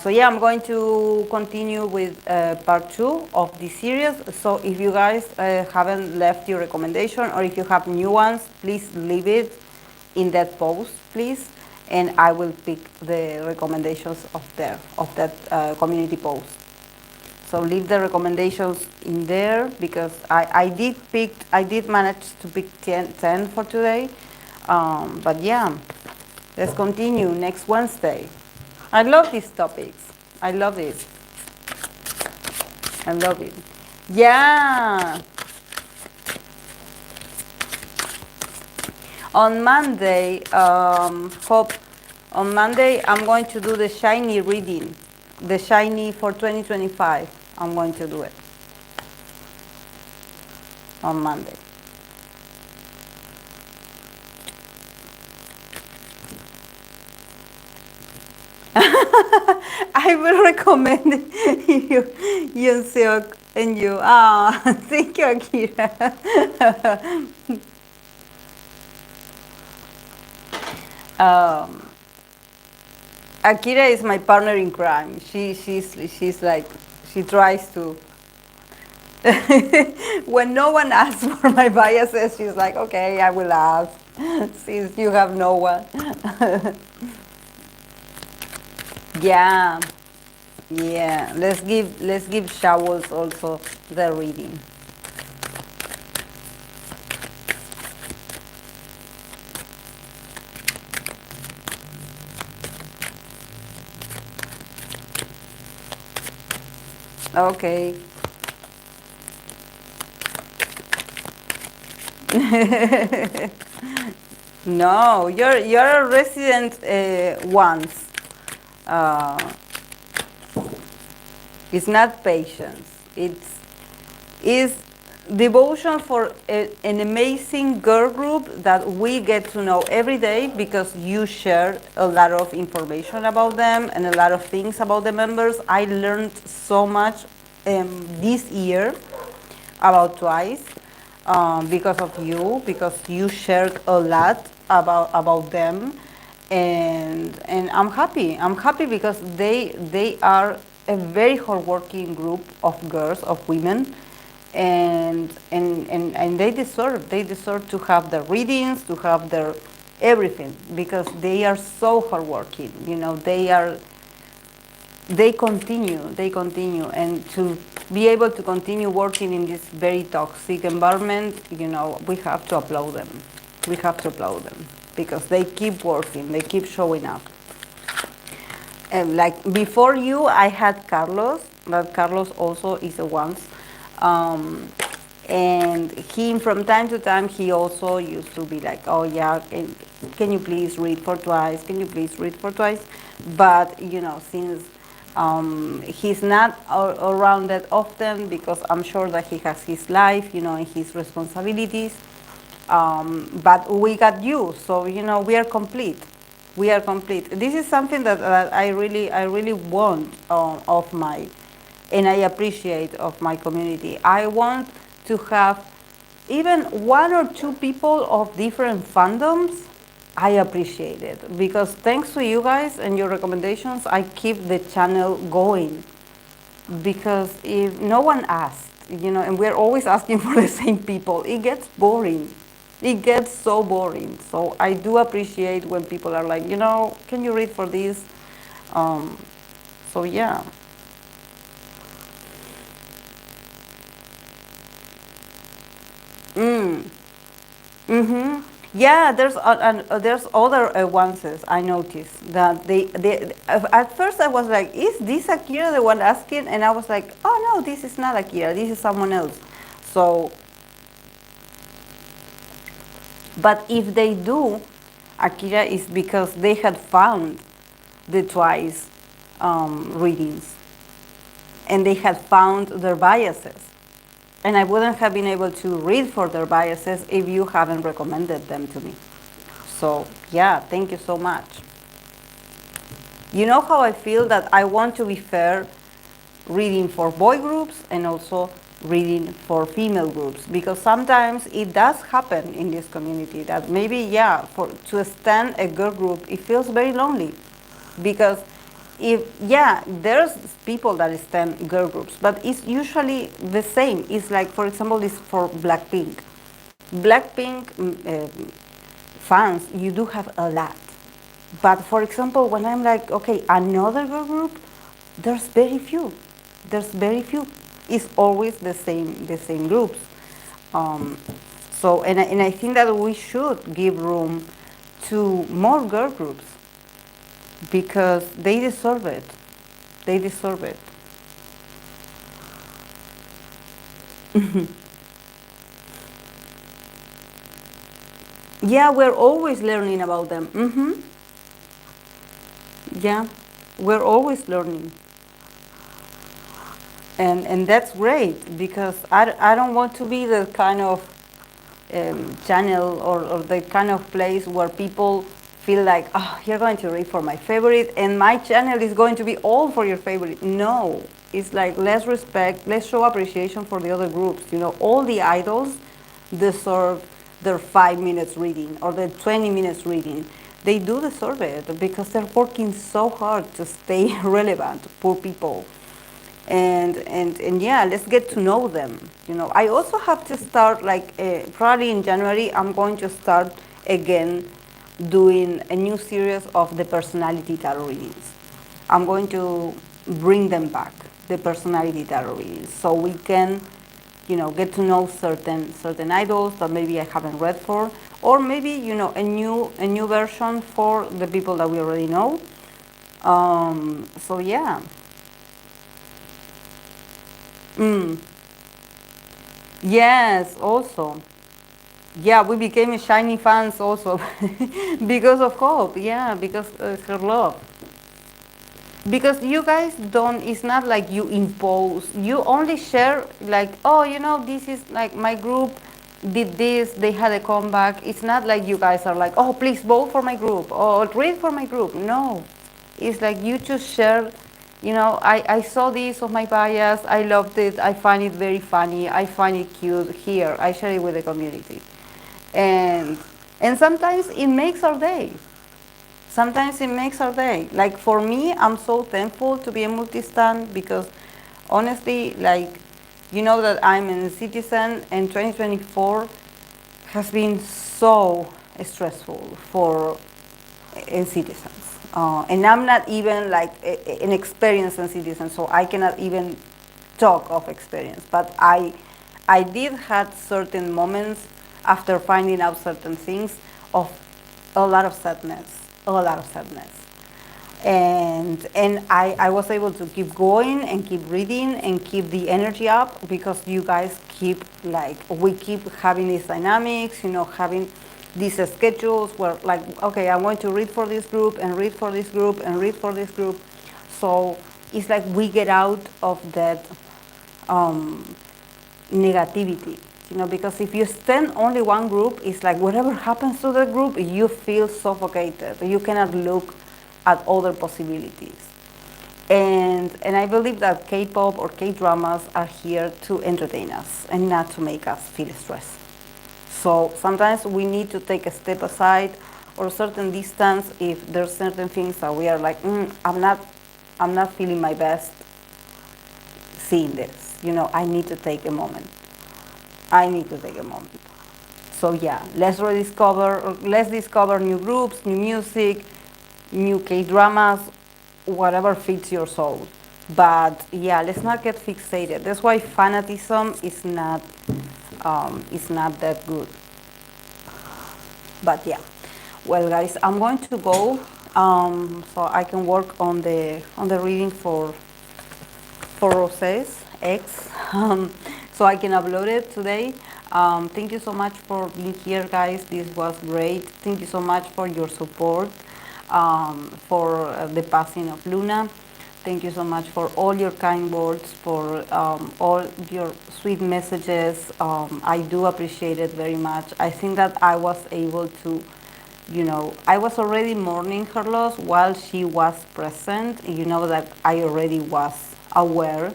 Speaker 1: So yeah, I'm going to continue with part 2 of the series. So if you guys haven't left your recommendation, or if you have new ones, please leave it in that post, please, and I will pick the recommendations of that community post. So leave the recommendations in there, because I did manage to pick 10 for today. But yeah, let's continue next Wednesday. I love these topics. I love it. I love it. Yeah. On Monday, on Monday, I'm going to do the Shiny reading, the Shiny for 2025. I'm going to do it on Monday. I will recommend you Seok, and you. Ah, thank you, Akira. Akira is my partner in crime. She's like, she tries to. When no one asks for my biases, she's like, okay, I will ask, since you have no one. Yeah, yeah. Let's give Showers also the reading. Okay. No, you're a resident once. Uh, it's not patience. It's devotion for an amazing girl group that we get to know every day, because you share a lot of information about them and a lot of things about the members. I learned so much this year about Twice, because of you, because you shared a lot about them, and I'm happy. I'm happy because they are a very hardworking group of girls, of women, and they deserve to have their readings, to have their everything, because they are so hardworking. They continue, and to be able to continue working in this very toxic environment, we have to applaud them. We have to applaud them, because they keep working, they keep showing up. And like before you, I had Carlos, but Carlos also is a once. And he, from time to time, he also used to be like, oh yeah, can you please read for Twice? Can you please read for Twice? But, since he's not around that often, because I'm sure that he has his life, and his responsibilities. But we got you, so, we are complete. We are complete. This is something that I really want of my, and I appreciate of my community. I want to have even one or two people of different fandoms. I appreciate it, because thanks to you guys and your recommendations, I keep the channel going. Because if no one asked, and we're always asking for the same people, it gets boring. It gets so boring. So I do appreciate when people are like, can you read for this? So yeah. Mm-hmm. Yeah, there's other ones I noticed that they at first I was like, is this Akira the one asking? And I was like, oh no, this is not Akira, this is someone else. So, but if they do, Akira is because they had found the twice readings and they had found their biases. And I wouldn't have been able to read for their biases if you haven't recommended them to me. So, yeah, thank you so much. You know how I feel that I want to be fair reading for boy groups and also reading for female groups, because sometimes it does happen in this community that maybe, yeah, for to stand a girl group it feels very lonely, because if, yeah, there's people that stand girl groups, but it's usually the same. It's like, for example, it's for Blackpink fans, you do have a lot. But for example, when I'm like, okay, another girl group, there's very few. There's very few. It's always the same groups. Um, so, and I think that we should give room to more girl groups because they deserve it. They deserve it. Yeah, we're always learning about them. Yeah, we're always learning. And that's great because I don't want to be the kind of channel or the kind of place where people feel like, oh, you're going to read for my favorite and my channel is going to be all for your favorite. No, it's like, let's respect, let's show appreciation for the other groups. You know, all the idols deserve their 5 minutes reading or their 20 minutes reading. They do deserve it because they're working so hard to stay relevant, poor people. And yeah, let's get to know them. You know, I also have to start, like, probably in January I'm going to start again doing a new series of the personality tarot readings. I'm going to bring them back, the personality tarot readings, so we can, you know, get to know certain idols that maybe I haven't read for, or maybe, you know, a new version for the people that we already know. So yeah. Mm. Yes, also. Yeah, we became Shiny fans also because of Hope. Yeah, because her love. Because you guys don't, it's not like you impose. You only share, like, oh, you know, this is like my group did this, they had a comeback. It's not like you guys are like, oh, please vote for my group or read for my group. No. It's like you just share, you know, I saw this of my bias, I loved it, I find it very funny, I find it cute, here, I share it with the community. And and sometimes it makes our day. Sometimes it makes our day. Like for me, I'm so thankful to be a multi-stand because honestly, like, you know that I'm a citizen and 2024 has been so stressful for citizens. And I'm not even like an experienced citizen, so I cannot even talk of experience. But I did had certain moments after finding out certain things of a lot of sadness, a lot of sadness. And I was able to keep going and keep reading and keep the energy up because you guys keep, like, we keep having these dynamics, you know, having these schedules where, like, okay, I'm going to read for this group and read for this group and read for this group. So it's like we get out of that negativity, you know, because if you stand only one group, it's like whatever happens to the group, you feel suffocated. You cannot look at other possibilities. And I believe that K-pop or K-dramas are here to entertain us and not to make us feel stressed. So sometimes we need to take a step aside or a certain distance if there's certain things that we are like, I'm not feeling my best seeing this. You know, I need to take a moment. I need to take a moment. So yeah, let's discover new groups, new music, new K-dramas, whatever fits your soul. But yeah, let's not get fixated. That's why fanatism is not that good. But yeah, well, guys, I'm going to go so I can work on the reading for Rosé's X, so I can upload it today. Thank you so much for being here, guys. This was great. Thank you so much for your support, for the passing of Luna. Thank you so much for all your kind words, for all your sweet messages. I do appreciate it very much. I think that I was able to, I was already mourning her loss while she was present. That I already was aware,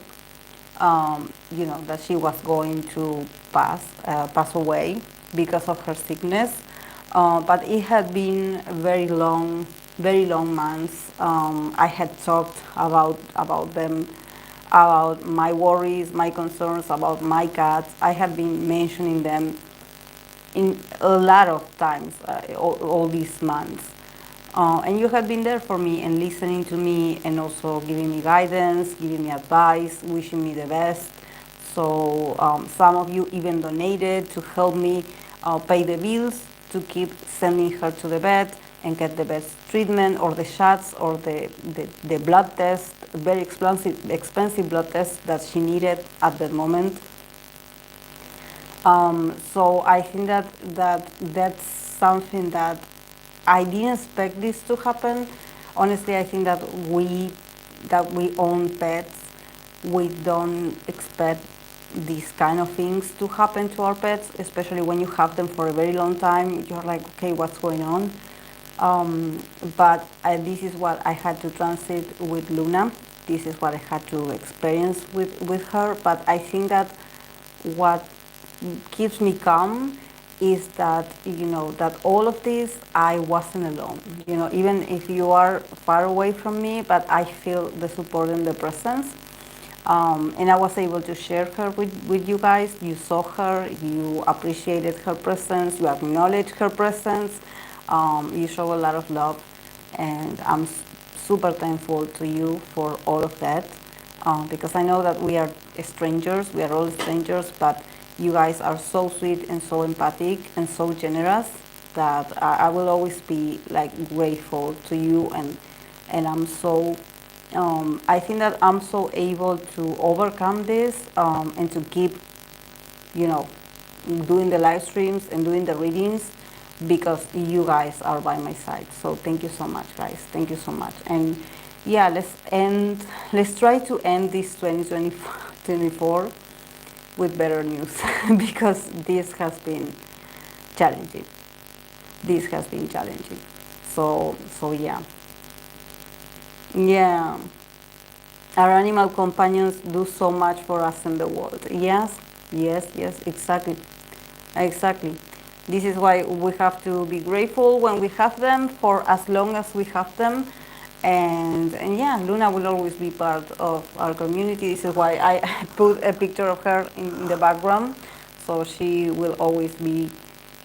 Speaker 1: that she was going to pass away because of her sickness. But it had been very long months. I had talked about them, about my worries, my concerns about my cats. I had been mentioning them in a lot of times, all these months. And you have been there for me and listening to me and also giving me guidance, giving me advice, wishing me the best. So some of you even donated to help me pay the bills to keep sending her to the vet and get the best treatment, or the shots, or the blood test, very expensive blood test that she needed at that moment. So I think that's something that I didn't expect this to happen. Honestly, I think that we own pets, we don't expect these kind of things to happen to our pets, especially when you have them for a very long time. You're like, okay, what's going on? But this is what I had to transit with Luna. This is what I had to experience with her. But I think that what keeps me calm is that that all of this, I wasn't alone. Even if you are far away from me, but I feel the support and the presence. And I was able to share her with you guys. You saw her, you appreciated her presence, you acknowledged her presence, you show a lot of love, and I'm super thankful to you for all of that, because I know that we are strangers, we are all strangers, but you guys are so sweet and so empathic and so generous that I will always be like grateful to you, and I'm so I think that I'm so able to overcome this, and to keep, doing the live streams and doing the readings because you guys are by my side. So thank you so much, guys. Thank you so much. And yeah, let's try to end this 2024 with better news because this has been challenging. This has been challenging. So yeah. Yeah. Our animal companions do so much for us in the world. Yes, exactly. Exactly. This is why we have to be grateful when we have them, for as long as we have them. And yeah, Luna will always be part of our community. This is why I put a picture of her in the background. So she will always be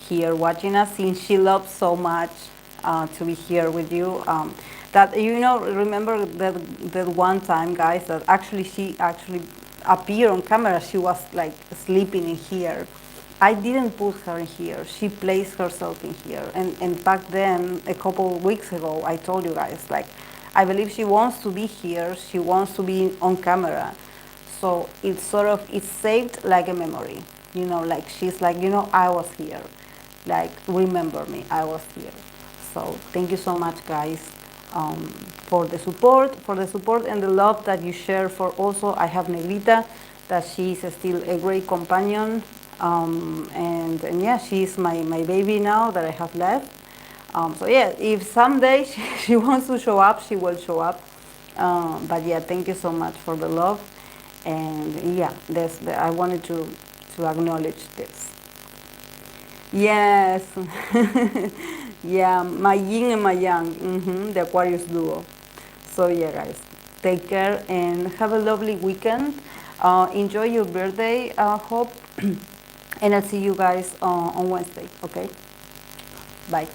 Speaker 1: here watching us, since she loves so much to be here with you. That, remember that one time, guys, that she actually appeared on camera. She was like sleeping in here. I didn't put her in here. She placed herself in here. And back then, a couple of weeks ago, I told you guys, like, I believe she wants to be here. She wants to be on camera. So it's saved like a memory. Like she's like, I was here. Like, remember me, I was here. So thank you so much, guys, for the support and the love that you share. For also, I have Negrita, that she's still a great companion. And yeah, she's my baby now that I have left. So yeah, if someday she wants to show up, she will show up. But yeah, thank you so much for the love. And yeah, I wanted to acknowledge this. Yes. Yeah, my yin and my yang, the Aquarius duo. So yeah, guys, take care and have a lovely weekend. Enjoy your birthday, Hope. And I'll see you guys on Wednesday, okay? Bye.